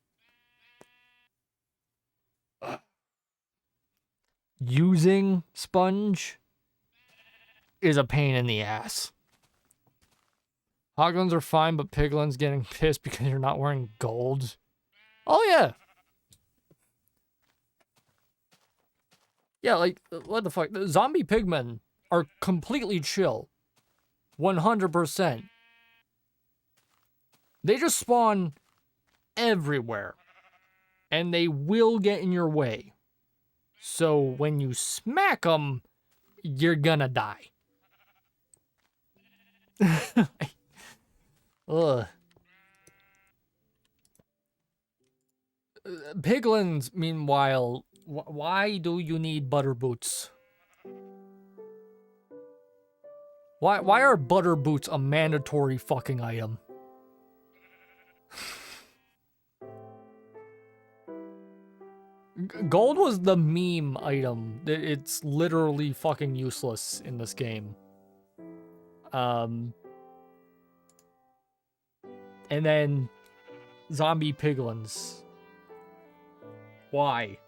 using sponge is a pain in the ass. Hoglins are fine, but piglins getting pissed because you're not wearing gold. Oh, yeah. Yeah, like, what the fuck? The zombie pigmen are completely chill. 100%. They just spawn everywhere. And they will get in your way. So when you smack them, you're gonna die. Ugh. Piglins, meanwhile, why do you need butter boots? Why are butter boots a mandatory fucking item? Gold was the meme item. It's literally fucking useless in this game. And then zombie piglins. Why?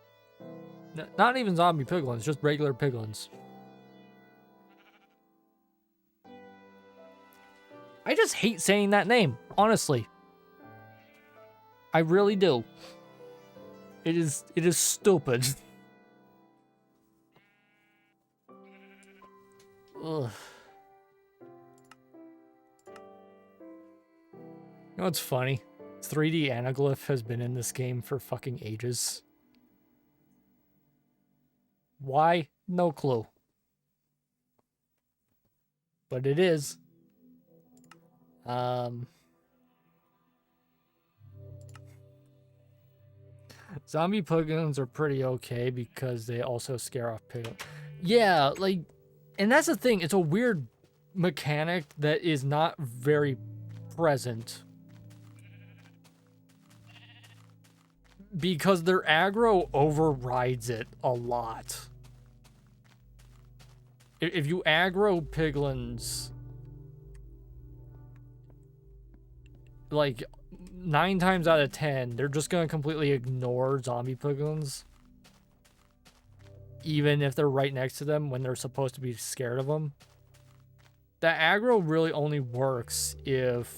Not even zombie piglins, just regular piglins. I just hate saying that name, honestly. I really do. It is stupid. Ugh. You know what's funny? 3D anaglyph has been in this game for fucking ages. Why? No clue. But it is. Zombie piglins are pretty okay because they also scare off piglins. Yeah, like, and that's the thing. It's a weird mechanic that is not very present. Because their aggro overrides it a lot. If you aggro piglins, like 9 times out of 10, they're just gonna completely ignore zombie piglins. Even if they're right next to them when they're supposed to be scared of them. That aggro really only works if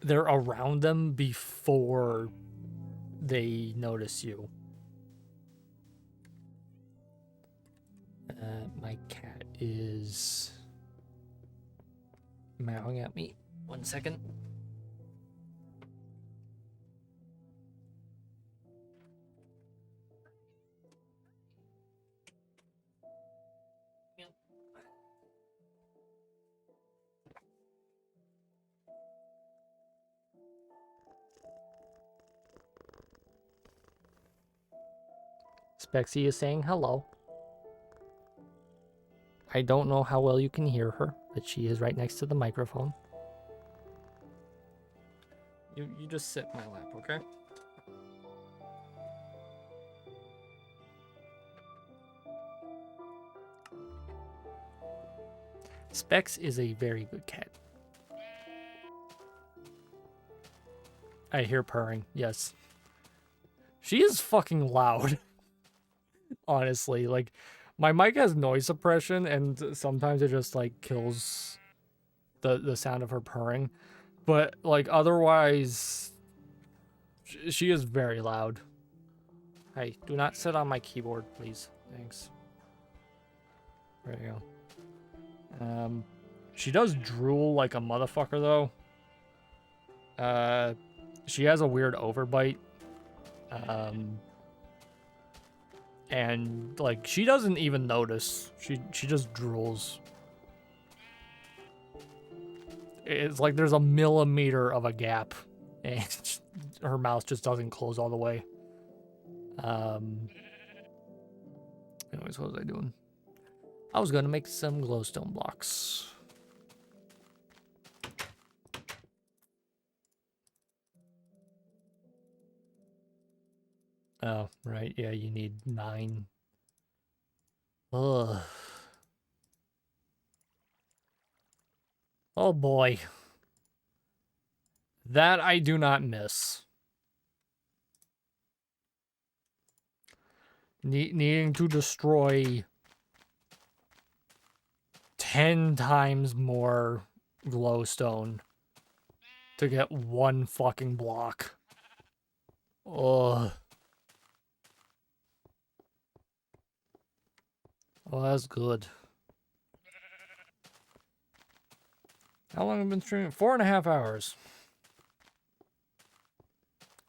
they're around them before they notice you. My cat is meowing at me. 1 second. Spexy is saying hello. I don't know how well you can hear her, but she is right next to the microphone. You just sit in my lap, okay? Specs is a very good cat. I hear purring, yes. She is fucking loud. Honestly, like, my mic has noise suppression, and sometimes it just, like, kills the sound of her purring. But, like, otherwise, she is very loud. Hey, do not sit on my keyboard, please. Thanks. There you go. She does drool like a motherfucker, though. She has a weird overbite. And, like, she doesn't even notice. She just drools. It's like there's a millimeter of a gap. And her mouth just doesn't close all the way. Anyways, what was I doing? I was gonna make some glowstone blocks. Oh, right. Yeah, you need 9. Ugh. Oh boy. That I do not miss. Needing to destroy 10 times more glowstone to get 1 fucking block. Ugh. Oh, that's good. How long have I been streaming? 4.5 hours.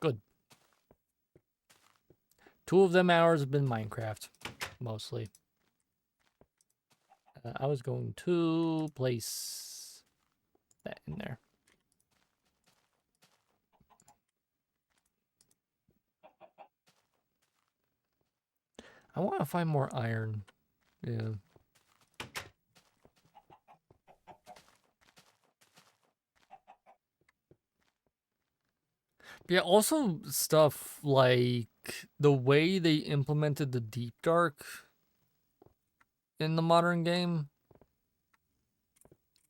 Good. 2 of them hours have been Minecraft, mostly. I was going to place that in there. I want to find more iron. Yeah. Yeah, also stuff like the way they implemented the Deep Dark in the modern game.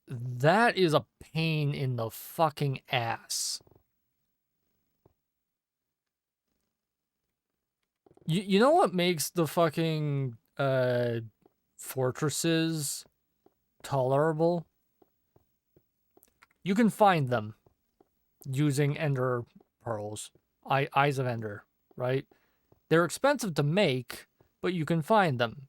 That is a pain in the fucking ass. You know what makes the fucking fortresses tolerable? You can find them using Ender pearls, Eyes of Ender, right? They're expensive to make, but you can find them.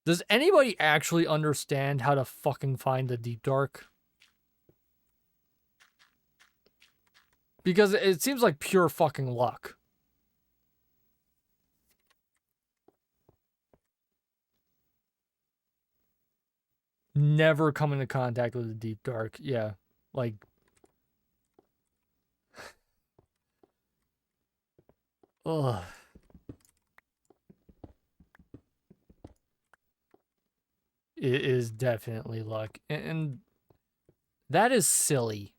Does anybody actually understand how to fucking find the Deep Dark? Because it seems like pure fucking luck. Never come into contact with the Deep Dark. Yeah. Like... Ugh. It is definitely luck. And that is silly.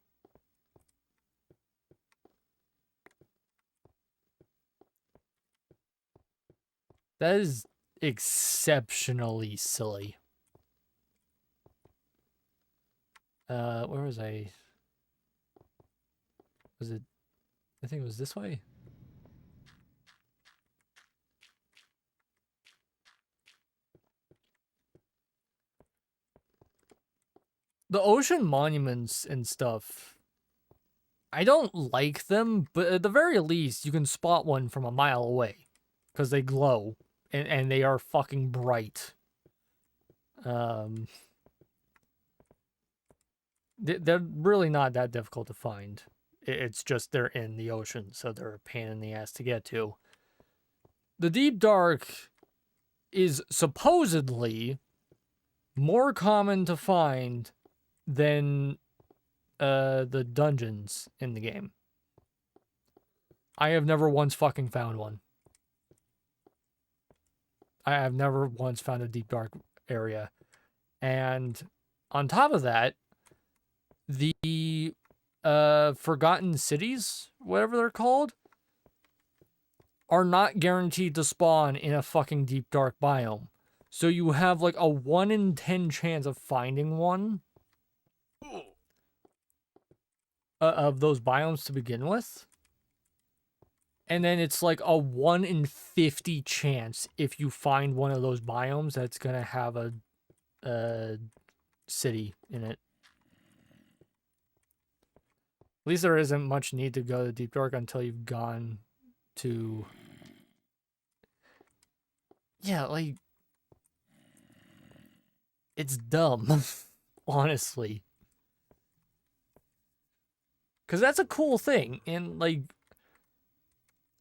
That is exceptionally silly. Where was I? Was it? I think it was this way. The ocean monuments and stuff, I don't like them, but at the very least, you can spot one from a mile away. Because they glow, and they are fucking bright. They're really not that difficult to find. It's just they're in the ocean, so they're a pain in the ass to get to. The Deep Dark is supposedly more common to find than the dungeons in the game. I have never once fucking found one. I have never once found a deep dark area. And on top of that, the Forgotten Cities, whatever they're called, are not guaranteed to spawn in a fucking deep dark biome. So you have like a 1 in 10 chance of finding one of those biomes to begin with. And then it's like a 1 in 50 chance if you find one of those biomes that's going to have a city in it. At least there isn't much need to go to Deep Dark until you've gone to... Yeah, like... It's dumb, honestly. Because that's a cool thing. And, like,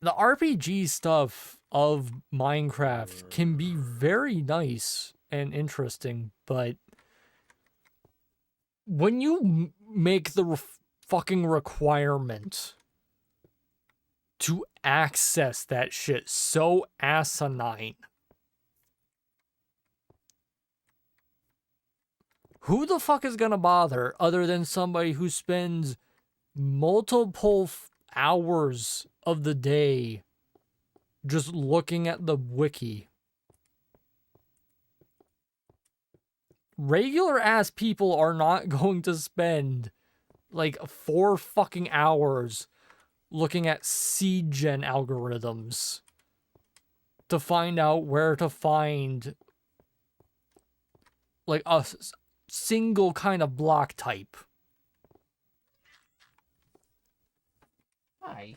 the RPG stuff of Minecraft can be very nice and interesting, but when you make the fucking requirement to access that shit so asinine, who the fuck is gonna bother other than somebody who spends multiple hours of the day just looking at the wiki? Regular ass people are not going to spend like 4 fucking hours looking at seed gen algorithms to find out where to find like a single kind of block type. Hi.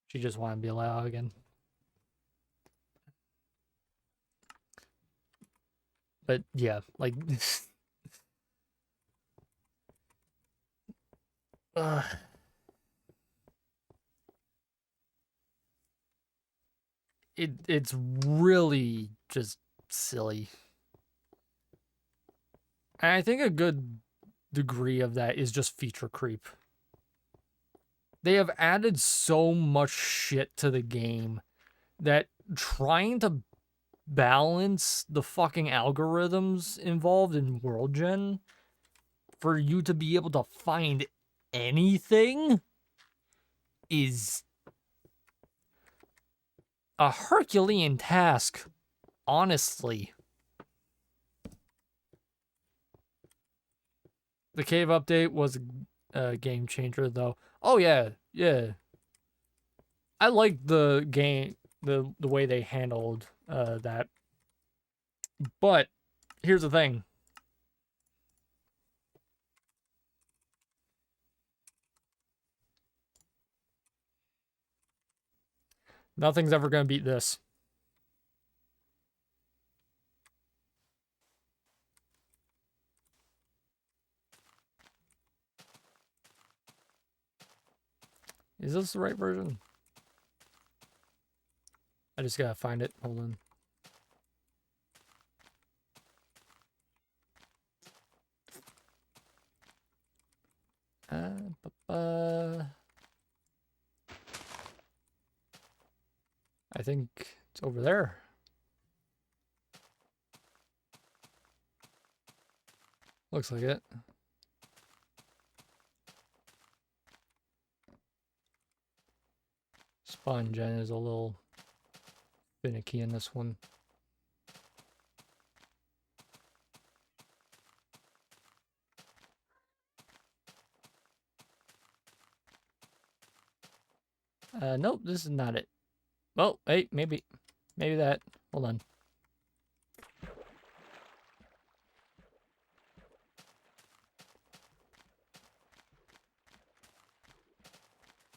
She just wanted to be allowed again. But yeah, like it's really just silly. And I think a good degree of that is just feature creep. They have added so much shit to the game that trying to balance the fucking algorithms involved in World Gen for you to be able to find anything is a Herculean task, honestly. The cave update was a game changer, though. Oh yeah, yeah. I like the game, the way they handled that. But here's the thing. Nothing's ever gonna beat this. Is this the right version? I just gotta find it. Hold on. I think it's over there. Looks like it. Spawn gen is a little finicky in this one. Nope, this is not it. Well, hey, maybe that. Hold on.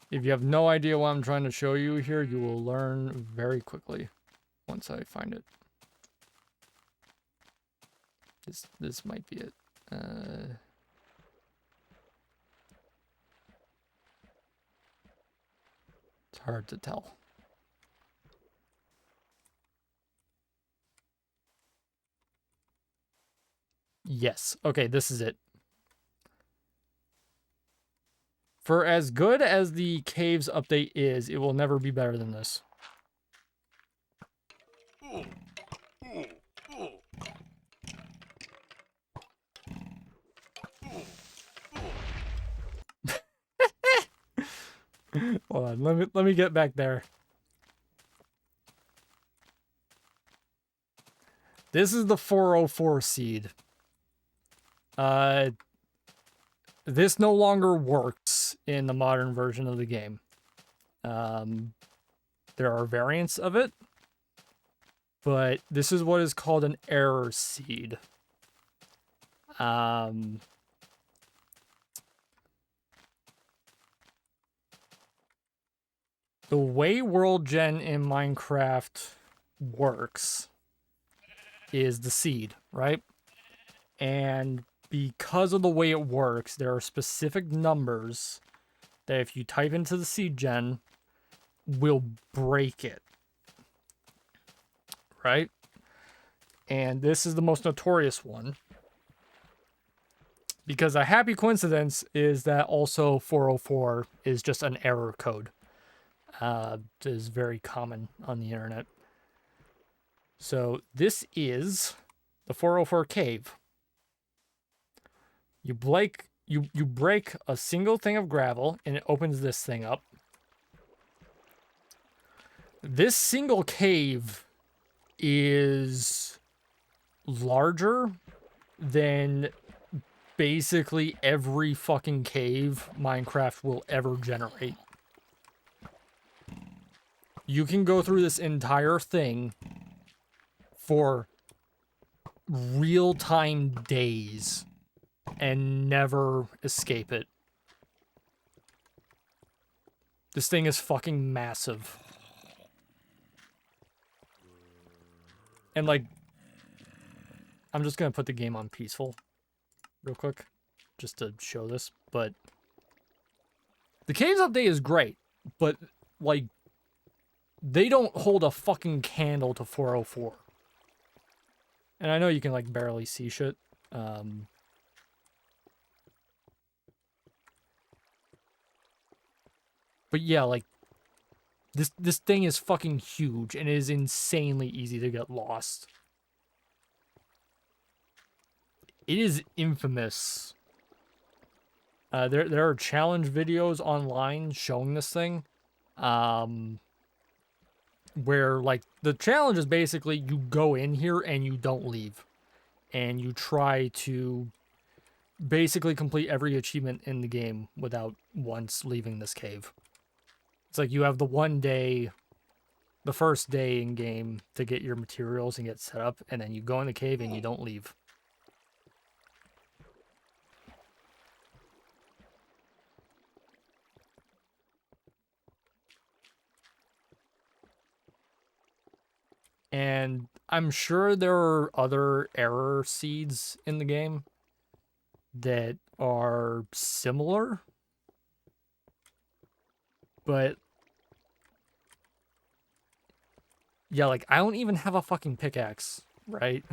If you have no idea what I'm trying to show you here, you will learn very quickly once I find it. This might be it. It's hard to tell. Yes. Okay, this is it. For as good as the Caves update is, it will never be better than this. Hold on, let me get back there. This is the 404 seed. This no longer works in the modern version of the game. There are variants of it, but this is what is called an error seed. The way World Gen in Minecraft works is the seed, right? And because of the way it works, there are specific numbers that if you type into the seed gen, will break it, right? And this is the most notorious one. Because a happy coincidence is that also 404 is just an error code. It is very common on the internet. So this is the 404 cave. You break a single thing of gravel and it opens this thing up. This single cave is larger than basically every fucking cave Minecraft will ever generate. You can go through this entire thing for real-time days and never escape it. This thing is fucking massive. And like, I'm just gonna put the game on peaceful real quick just to show this, but the caves update is great, but like, they don't hold a fucking candle to 404. And I know you can like barely see shit. But yeah, like, this thing is fucking huge and it is insanely easy to get lost. It is infamous. There are challenge videos online showing this thing. Where, like, the challenge is basically you go in here and you don't leave. And you try to basically complete every achievement in the game without once leaving this cave. It's like you have the one day, the first day in game to get your materials and get set up, and then you go in the cave and you don't leave. And I'm sure there are other error seeds in the game that are similar. But yeah, like, I don't even have a fucking pickaxe, right?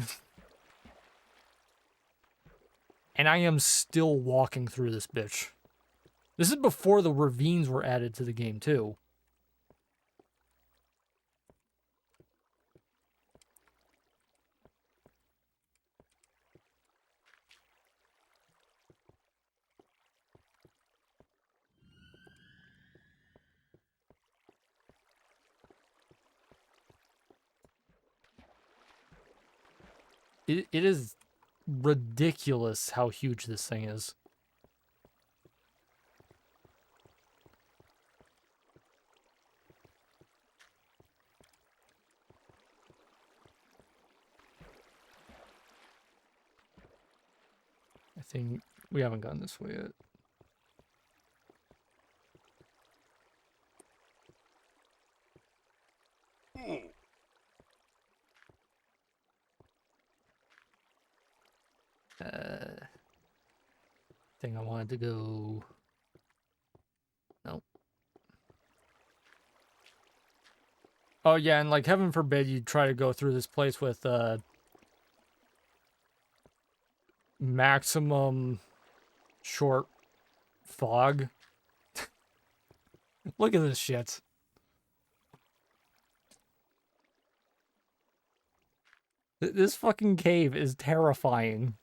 And I am still walking through this bitch. This is before the ravines were added to the game, too. It is ridiculous how huge this thing is. I think we haven't gone this way yet. thing I wanted to go. Nope. Oh yeah, and like heaven forbid you try to go through this place with maximum short fog. Look at this shit. This fucking cave is terrifying.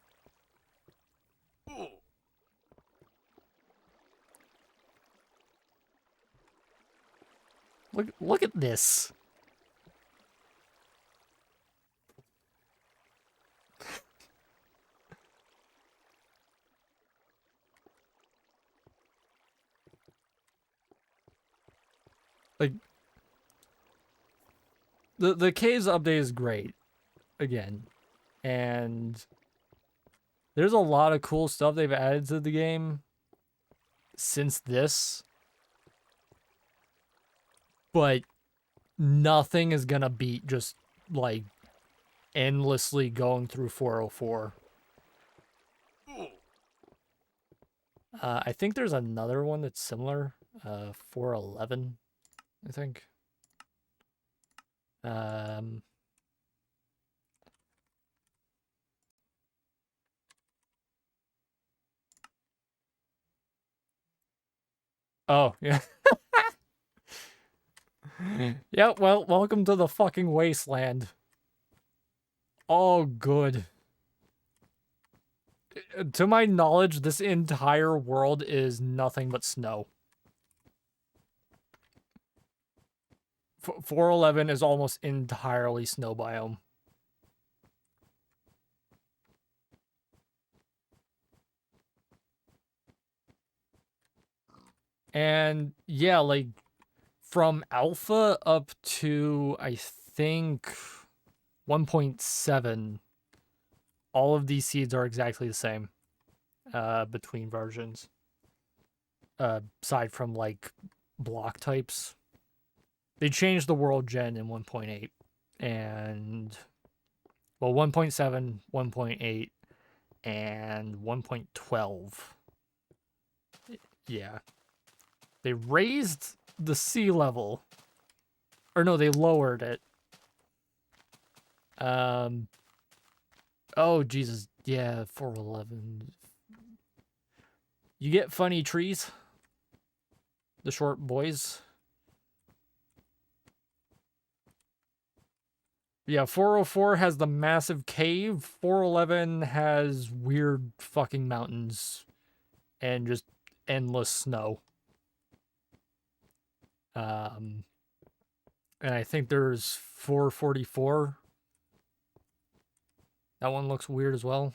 Look at this. Like the caves update is great again. And there's a lot of cool stuff they've added to the game since this. But nothing is gonna beat just like endlessly going through 404. I think there's another one that's similar. 411, I think. Oh, yeah. Yeah, well, welcome to the fucking wasteland. Oh, good. To my knowledge, this entire world is nothing but snow. 411 is almost entirely snow biome. And yeah, like from alpha up to I think 1.7, all of these seeds are exactly the same between versions. Aside from like block types. They changed the world gen in 1.8 and well 1.7, 1.8 and 1.12. Yeah. They raised the sea level. Or no, they lowered it. Oh Jesus, yeah, 411. You get funny trees. The short boys. Yeah, 404 has the massive cave. 411 has weird fucking mountains and just endless snow. And I think there's 444. That one looks weird as well.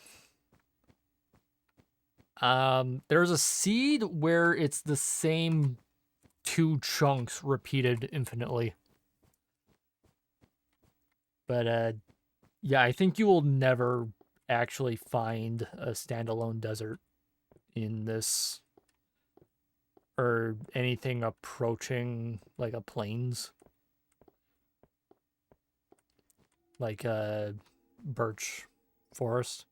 There's a seed where it's the same two chunks repeated infinitely. But yeah, I think you will never actually find a standalone desert in this or anything approaching like a plains. Like a birch forest.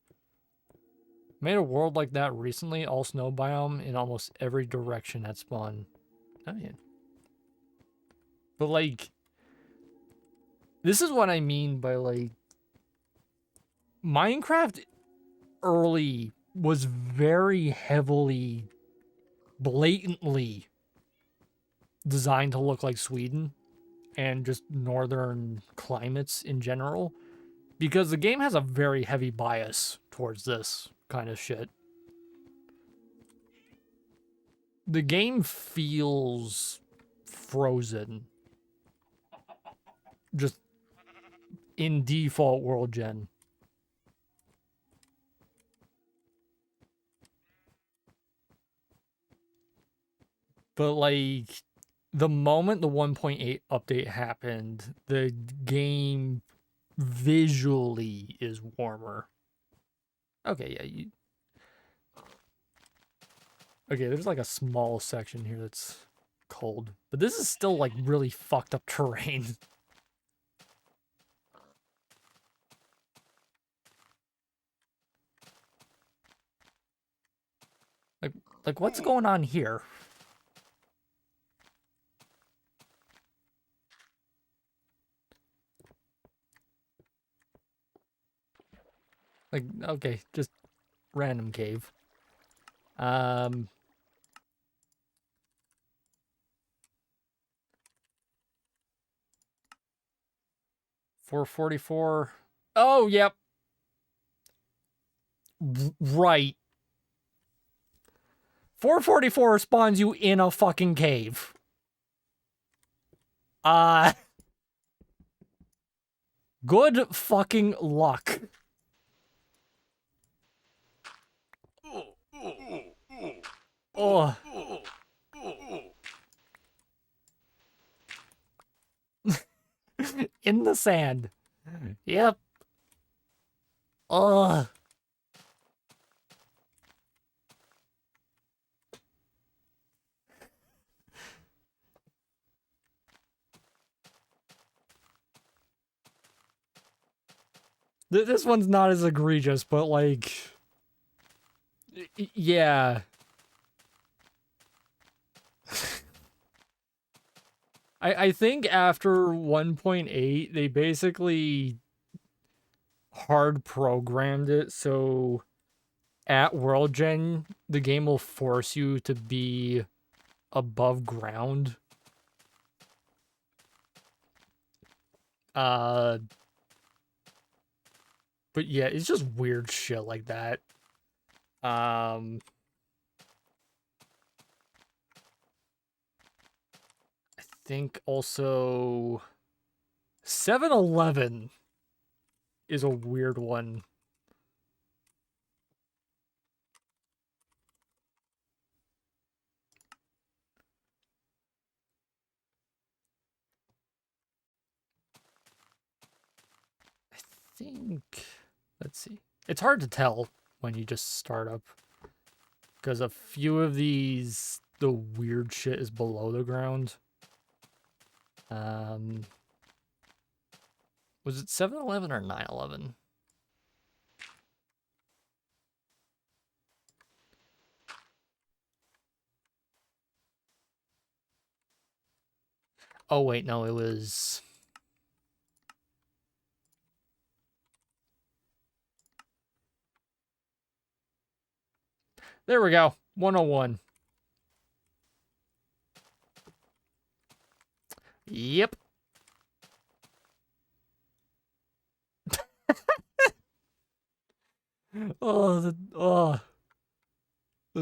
Made a world like that recently, all snow biome in almost every direction at spawn. Oh yeah. But like, this is what I mean by like, Minecraft early was very heavily, blatantly designed to look like Sweden and just northern climates in general. Because the game has a very heavy bias towards this kind of shit. The game feels frozen. Just in default world gen. But like the moment the 1.8 update happened, the game visually is warmer. Okay, yeah, okay, there's like a small section here that's cold. But this is still like really fucked up terrain. Like, what's going on here? Like, okay, just random cave. 444. Oh, yep. Right. 444 spawns you in a fucking cave. Good fucking luck. Oh. In the sand. Yep. Ugh. This one's not as egregious, but like... Yeah. I think after 1.8, they basically hard programmed it so at World Gen, the game will force you to be above ground. But yeah, it's just weird shit like that. I think also 7-Eleven is a weird one. I think, let's see. It's hard to tell when you just start up because a few of these, the weird shit is below the ground. Was it 7-Eleven or 9-Eleven? Oh, wait, no, it was... There we go. 101. Yep. The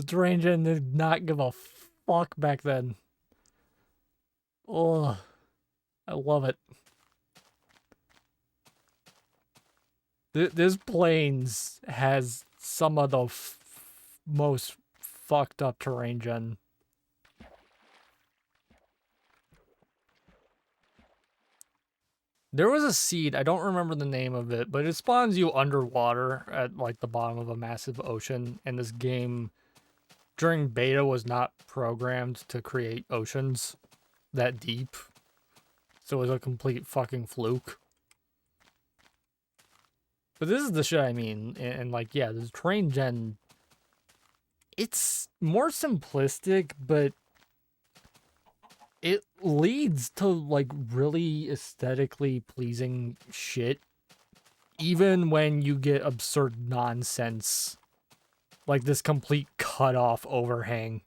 terrain gen did not give a fuck back then. Oh, I love it. This plains has some of the most fucked up terrain gen. There was a seed, I don't remember the name of it, but it spawns you underwater at like the bottom of a massive ocean, and this game during beta was not programmed to create oceans that deep. So it was a complete fucking fluke. But this is the shit I mean, and like, yeah, the terrain gen, it's more simplistic, but it leads to like really aesthetically pleasing shit, even when you get absurd nonsense, like this complete cut-off overhang.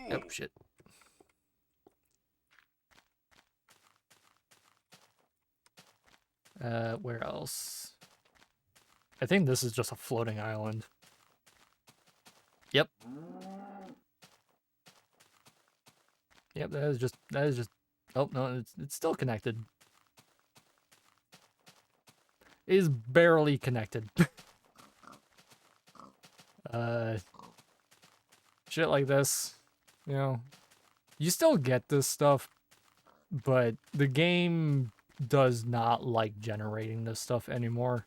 Oh, shit. Where else? I think this is just a floating island. Yep. Yep, that is just, oh, no, it's still connected. It is barely connected. Shit like this, you know, you still get this stuff, but the game does not like generating this stuff anymore.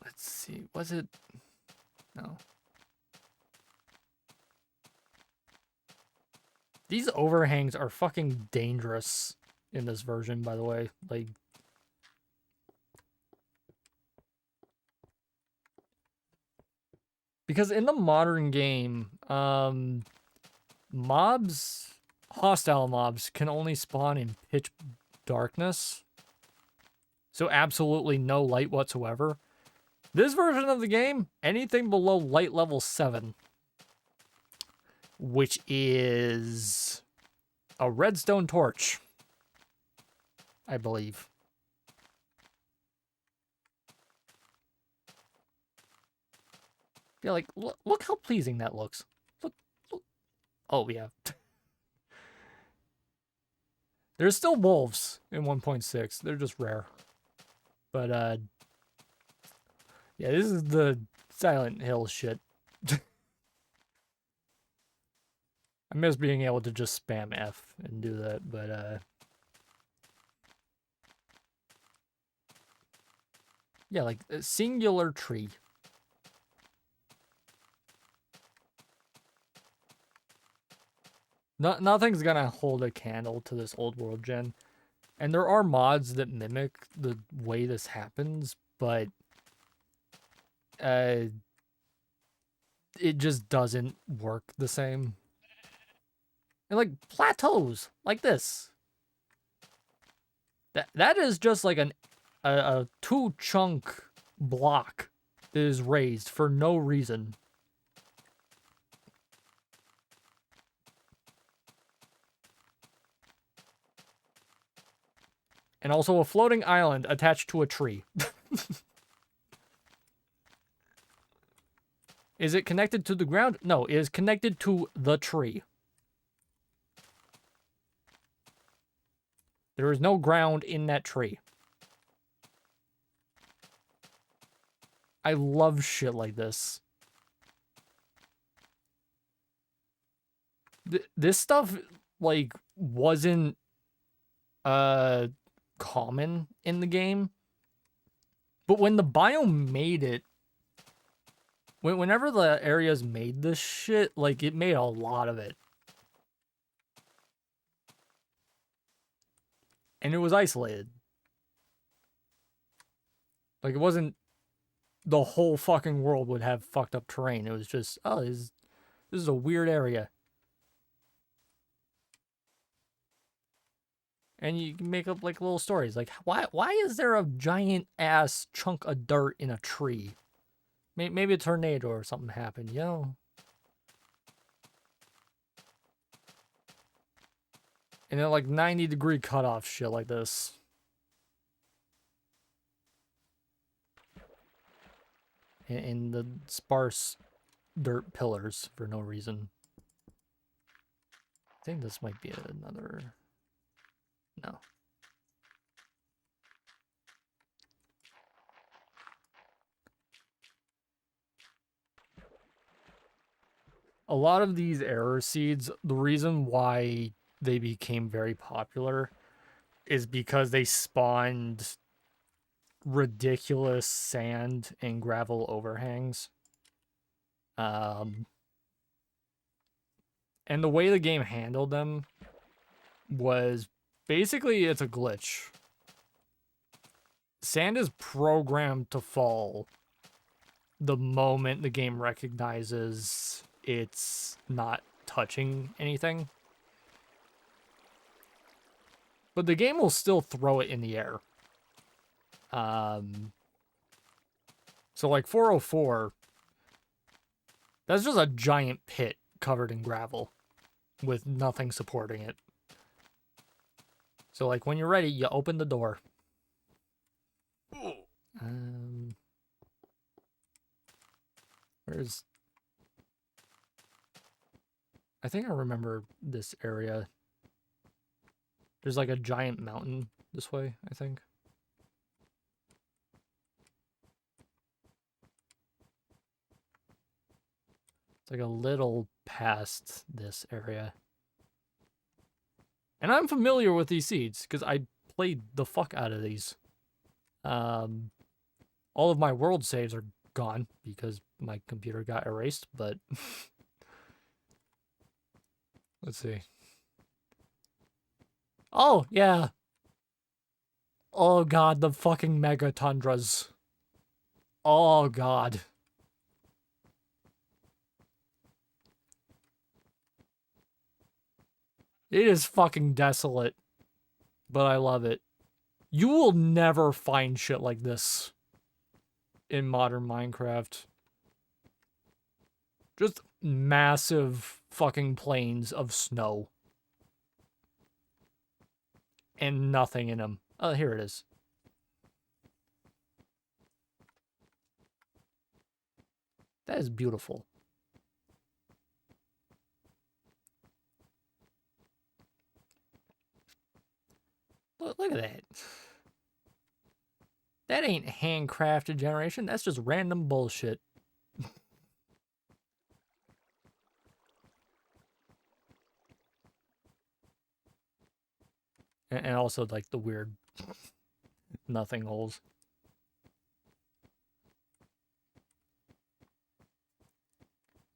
Let's see, was it? No. These overhangs are fucking dangerous in this version, by the way. Like, because in the modern game, mobs, hostile mobs, can only spawn in pitch darkness. So absolutely no light whatsoever. This version of the game, anything below light level 7, which is a redstone torch, I believe. Yeah, like, look how pleasing that looks. Look. Oh, yeah. There's still wolves in 1.6. They're just rare. But, yeah, this is the Silent Hill shit. I miss being able to just spam F and do that, but, yeah, like, a singular tree. Nothing's gonna hold a candle to this old world gen. And there are mods that mimic the way this happens, but it just doesn't work the same. And like plateaus like this. That is just like a 2-chunk block that is raised for no reason. And also a floating island attached to a tree. Is it connected to the ground? No, it is connected to the tree. There is no ground in that tree. I love shit like this. This stuff, like, wasn't common in the game. But when the biome made it, whenever the areas made this shit, like, it made a lot of it. And it was isolated. Like, it wasn't the whole fucking world would have fucked up terrain. It was just, oh, this is a weird area. And you can make up, like, little stories. Like, why is there a giant-ass chunk of dirt in a tree? Maybe a tornado or something happened, you know? And then, like, 90-degree cutoff shit like this. And the sparse dirt pillars for no reason. I think this might be another... No. A lot of these error seeds, the reason why they became very popular is because they spawned ridiculous sand and gravel overhangs. And the way the game handled them was basically it's a glitch. Sand is programmed to fall the moment the game recognizes it's not touching anything. But the game will still throw it in the air. So like 404, that's just a giant pit covered in gravel with nothing supporting it. So like when you're ready, you open the door. Where's... I think I remember this area. There's like a giant mountain this way, I think. It's like a little past this area. And I'm familiar with these seeds because I played the fuck out of these. All of my world saves are gone because my computer got erased, but let's see. Oh, yeah. Oh, God, the fucking mega tundras. Oh, God. It is fucking desolate, but I love it. You will never find shit like this in modern Minecraft. Just massive fucking plains of snow. And nothing in them. Oh, here it is. That is beautiful. Look at that. That ain't handcrafted generation. That's just random bullshit. And also, like, the weird nothing holes.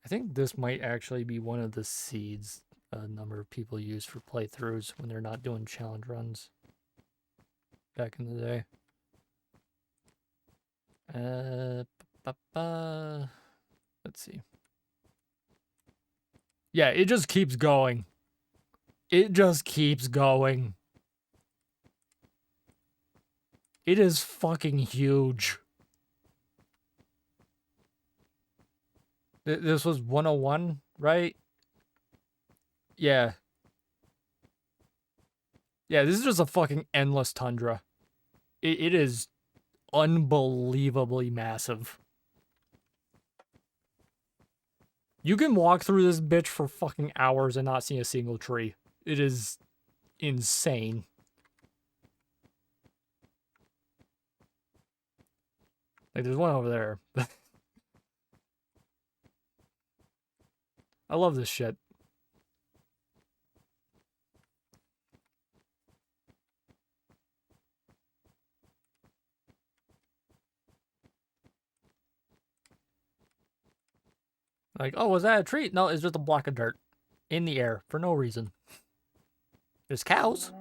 I think this might actually be one of the seeds a number of people use for playthroughs when they're not doing challenge runs back in the day. Let's see. Yeah, it just keeps going. It just keeps going. It is fucking huge. This was 101, right? Yeah. Yeah, this is just a fucking endless tundra. It is unbelievably massive. You can walk through this bitch for fucking hours and not see a single tree. It is insane. Like, there's one over there. I love this shit. Like, oh, was that a tree? No, it's just a block of dirt in the air for no reason. There's cows.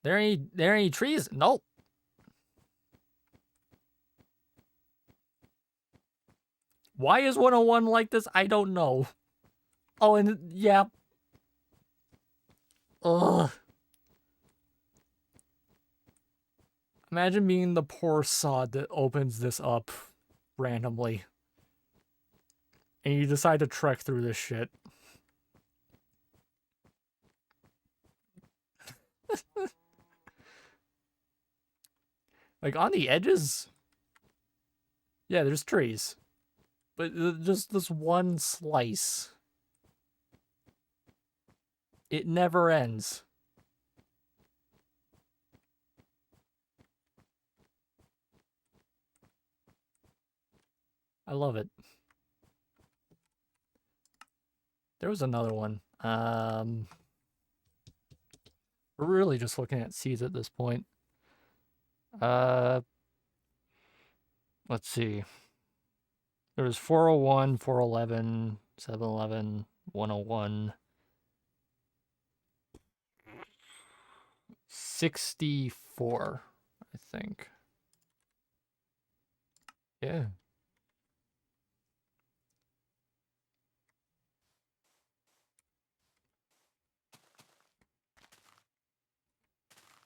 There any trees? Nope. Why is 101 like this? I don't know. Oh, and yeah. Ugh. Imagine being the poor sod that opens this up randomly. And you decide to trek through this shit. Like, on the edges, yeah, there's trees. But just this one slice. It never ends. I love it. There was another one. We're really just looking at seeds at this point. Let's see. There was 401, 411, 711, 101, 64, I think. Yeah.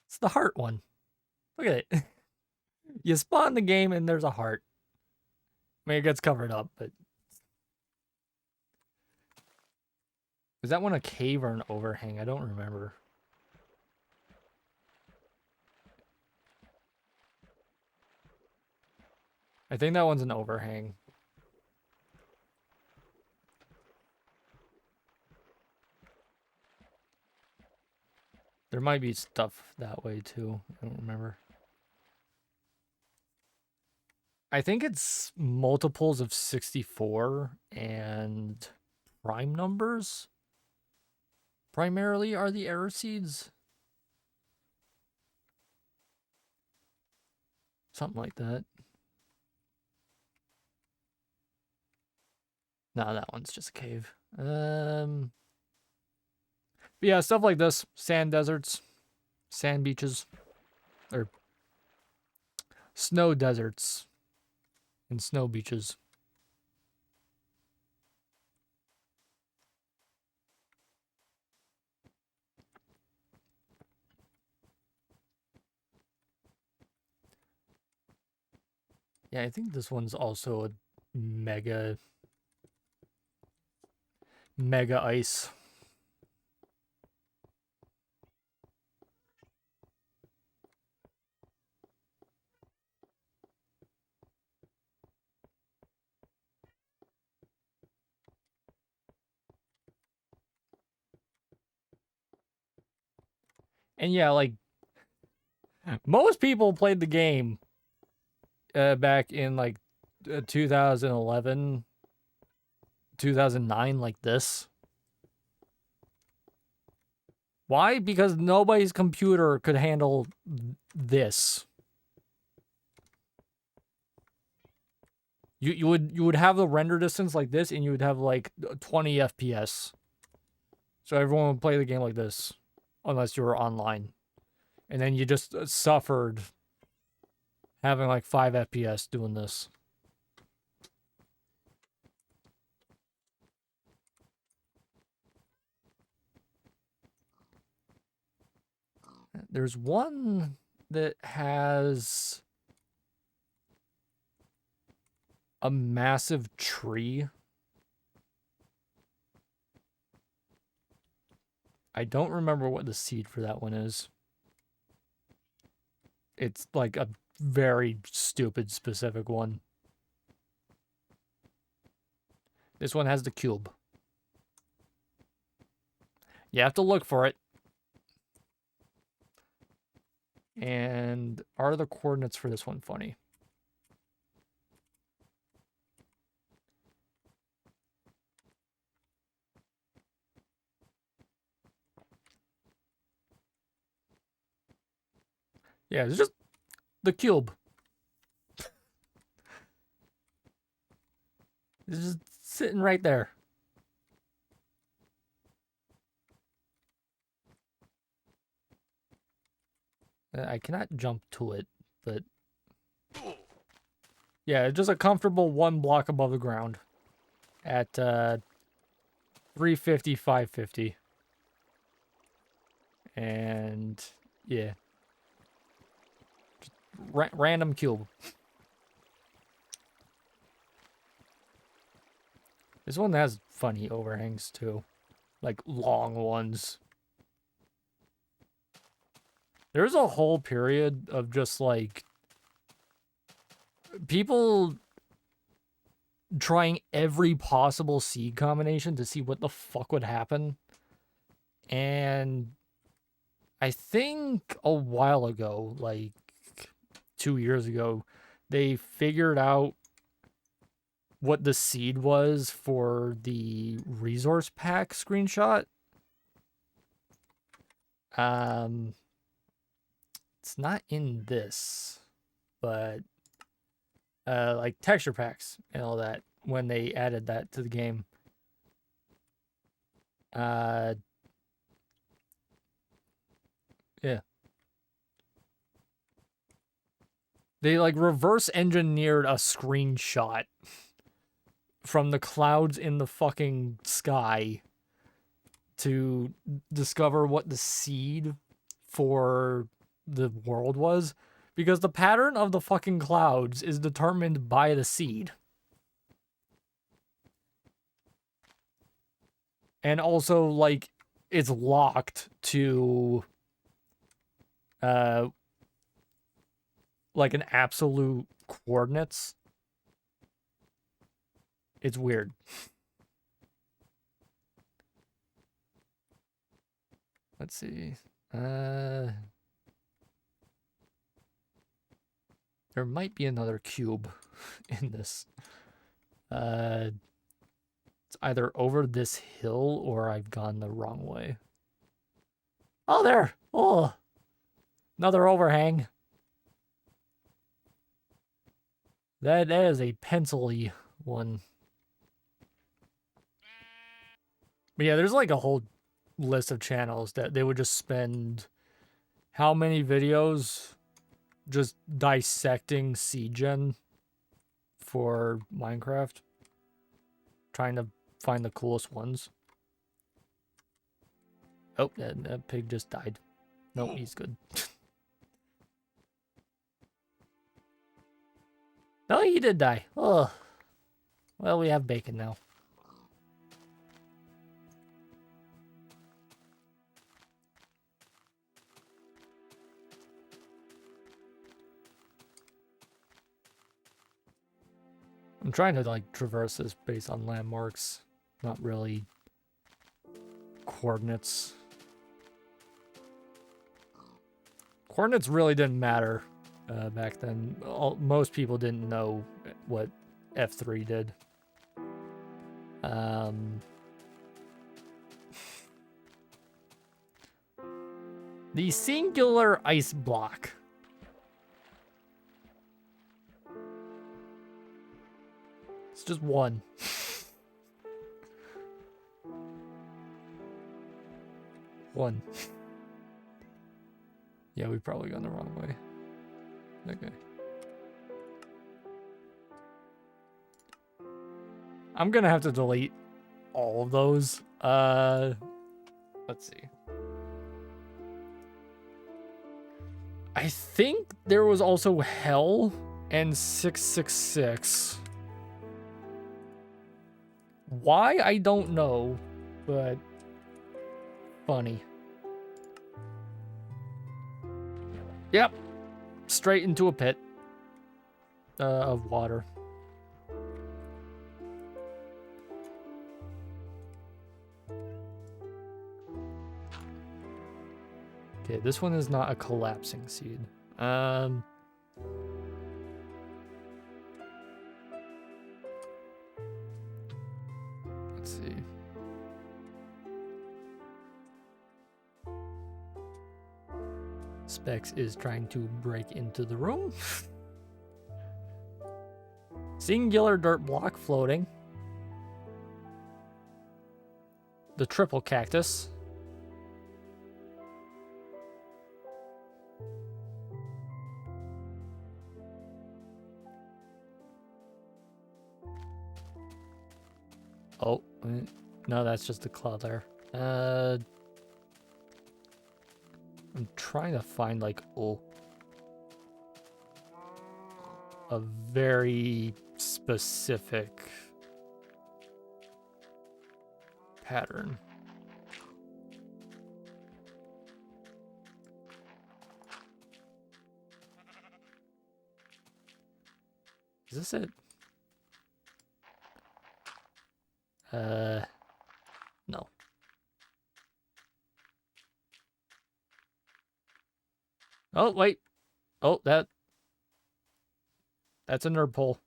It's the heart one. Look at it. You spawn the game and there's a heart. I mean, it gets covered up, but... Is that one a cave or an overhang? I don't remember. I think that one's an overhang. There might be stuff that way too. I don't remember. I think it's multiples of 64 and prime numbers primarily are the error seeds. Something like that. No, that one's just a cave. But yeah, stuff like this. Sand deserts. Sand beaches. Or snow deserts. And snow beaches. Yeah, I think this one's also a mega ice. And yeah, like most people played the game back in like 2011, 2009 like this. Why? Because nobody's computer could handle this. You would have the render distance like this, and you would have like 20 FPS. So everyone would play the game like this, unless you were online, and then you just suffered having like 5 FPS doing this. There's one that has a massive tree. I don't remember what the seed for that one is. It's like a very stupid specific one. This one has the cube. You have to look for it. And are the coordinates for this one funny? Yeah, it's just the cube. It's just sitting right there. I cannot jump to it, but yeah, just a comfortable 1 block above the ground at 350, 550. And yeah, just random cube. This one has funny overhangs too, like long ones. There's a whole period of just like people trying every possible seed combination to see what the fuck would happen. And I think a while ago, like 2 years ago, they figured out what the seed was for the resource pack screenshot. It's not in this, but like texture packs and all that when they added that to the game. Yeah. They like reverse engineered a screenshot from the clouds in the fucking sky to discover what the seed for the world was, because the pattern of the fucking clouds is determined by the seed. And also, like, it's locked to like an absolute coordinates. It's weird. Let's see. There might be another cube in this. It's either over this hill or I've gone the wrong way. Oh, there! Oh! Another overhang. That is a pencil-y one. But yeah, there's like a whole list of channels that they would just spend how many videos just dissecting CGen for Minecraft, trying to find the coolest ones. Oh, that pig just died. Nope, he's good. No, he did die. Ugh. Well, we have bacon now. I'm trying to, like, traverse this based on landmarks, not really coordinates. Coordinates really didn't matter back then. Most people didn't know what F3 did. The singular ice block. It's just one. One. Yeah, we probably gone the wrong way. Okay. I'm gonna have to delete all of those. Let's see. I think there was also Hell and 666. Why, I don't know, but funny. Yep. Straight into a pit of water. Okay, this one is not a collapsing seed. Let's see. Specs is trying to break into the room. Singular dirt block floating. The triple cactus. Oh, no, that's just the cloud there. I'm trying to find, like, a very specific pattern. Is this it? No. Oh, wait. Oh, that's a nerd pole.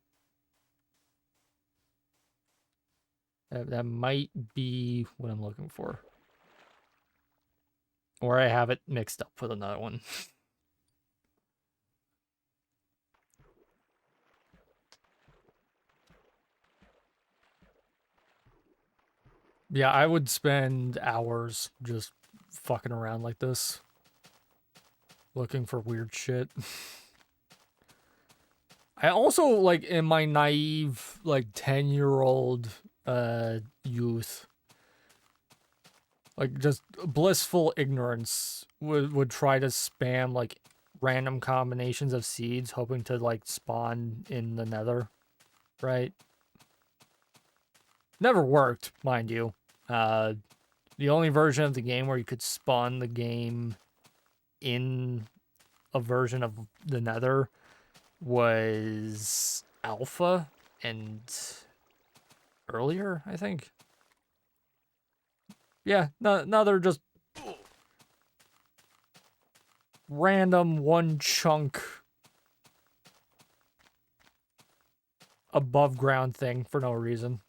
That might be what I'm looking for. Or I have it mixed up with another one. Yeah, I would spend hours just fucking around like this. Looking for weird shit. I also, like, in my naive, like, 10-year-old youth, like, just blissful ignorance, would try to spam, like, random combinations of seeds, hoping to, like, spawn in the nether, right? Never worked, mind you. The only version of the game where you could spawn the game in a version of the nether was alpha and earlier, I think. Yeah, now they're just random one chunk above ground thing for no reason.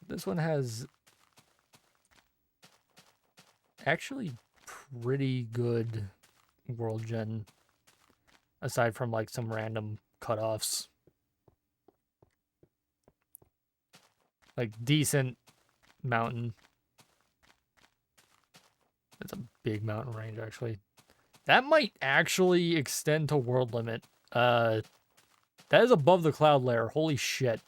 This one has actually pretty good world gen, aside from, like, some random cutoffs. like, decent mountain. It's a big mountain range, actually. That might actually extend to world limit. That is above the cloud layer. Holy shit.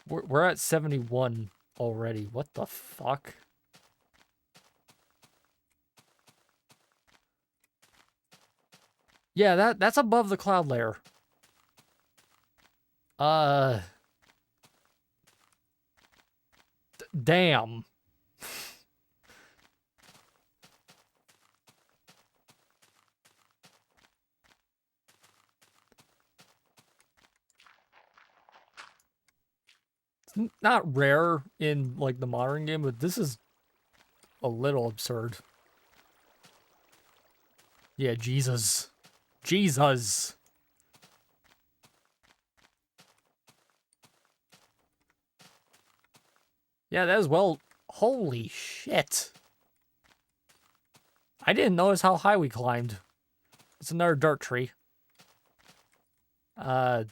We're at 71 already. What the fuck? Yeah, that's above the cloud layer. Damn. It's not rare in, like, the modern game, but this is a little absurd. Yeah, Jesus. Jesus. Yeah, that as well. Holy shit. I didn't notice how high we climbed. It's another dirt tree. Yep.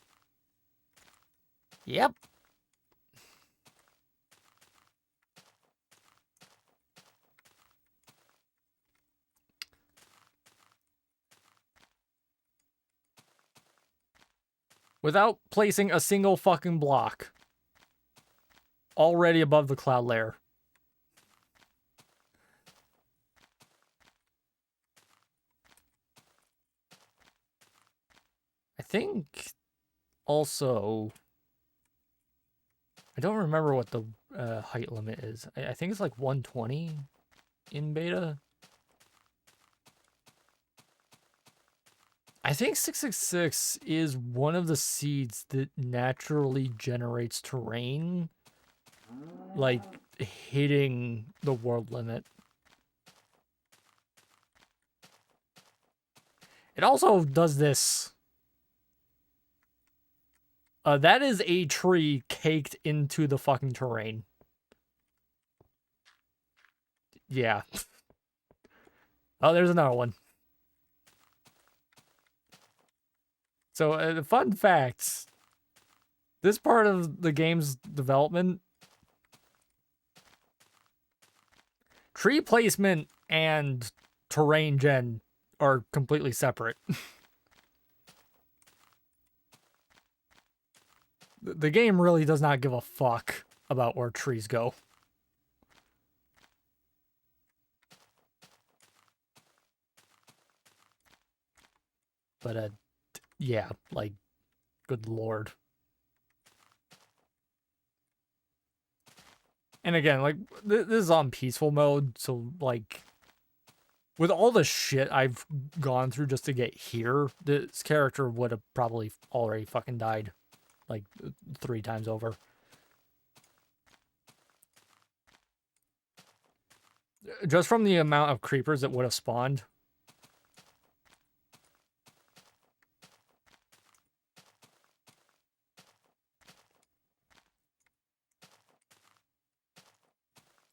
Without placing a single fucking block. Already above the cloud layer. I think also, I don't remember what the height limit is. I think it's like 120 in beta. I think 666 is one of the seeds that naturally generates terrain, like hitting the world limit. It also does this. That is a tree caked into the fucking terrain. Yeah. Oh, there's another one. So, fun facts. This part of the game's development, tree placement and terrain gen are completely separate. The game really does not give a fuck about where trees go. But, yeah, like, good lord. And again, like, this is on peaceful mode, so, like, with all the shit I've gone through just to get here, this character would have probably already fucking died, like, 3 times over. Just from the amount of creepers that would have spawned.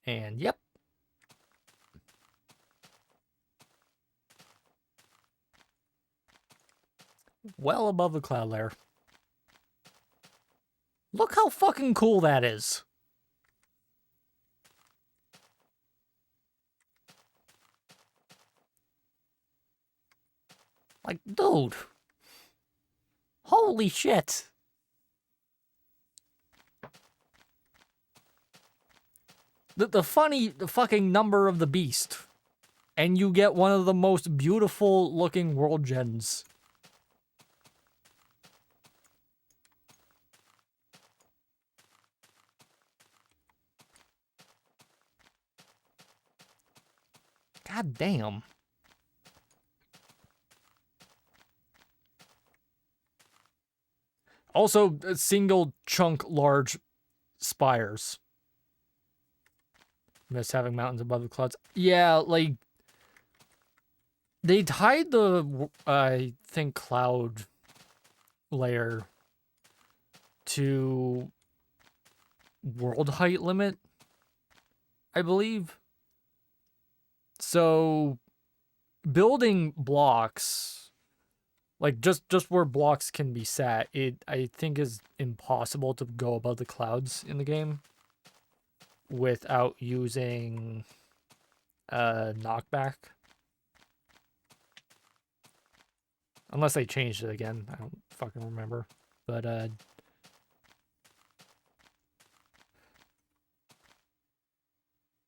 And, yep. Well above the cloud layer. Look how fucking cool that is. Like, dude. Holy shit. The fucking number of the beast. And you get one of the most beautiful looking world gens. God damn. Also, single chunk large spires. Miss having mountains above the clouds. Yeah, like, they tied the, I think, cloud layer to world height limit, I believe. So, building blocks Like just where blocks can be sat, it I think is impossible to go above the clouds in the game without using knockback. Unless they changed it again. I don't fucking remember. But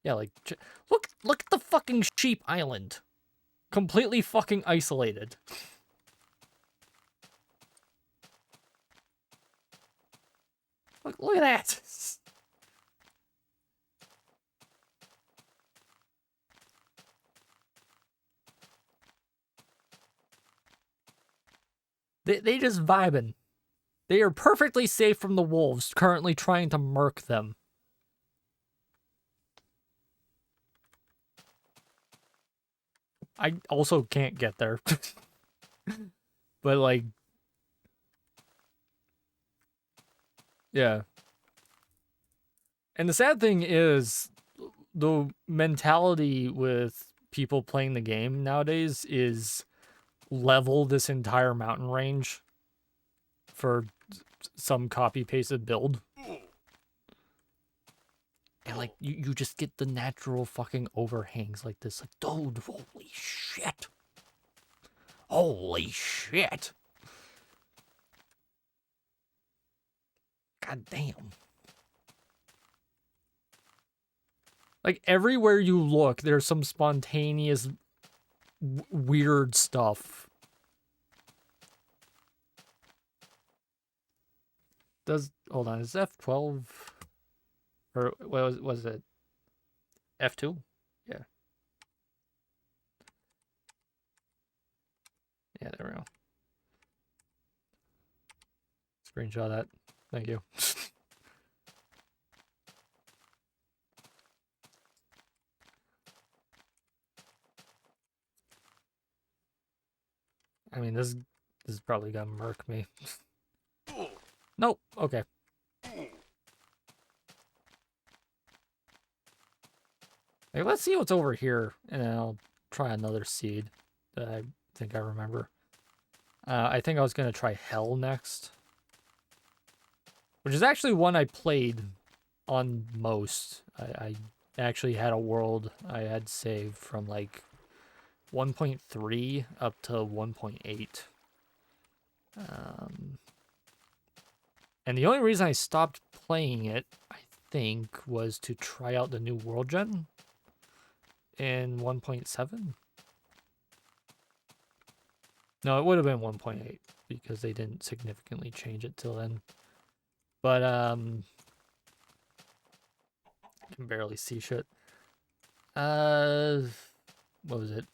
yeah, like look at the fucking sheep island. Completely fucking isolated. Look at that. They just vibing. They are perfectly safe from the wolves currently trying to murk them. I also can't get there. But like, yeah. And the sad thing is the mentality with people playing the game nowadays is level this entire mountain range for some copy pasted build. And like you just get the natural fucking overhangs like this. Like, dude, holy shit. Holy shit. God damn. Like everywhere you look, there's some spontaneous weird stuff. Hold on, is F12 or what was it? F2? Yeah. Yeah, there we go. Screenshot that. Thank you. I mean, this is probably gonna murk me. Nope. Okay. Hey, let's see what's over here, and then I'll try another seed that I think I remember. I think I was gonna try Hell next, which is actually one I played on most. I actually had a world I had saved from like 1.3 up to 1.8. And the only reason I stopped playing it, I think, was to try out the new world gen in 1.7. No, it would have been 1.8 because they didn't significantly change it till then. But I can barely see shit. What was it?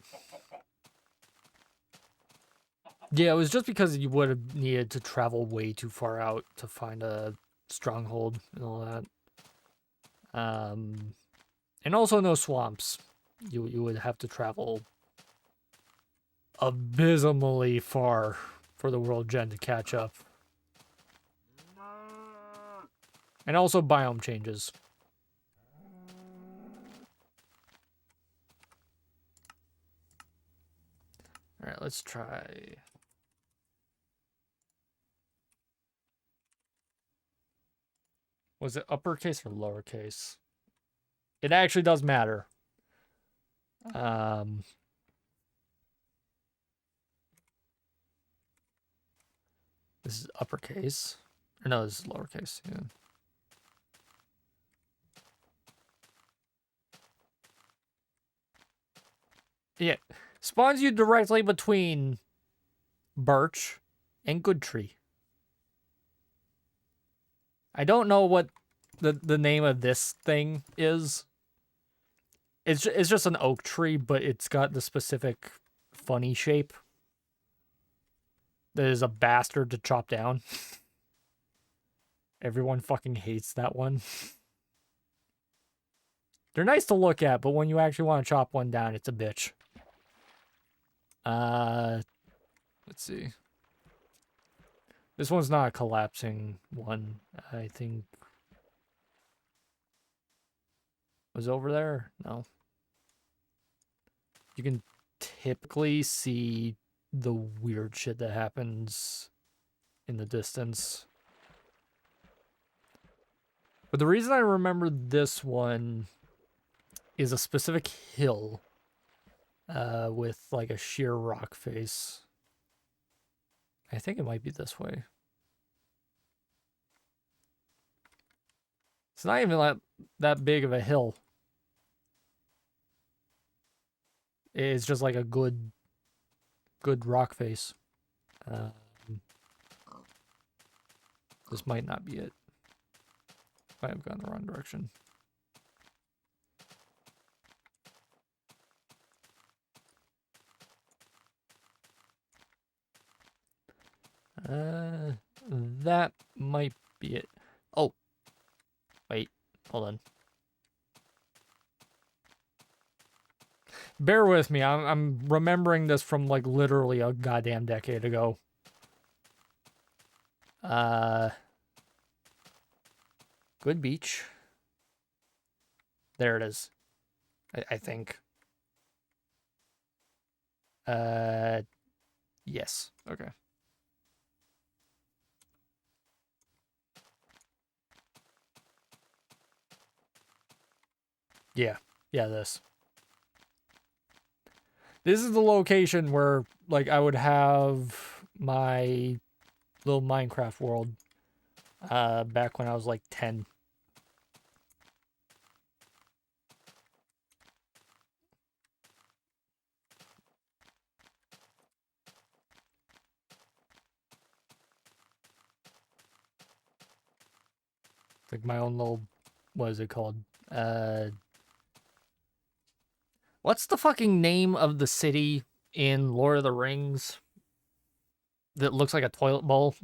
Yeah, it was just because you would have needed to travel way too far out to find a stronghold and all that. And also no swamps. You would have to travel abysmally far for the world gen to catch up. And also biome changes. Alright, let's try. Was it uppercase or lowercase? It actually does matter. This is uppercase. Or no, this is lowercase. Yeah. Yeah. Spawns you directly between birch and good tree. I don't know what the name of this thing is. It's just an oak tree, but it's got the specific funny shape that is a bastard to chop down. Everyone fucking hates that one. They're nice to look at, but when you actually want to chop one down, it's a bitch. Let's see. This one's not a collapsing one. I think was over there. No. You can typically see the weird shit that happens in the distance. But the reason I remember this one is a specific hill with like a sheer rock face. I think it might be this way. It's not even that big of a hill. It's just like a good rock face. This might not be it. Might have gone the wrong direction. That might be it. Oh, wait, hold on. Bear with me. I'm remembering this from like literally a goddamn decade ago. Good beach. There it is. I think. Yes. Okay. Yeah. Yeah, this. This is the location where, like, I would have my little Minecraft world back when I was, like, 10. Like, my own little... What is it called? What's the fucking name of the city in Lord of the Rings that looks like a toilet bowl?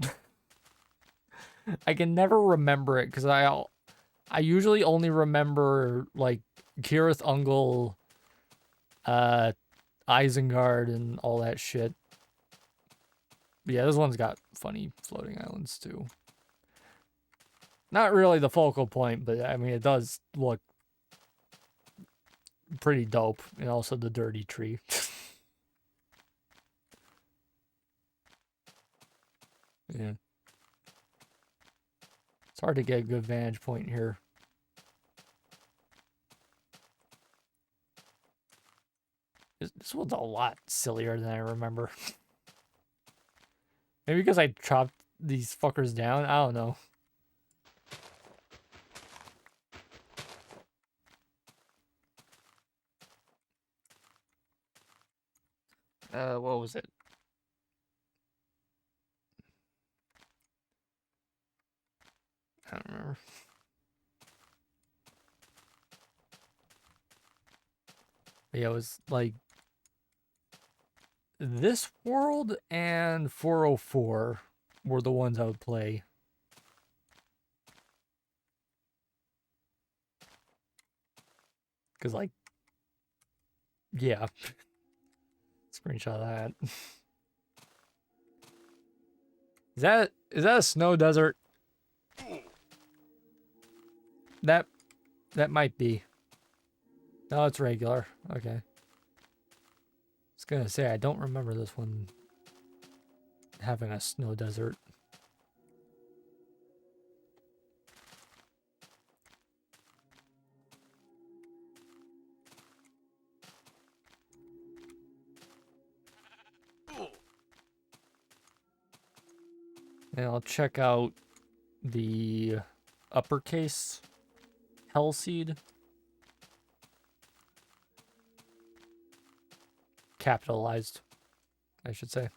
I can never remember it because I usually only remember like Kirith Ungol, Isengard, and all that shit. But yeah, this one's got funny floating islands too. Not really the focal point, but I mean it does look pretty dope, and also the dirty tree. Yeah. It's hard to get a good vantage point here. This one's a lot sillier than I remember. Maybe because I chopped these fuckers down? I don't know. What was it? I don't remember. But yeah, it was like this world and 404 were the ones I would play. Cause like, yeah, screenshot that. Is that a snow desert? That might be. No, it's regular. Okay. I was gonna say I don't remember this one having a snow desert. And I'll check out the uppercase Hellseed. Capitalized, I should say.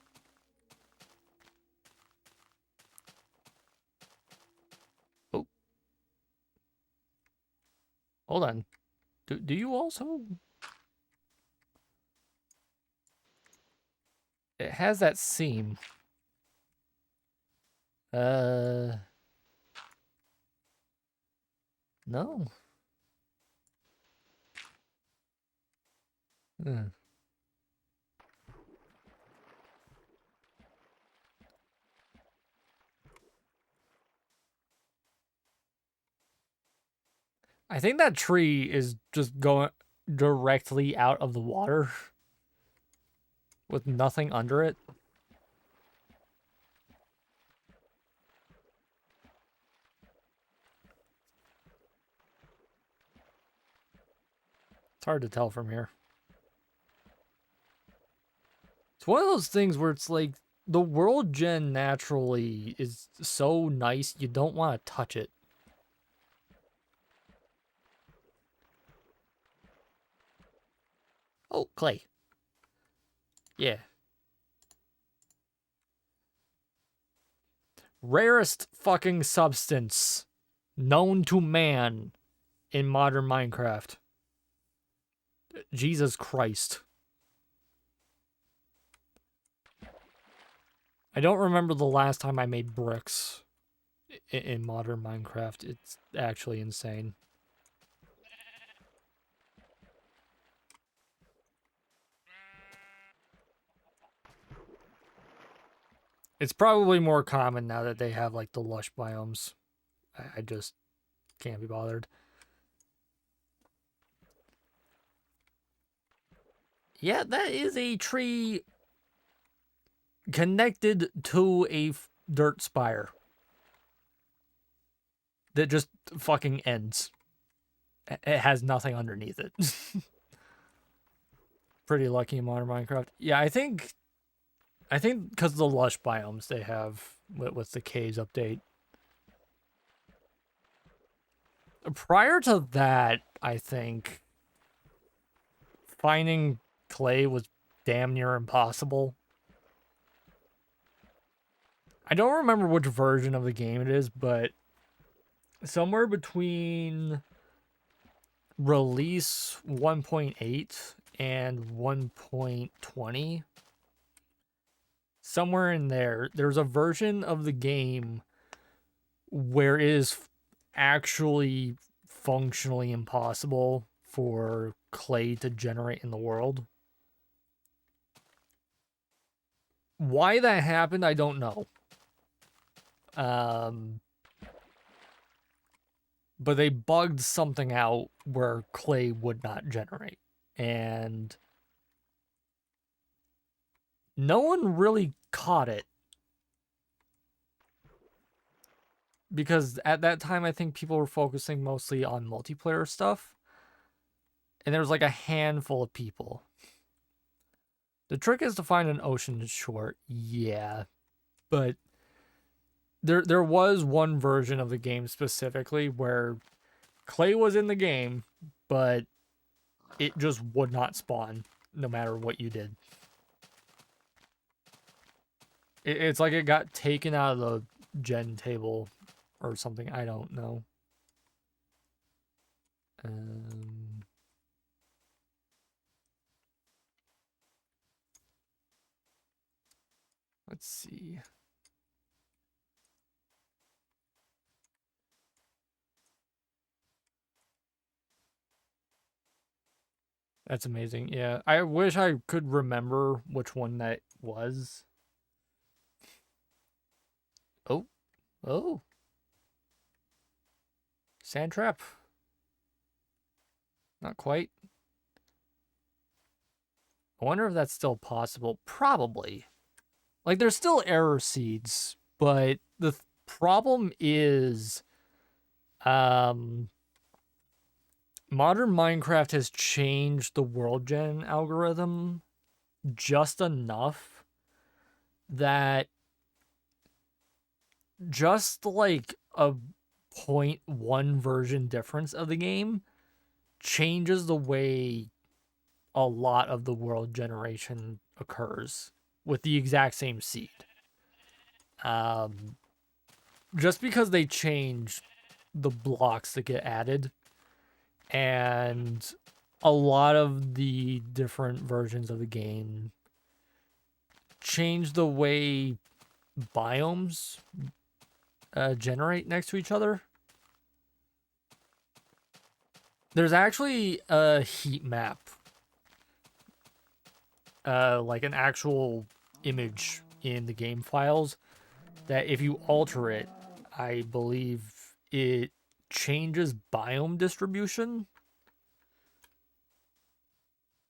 Oh. Hold on. Do you also... It has that seam. No. Hmm. I think that tree is just going directly out of the water. with nothing under it. It's hard to tell from here. It's one of those things where it's like the world gen naturally is so nice you don't want to touch it. Oh, clay. Yeah. Rarest fucking substance known to man in modern Minecraft. Jesus Christ. I don't remember the last time I made bricks in modern Minecraft. It's actually insane. It's probably more common now that they have like the lush biomes. I just can't be bothered. Yeah, that is a tree connected to a dirt spire that just fucking ends. It has nothing underneath it. Pretty lucky in modern Minecraft. Yeah, I think because of the lush biomes they have with the caves update. Prior to that, I think finding clay was damn near impossible. I don't remember which version of the game it is, but somewhere between release 1.8 and 1.20, somewhere in there, there's a version of the game where it is actually functionally impossible for clay to generate in the world. Why that happened, I don't know. But they bugged something out where clay would not generate. And no one really caught it. Because at that time, I think people were focusing mostly on multiplayer stuff. And there was like a handful of people. The trick is to find an ocean shore. Yeah. But there was one version of the game specifically where clay was in the game, but it just would not spawn no matter what you did. It's like it got taken out of the gen table or something. I don't know. Let's see. That's amazing. Yeah, I wish I could remember which one that was. Oh. Sand trap. Not quite. I wonder if that's still possible. Probably. Like, there's still error seeds, but the problem is, modern Minecraft has changed the world gen algorithm just enough that just like a 0.1 version difference of the game changes the way a lot of the world generation occurs with the exact same seed. Just because they change the blocks that get added, and a lot of the different versions of the game change the way biomes generate next to each other. There's actually a heat map, like an actual image in the game files, that if you alter it, I believe it changes biome distribution.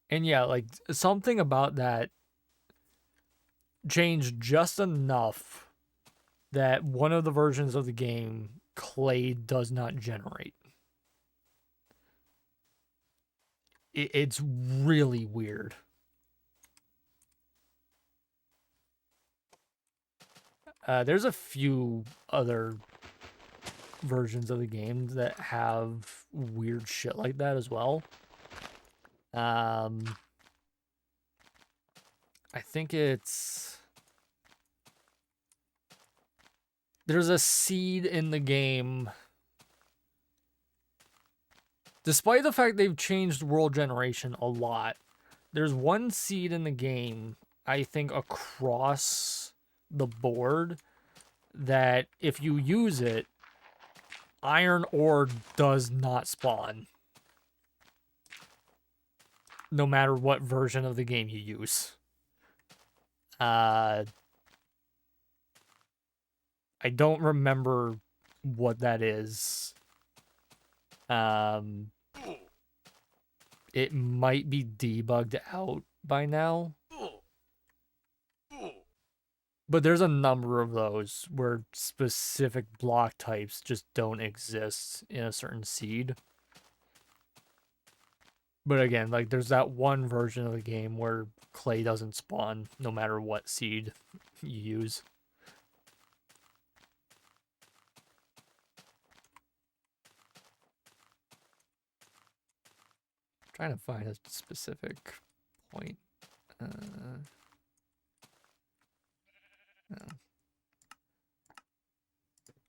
And yeah, like something about that changed just enough that one of the versions of the game, clay does not generate. It's really weird. There's a few other versions of the game that have weird shit like that as well. I think it's... There's a seed in the game. Despite the fact they've changed world generation a lot, there's one seed in the game, I think, across the board that if you use it, iron ore does not spawn. No matter what version of the game you use. I don't remember what that is. It might be debugged out by now. But there's a number of those where specific block types just don't exist in a certain seed. But again, like, there's that one version of the game where clay doesn't spawn no matter what seed you use. I'm trying to find a specific point. No.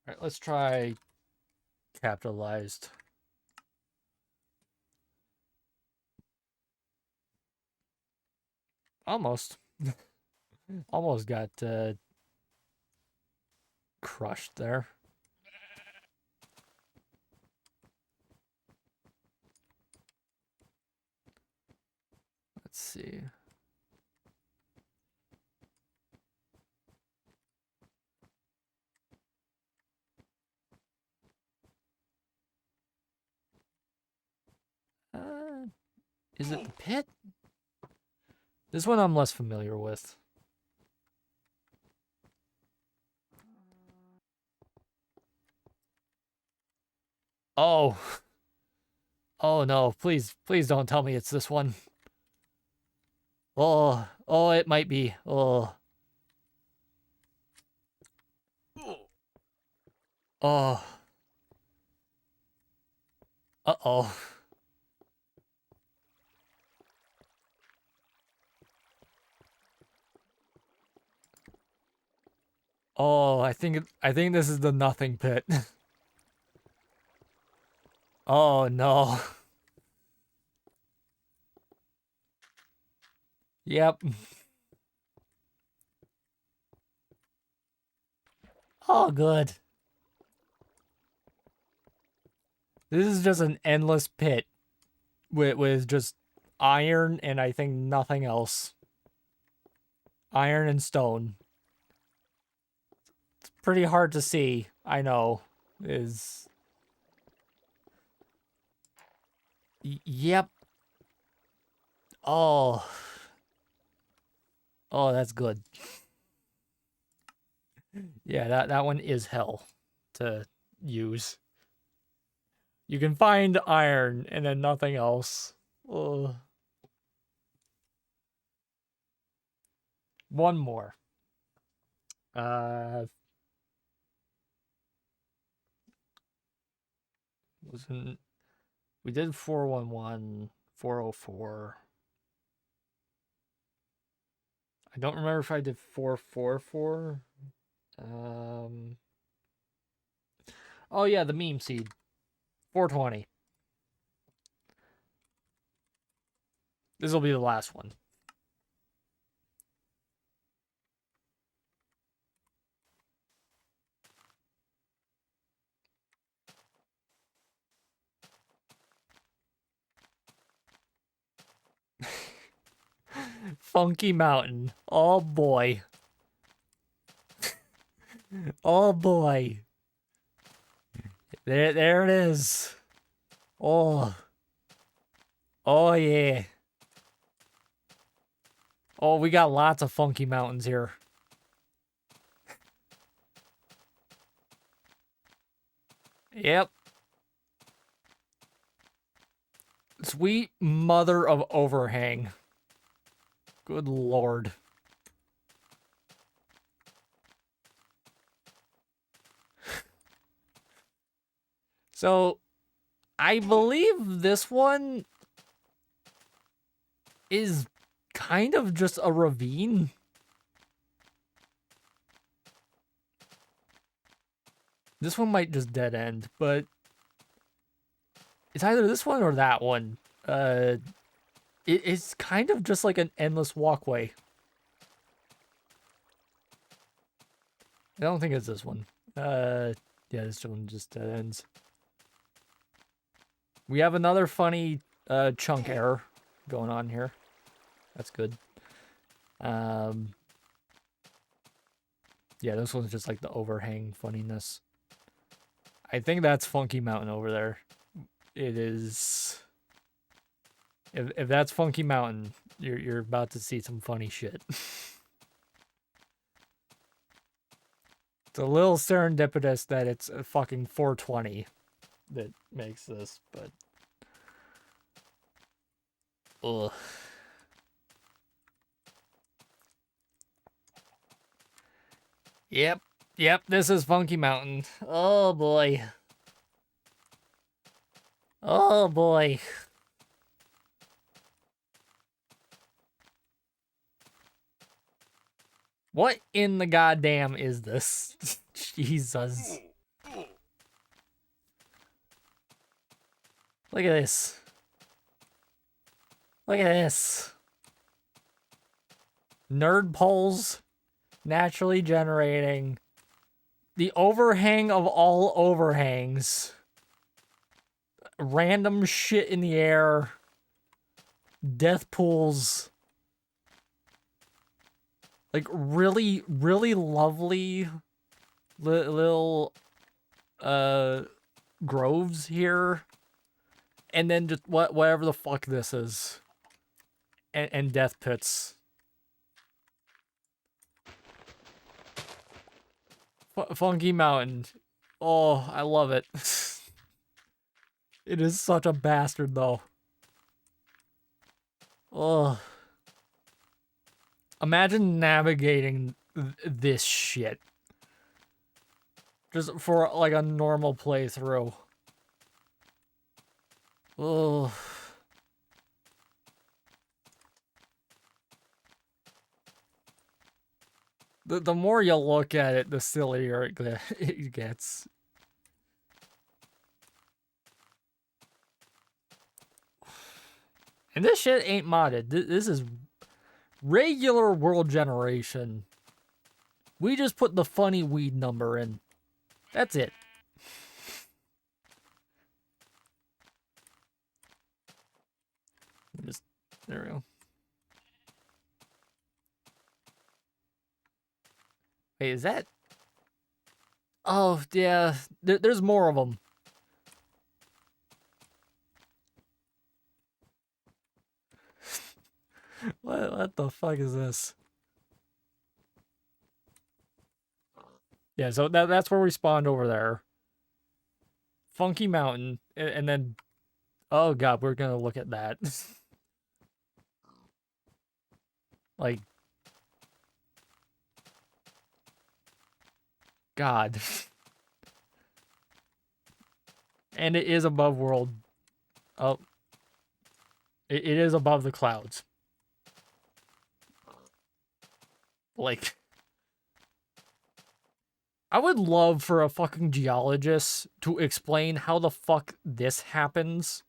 Alright, let's try capitalized. Almost. Almost got crushed there. Let's see. Is it the pit? This one I'm less familiar with. Oh. Oh no, please don't tell me it's this one. Oh, it might be. Oh. Oh. Uh-oh. Oh, I think this is the nothing pit. Oh no. Yep. Oh, good. This is just an endless pit with just iron and I think nothing else. Iron and stone. It's pretty hard to see, I know. Yep. Oh. Oh, that's good. Yeah, that one is hell to use. You can find iron and then nothing else. Ugh. One more. We did 411, 404. I don't remember if I did 444. Oh yeah, the meme seed. 420. This will be the last one. Funky Mountain. Oh boy. Oh boy. There it is. Oh. Oh yeah. Oh, we got lots of Funky Mountains here. Yep. Sweet mother of overhang. Good lord. So, I believe this one is kind of just a ravine. This one might just dead end, but it's either this one or that one. It's kind of just like an endless walkway. I don't think it's this one. Yeah, this one just dead ends. We have another funny chunk error going on here. That's good. Yeah, this one's just like the overhang funniness. I think that's Funky Mountain over there. It is. If that's Funky Mountain, you're about to see some funny shit. It's a little serendipitous that it's a fucking 420 that makes this, but ugh. Yep, this is Funky Mountain. Oh boy. Oh boy. What in the goddamn is this? Jesus. Look at this. Look at this. Nerd poles naturally generating. The overhang of all overhangs. Random shit in the air. Death pools. Like really, really lovely little groves here. And then just whatever the fuck this is. And death pits. Funky Mountain. Oh, I love it. It is such a bastard, though. Oh. Imagine navigating this shit. Just for, like, a normal playthrough. Oh. The more you look at it, the sillier it gets. And this shit ain't modded. This is regular world generation. We just put the funny weed number in. That's it. There we go. Wait, is that? Oh, yeah. There's more of them. What the fuck is this? Yeah, so that's where we spawned over there. Funky Mountain, and then, oh god, we're gonna look at that. Like, god. And it is above world. Oh. It is above the clouds. Like, I would love for a fucking geologist to explain how the fuck this happens.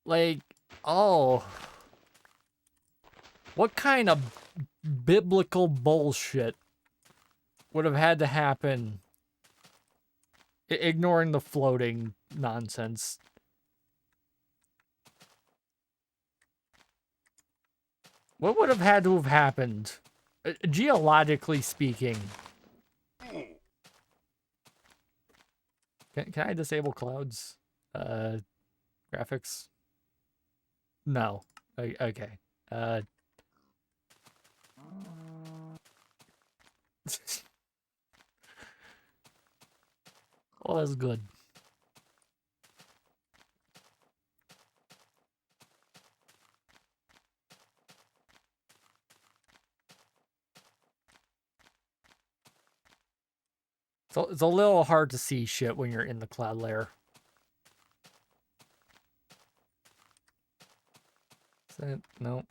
Like, oh. What kind of biblical bullshit would have had to happen? Ignoring the floating nonsense. What would have had to have happened? Geologically speaking. Can I disable clouds? Graphics? No. Okay. Oh, that's good. So it's a little hard to see shit when you're in the cloud layer. Is that no?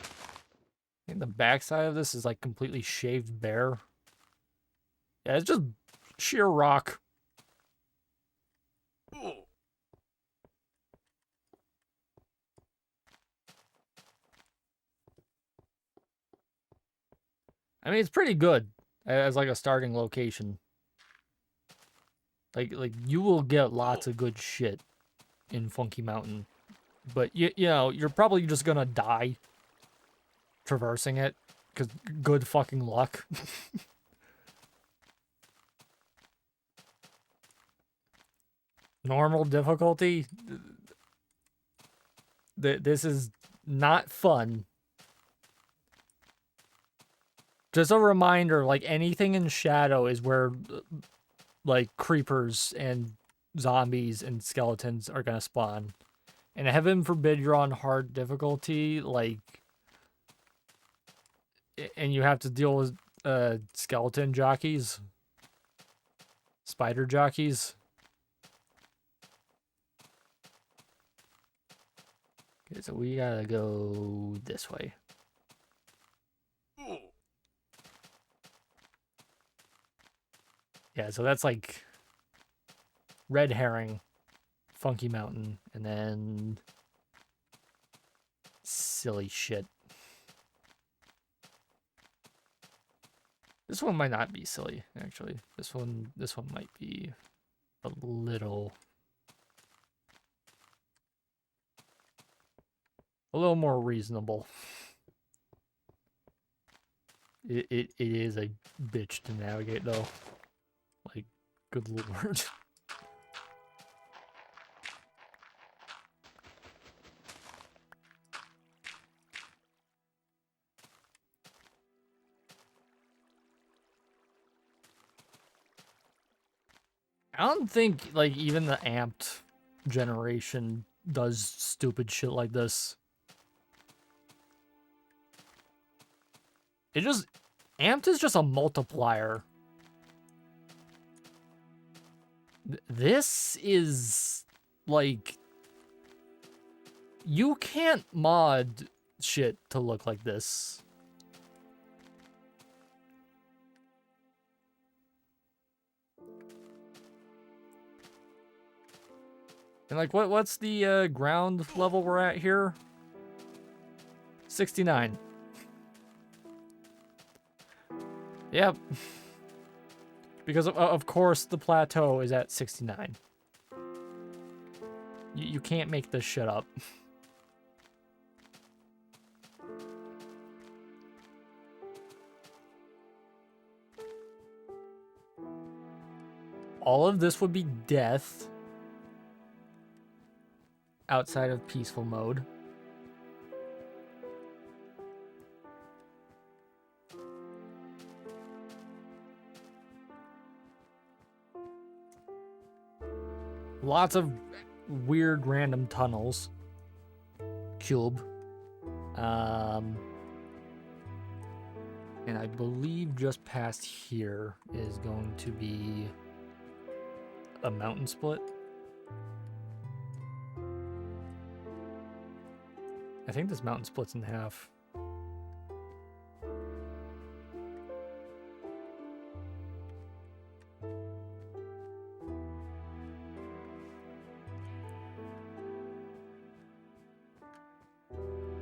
I think the backside of this is like completely shaved bare. Yeah, it's just sheer rock. I mean, it's pretty good as like a starting location. Like you will get lots of good shit in Funky Mountain, but you know you're probably just gonna die traversing it because good fucking luck. Normal difficulty. This is not fun. Just a reminder, like anything in shadow is where like creepers and zombies and skeletons are gonna spawn. And heaven forbid you're on hard difficulty, like, and you have to deal with skeleton jockeys, spider jockeys. Okay, so we gotta go this way. Yeah, so that's like Red Herring, Funky Mountain, and then silly shit. This one might not be silly, actually. This one might be a little more reasonable. It is a bitch to navigate though. Like, good lord. I don't think like even the amped generation does stupid shit like this. Amped is just a multiplier. This is like, you can't mod shit to look like this. And like, what's the ground level we're at here? 69. Yep. Because of course the plateau is at 69. You can't make this shit up. All of this would be death outside of peaceful mode. Lots of weird random tunnels. Cube. And I believe just past here is going to be a mountain split. I think this mountain splits in half.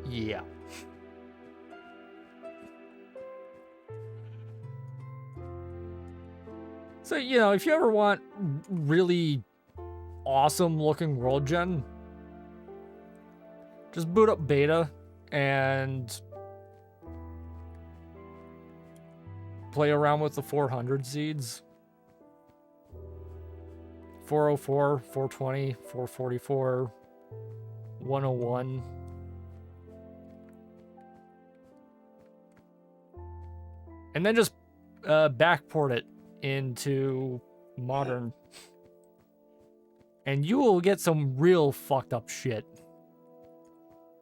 Yeah. So, you know, if you ever want really awesome looking world gen, just boot up beta and play around with the 400 seeds. 404, 420, 444, 101. and then just backport it into modern, and you will get some real fucked up shit.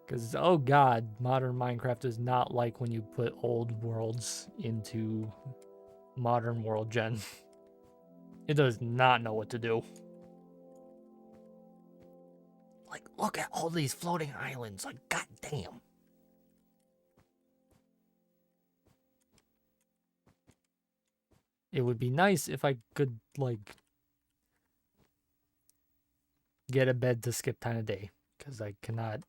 Because, oh god, modern Minecraft does not like when you put old worlds into modern world gen. It does not know what to do. Like, look at all these floating islands. Like, goddamn. It would be nice if I could, like, get a bed to skip time of day. Because I cannot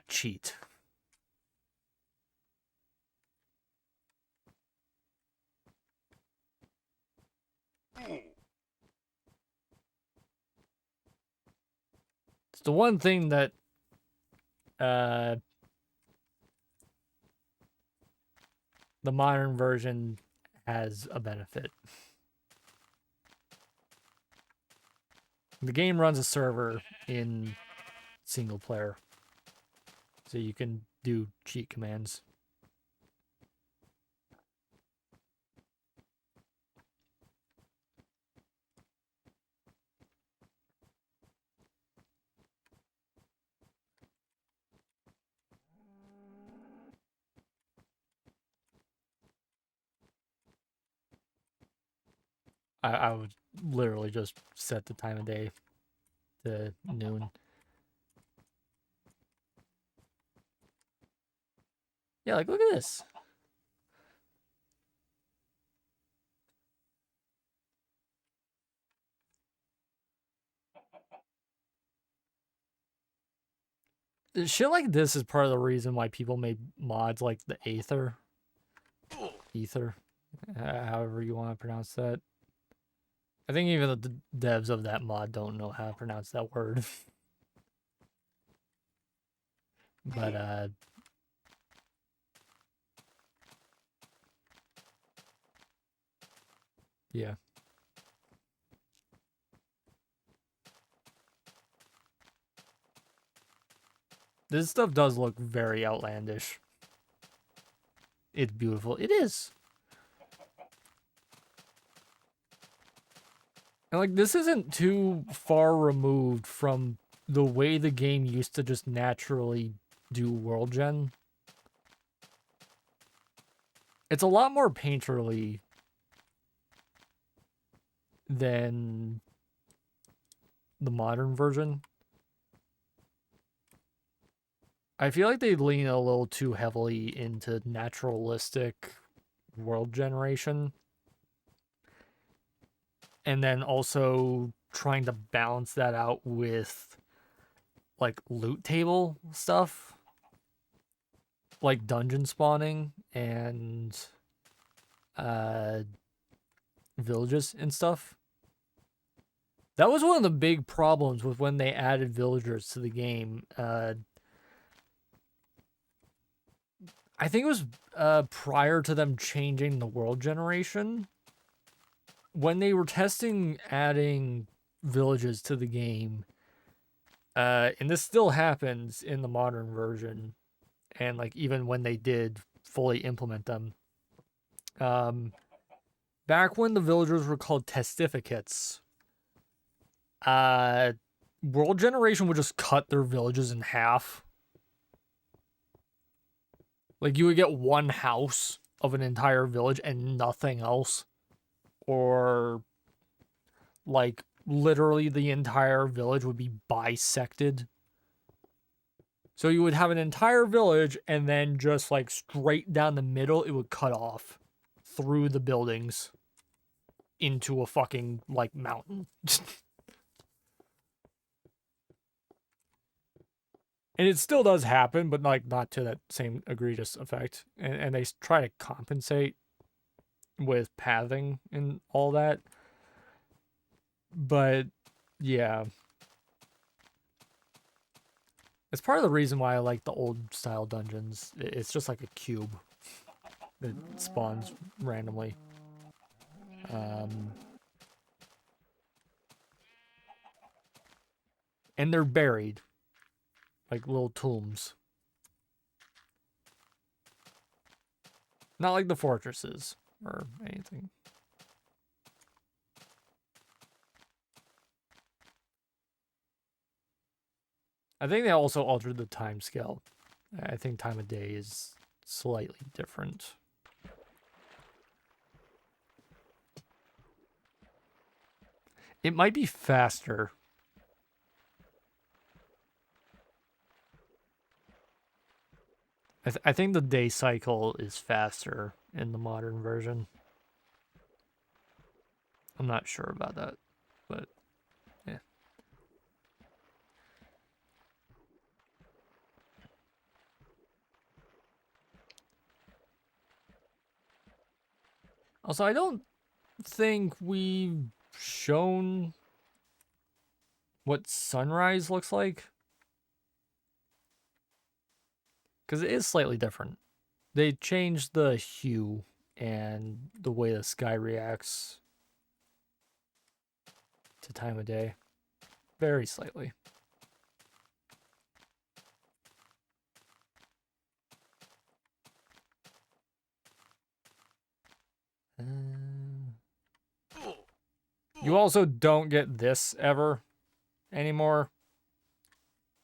cheat. It's the one thing that the modern version has a benefit. The game runs a server in single player, so you can do cheat commands. I would literally just set the time of day to noon. Yeah, like, look at this. Shit like this is part of the reason why people made mods like the Aether. Ether. However you want to pronounce that. I think even the devs of that mod don't know how to pronounce that word. But, yeah. This stuff does look very outlandish. It's beautiful. It is. And, like, this isn't too far removed from the way the game used to just naturally do world gen. It's a lot more painterly than the modern version. I feel like they lean a little too heavily into naturalistic world generation. And then also trying to balance that out with, like, loot table stuff. Like dungeon spawning and villages and stuff. That was one of the big problems with when they added villagers to the game. I think it was prior to them changing the world generation. When they were testing adding villages to the game, and this still happens in the modern version, and like even when they did fully implement them, back when the villagers were called testificates, world generation would just cut their villages in half. Like, you would get one house of an entire village and nothing else. Or, like, literally the entire village would be bisected. So you would have an entire village and then just, like, straight down the middle, it would cut off through the buildings into a fucking, like, mountain. And it still does happen, but, like, not to that same egregious effect. And they try to compensate with pathing and all that. But, yeah. It's part of the reason why I like the old style dungeons. It's just like a cube that spawns randomly. And they're buried. Like little tombs. Not like the fortresses or anything. I think they also altered the time scale. I think time of day is slightly different. It might be faster. I think the day cycle is faster in the modern version. I'm not sure about that, but yeah. Also, I don't think we've shown what sunrise looks like, because it is slightly different. They changed the hue and the way the sky reacts to time of day very slightly. You also don't get this ever anymore.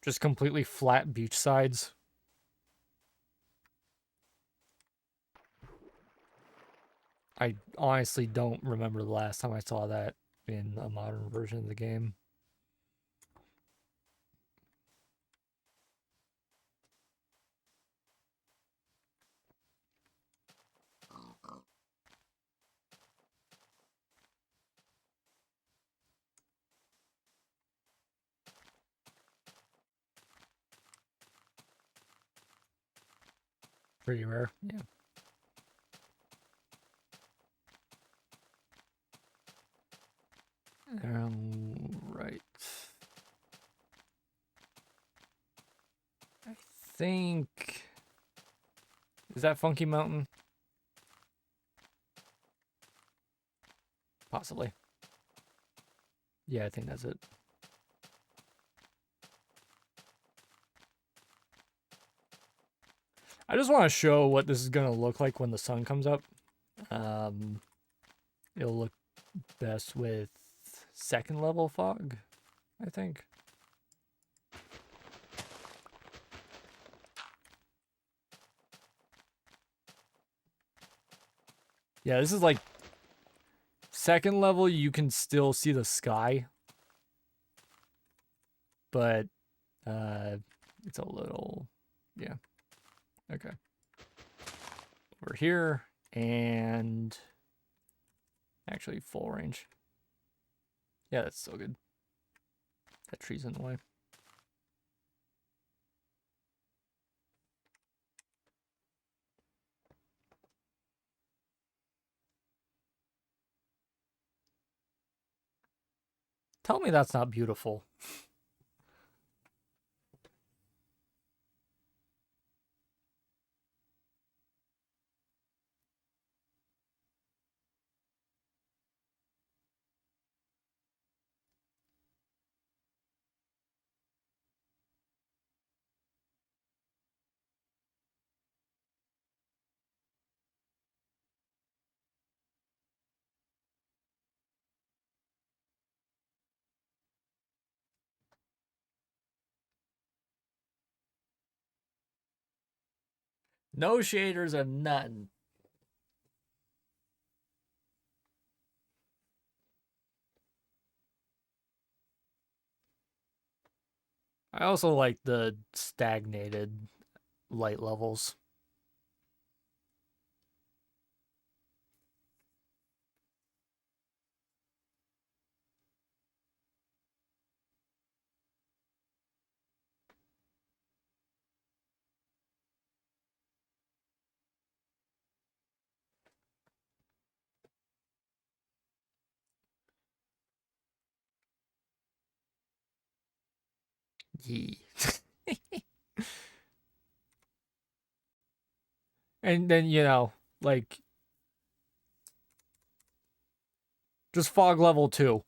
Just completely flat beach sides. I honestly don't remember the last time I saw that in a modern version of the game. Pretty rare, yeah. Right. I think... Is that Funky Mountain? Possibly. Yeah, I think that's it. I just want to show what this is going to look like when the sun comes up. It'll look best with second level fog, I think. Yeah, this is like second level, you can still see the sky, but it's a little, yeah. Okay. Over here, and actually full range. Yeah, that's so good. That tree's in the way. Tell me that's not beautiful. No shaders or nothing. I also like the stagnated light levels. Yee. And then, you know, like, just fog level 2.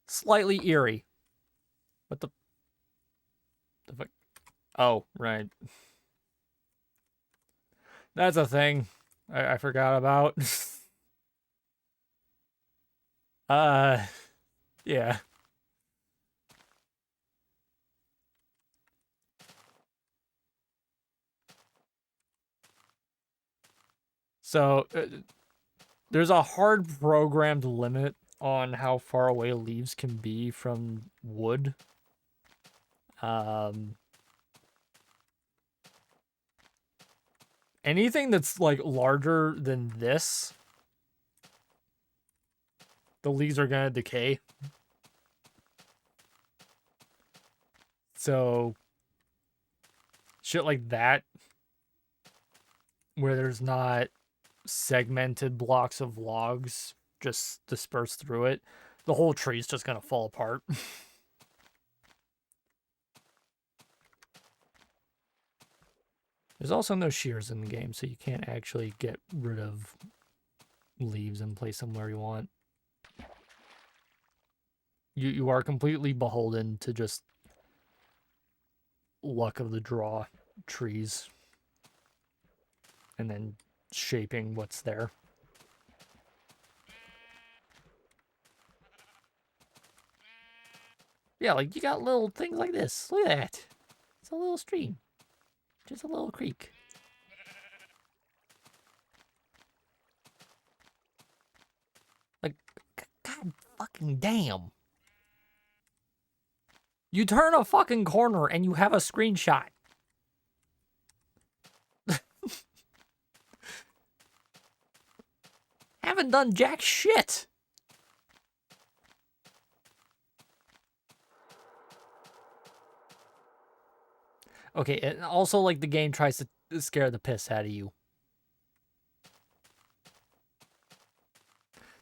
Slightly eerie. What the fuck? Oh, right. That's a thing I forgot about. Yeah. So there's a hard programmed limit on how far away leaves can be from wood. Anything that's like larger than this, the leaves are gonna decay. So shit like that, where there's not segmented blocks of logs just dispersed through it, the whole tree's just gonna fall apart. There's also no shears in the game, so you can't actually get rid of leaves and place them where you want. You are completely beholden to just luck of the draw trees and then shaping what's there. Yeah, like you got little things like this. Look at that. It's a little stream. Just a little creek. Like, god fucking damn. You turn a fucking corner and you have a screenshot. Haven't done jack shit. Okay, and also, like, the game tries to scare the piss out of you.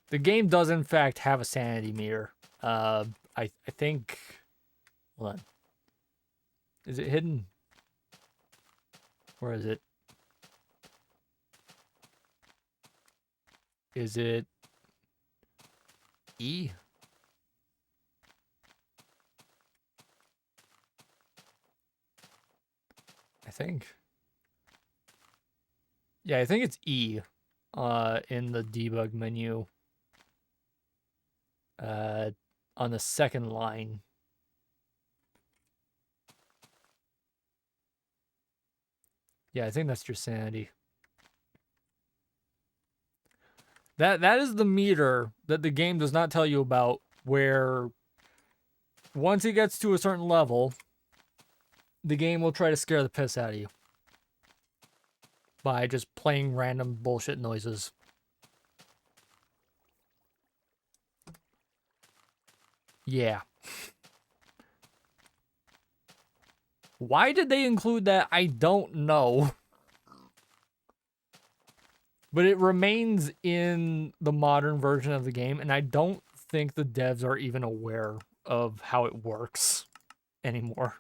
The game does, in fact, have a sanity meter. I think... Hold on. Is it hidden? Where is it? Is it... E? I think. Yeah, I think it's E. In the debug menu. On the second line. Yeah, I think that's your sanity. That is the meter that the game does not tell you about, where once it gets to a certain level, the game will try to scare the piss out of you by just playing random bullshit noises. Yeah. Why did they include that? I don't know. But it remains in the modern version of the game, and I don't think the devs are even aware of how it works anymore.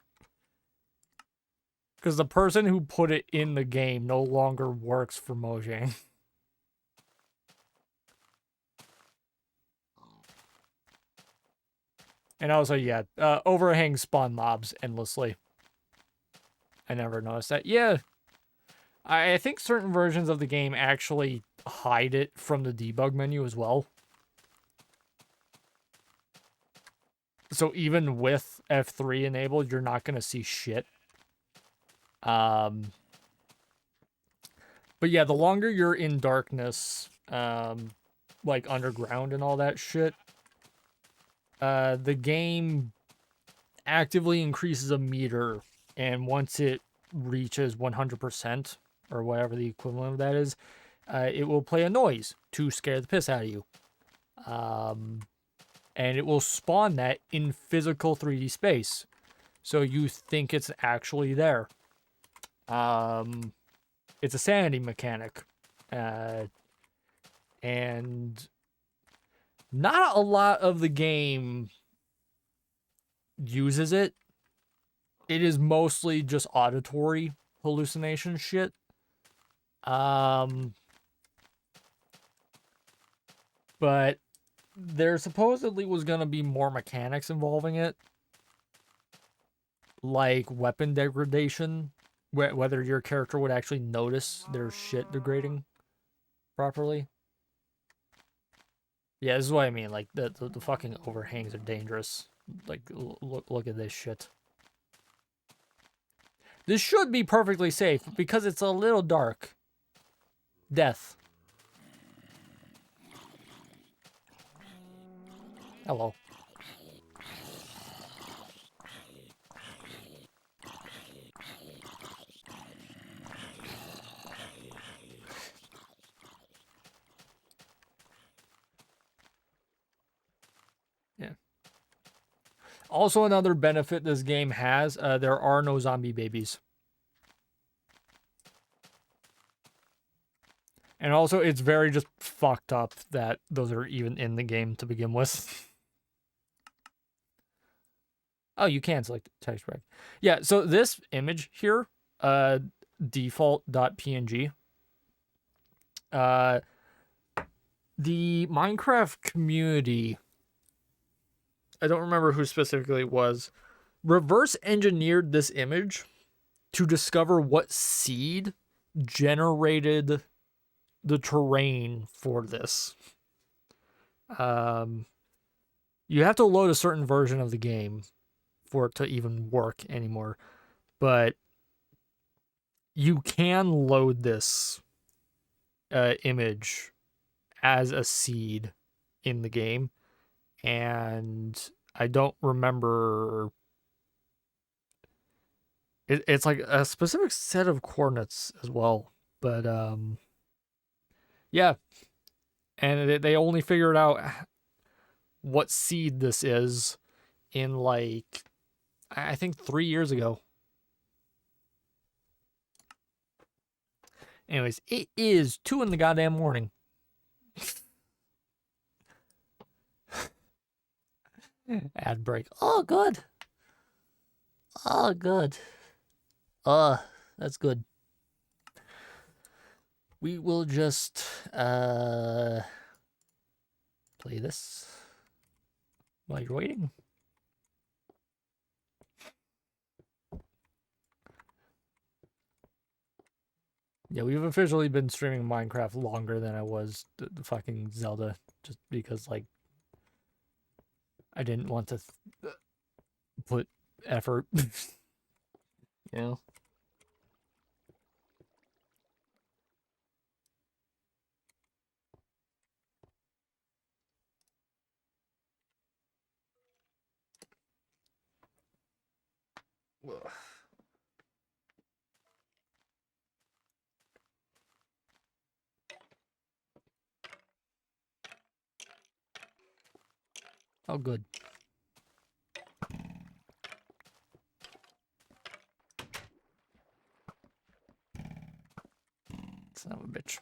Because the person who put it in the game no longer works for Mojang. And also, yeah, overhang spawn mobs endlessly. I never noticed that. Yeah, I think certain versions of the game actually hide it from the debug menu as well. So even with F3 enabled, you're not going to see shit. But yeah, the longer you're in darkness, like underground and all that shit, the game actively increases a meter, and once it reaches 100%, or whatever the equivalent of that is, it will play a noise to scare the piss out of you. And it will spawn that in physical 3D space. So you think it's actually there. It's a sanity mechanic. And not a lot of the game uses it. It is mostly just auditory hallucination shit. But there supposedly was going to be more mechanics involving it, like weapon degradation, whether your character would actually notice their shit degrading properly. Yeah, this is what I mean. Like, the fucking overhangs are dangerous. Like, look at this shit. This should be perfectly safe because it's a little dark. Death. Hello. Yeah. Also, another benefit this game has, there are no zombie babies. And also, it's very just fucked up that those are even in the game to begin with. Oh, you can select text rec. Yeah, so this image here, default.png, the Minecraft community, I don't remember who specifically it was, reverse engineered this image to discover what seed generated the terrain for this. You have to load a certain version of the game for it to even work anymore, but you can load this image as a seed in the game, and I don't remember. It's like a specific set of coordinates as well, but yeah, and they only figured out what seed this is in, like, I think 3 years ago. Anyways, it is 2 in the goddamn morning. Ad break. Oh, good. Oh, good. That's good. We will just play this while you're waiting. Yeah, we've officially been streaming Minecraft longer than I was the fucking Zelda, just because, like, I didn't want to put effort. You know? Oh, good. Son of a bitch.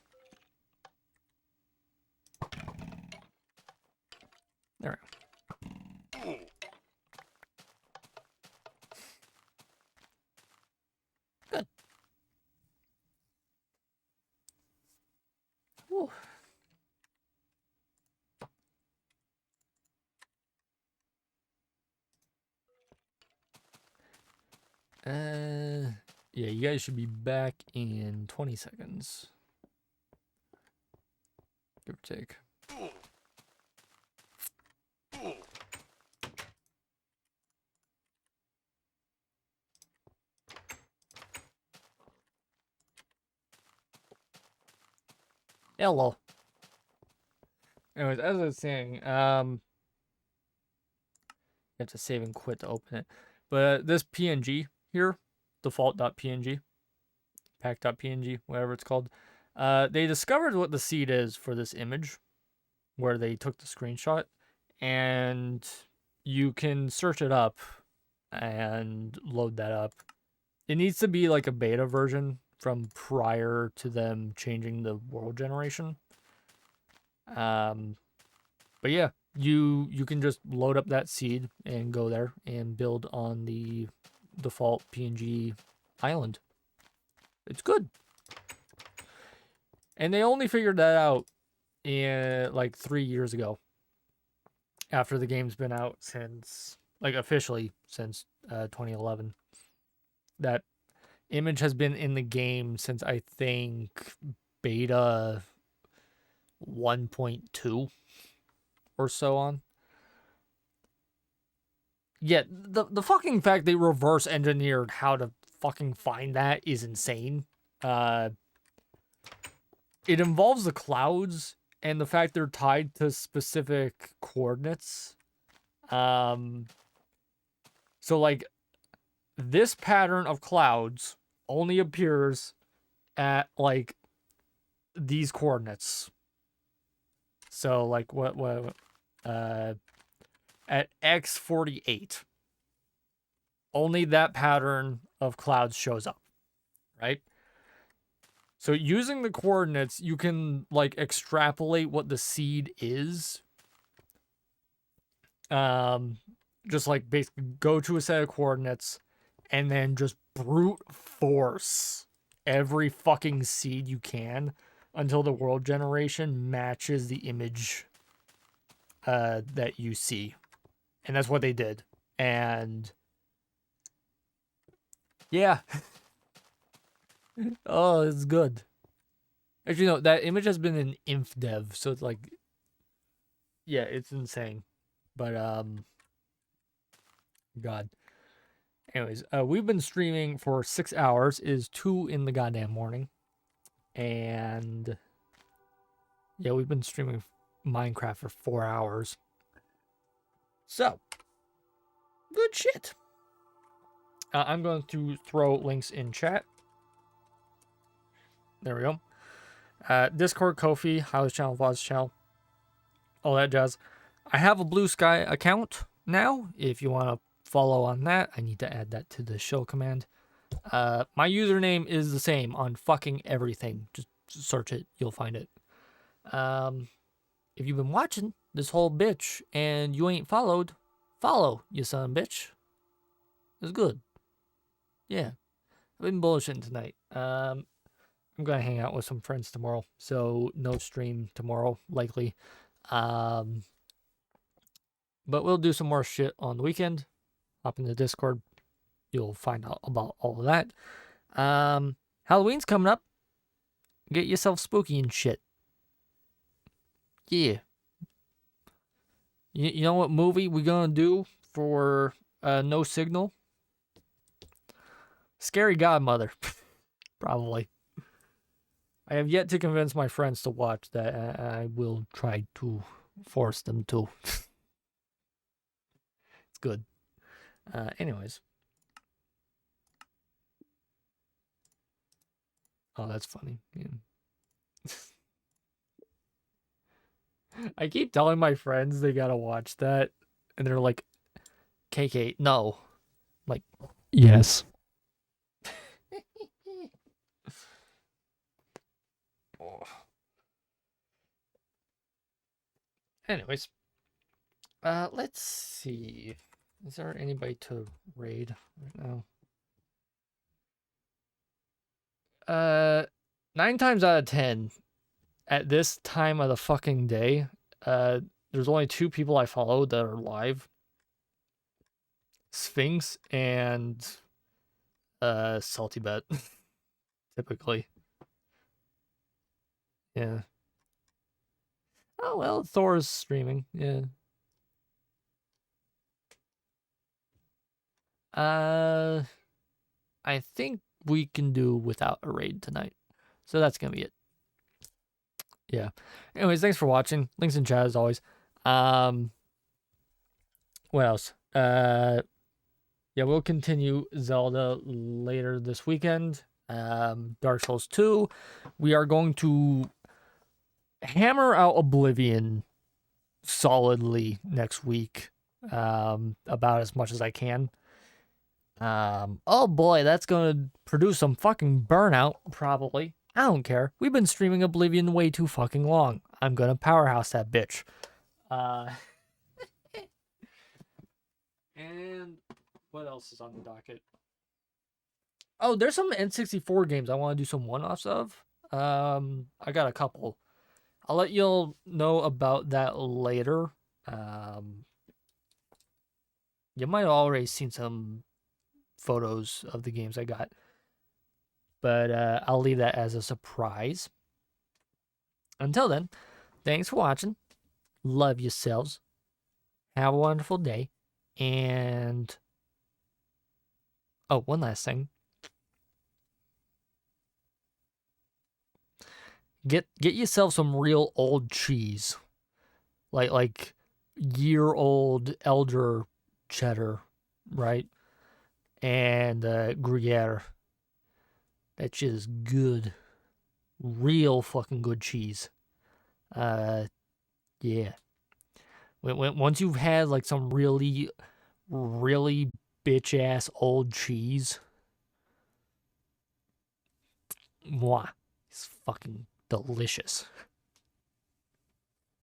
There we go. Good. Whew. Yeah, you guys should be back in 20 seconds. Give or take. Hello. Anyways, as I was saying, you have to save and quit to open it. But this PNG here, default.png, pack.png, whatever it's called, they discovered what the seed is for this image, where they took the screenshot, and you can search it up and load that up. It needs to be like a beta version from prior to them changing the world generation. But yeah, you can just load up that seed and go there and build on the default PNG island. It's good. And they only figured that out in like 3 years ago, after the game's been out since, like, officially since 2011. That image has been in the game since I think beta 1.2 or so on. Yeah, the fucking fact they reverse engineered how to fucking find that is insane. It involves the clouds and the fact they're tied to specific coordinates. So like this pattern of clouds only appears at like these coordinates. So like what at x48. Only that pattern of clouds shows up, right? So using the coordinates, you can like extrapolate what the seed is. Just like basically go to a set of coordinates and then just brute force every fucking seed you can until the world generation matches the image that you see. And that's what they did. And yeah. Oh, it's good. Actually, no, that image has been in inf dev, so it's like, yeah, it's insane. But God. Anyways, we've been streaming for 6 hours. It is 2 in the goddamn morning, and yeah, we've been streaming Minecraft for 4 hours. So, good shit. I'm going to throw links in chat. There we go. Discord, Ko-fi, Highlights channel, VODs channel, all that jazz. I have a Blue Sky account now. If you want to follow on that, I need to add that to the show command. My username is the same on fucking everything. Just search it, you'll find it. If you've been watching this whole bitch and you ain't followed, follow, you son of a bitch. It's good. Yeah. I've been bullshitting tonight. I'm gonna hang out with some friends tomorrow, so no stream tomorrow, likely. But we'll do some more shit on the weekend. Hop in the Discord. You'll find out about all of that. Halloween's coming up. Get yourself spooky and shit. Yeah. You know what movie we gonna do for No Signal? Scary Godmother. Probably. I have yet to convince my friends to watch that. I will try to force them to. It's good. Anyways. Oh, that's funny. Yeah. I keep telling my friends they gotta watch that, and they're like, KK, no. I'm like, yes. Oh. Anyways, let's see. Is there anybody to raid right now? 9 times out of 10, at this time of the fucking day, there's only 2 people I follow that are live. Sphinx and Salty Bet. Typically. Yeah. Oh well, Thor's streaming. Yeah. I think we can do without a raid tonight. So that's gonna be it. Yeah. Anyways, thanks for watching. Links in chat as always. What else? Yeah, we'll continue Zelda later this weekend. Dark Souls 2. We are going to hammer out Oblivion solidly next week. About as much as I can. Oh boy, that's gonna produce some fucking burnout, probably. I don't care. We've been streaming Oblivion way too fucking long. I'm gonna powerhouse that bitch. And what else is on the docket? Oh, there's some N64 games I want to do some one-offs of. I got a couple. I'll let you'll know about that later. You might have already seen some photos of the games I got. But I'll leave that as a surprise. Until then, thanks for watching. Love yourselves. Have a wonderful day. And oh, one last thing. Get yourself some real old cheese. Like year-old elder cheddar, right? And Gruyere. That shit is good. Real fucking good cheese. Yeah. Once you've had like some really, really bitch ass old cheese, mwah, it's fucking delicious.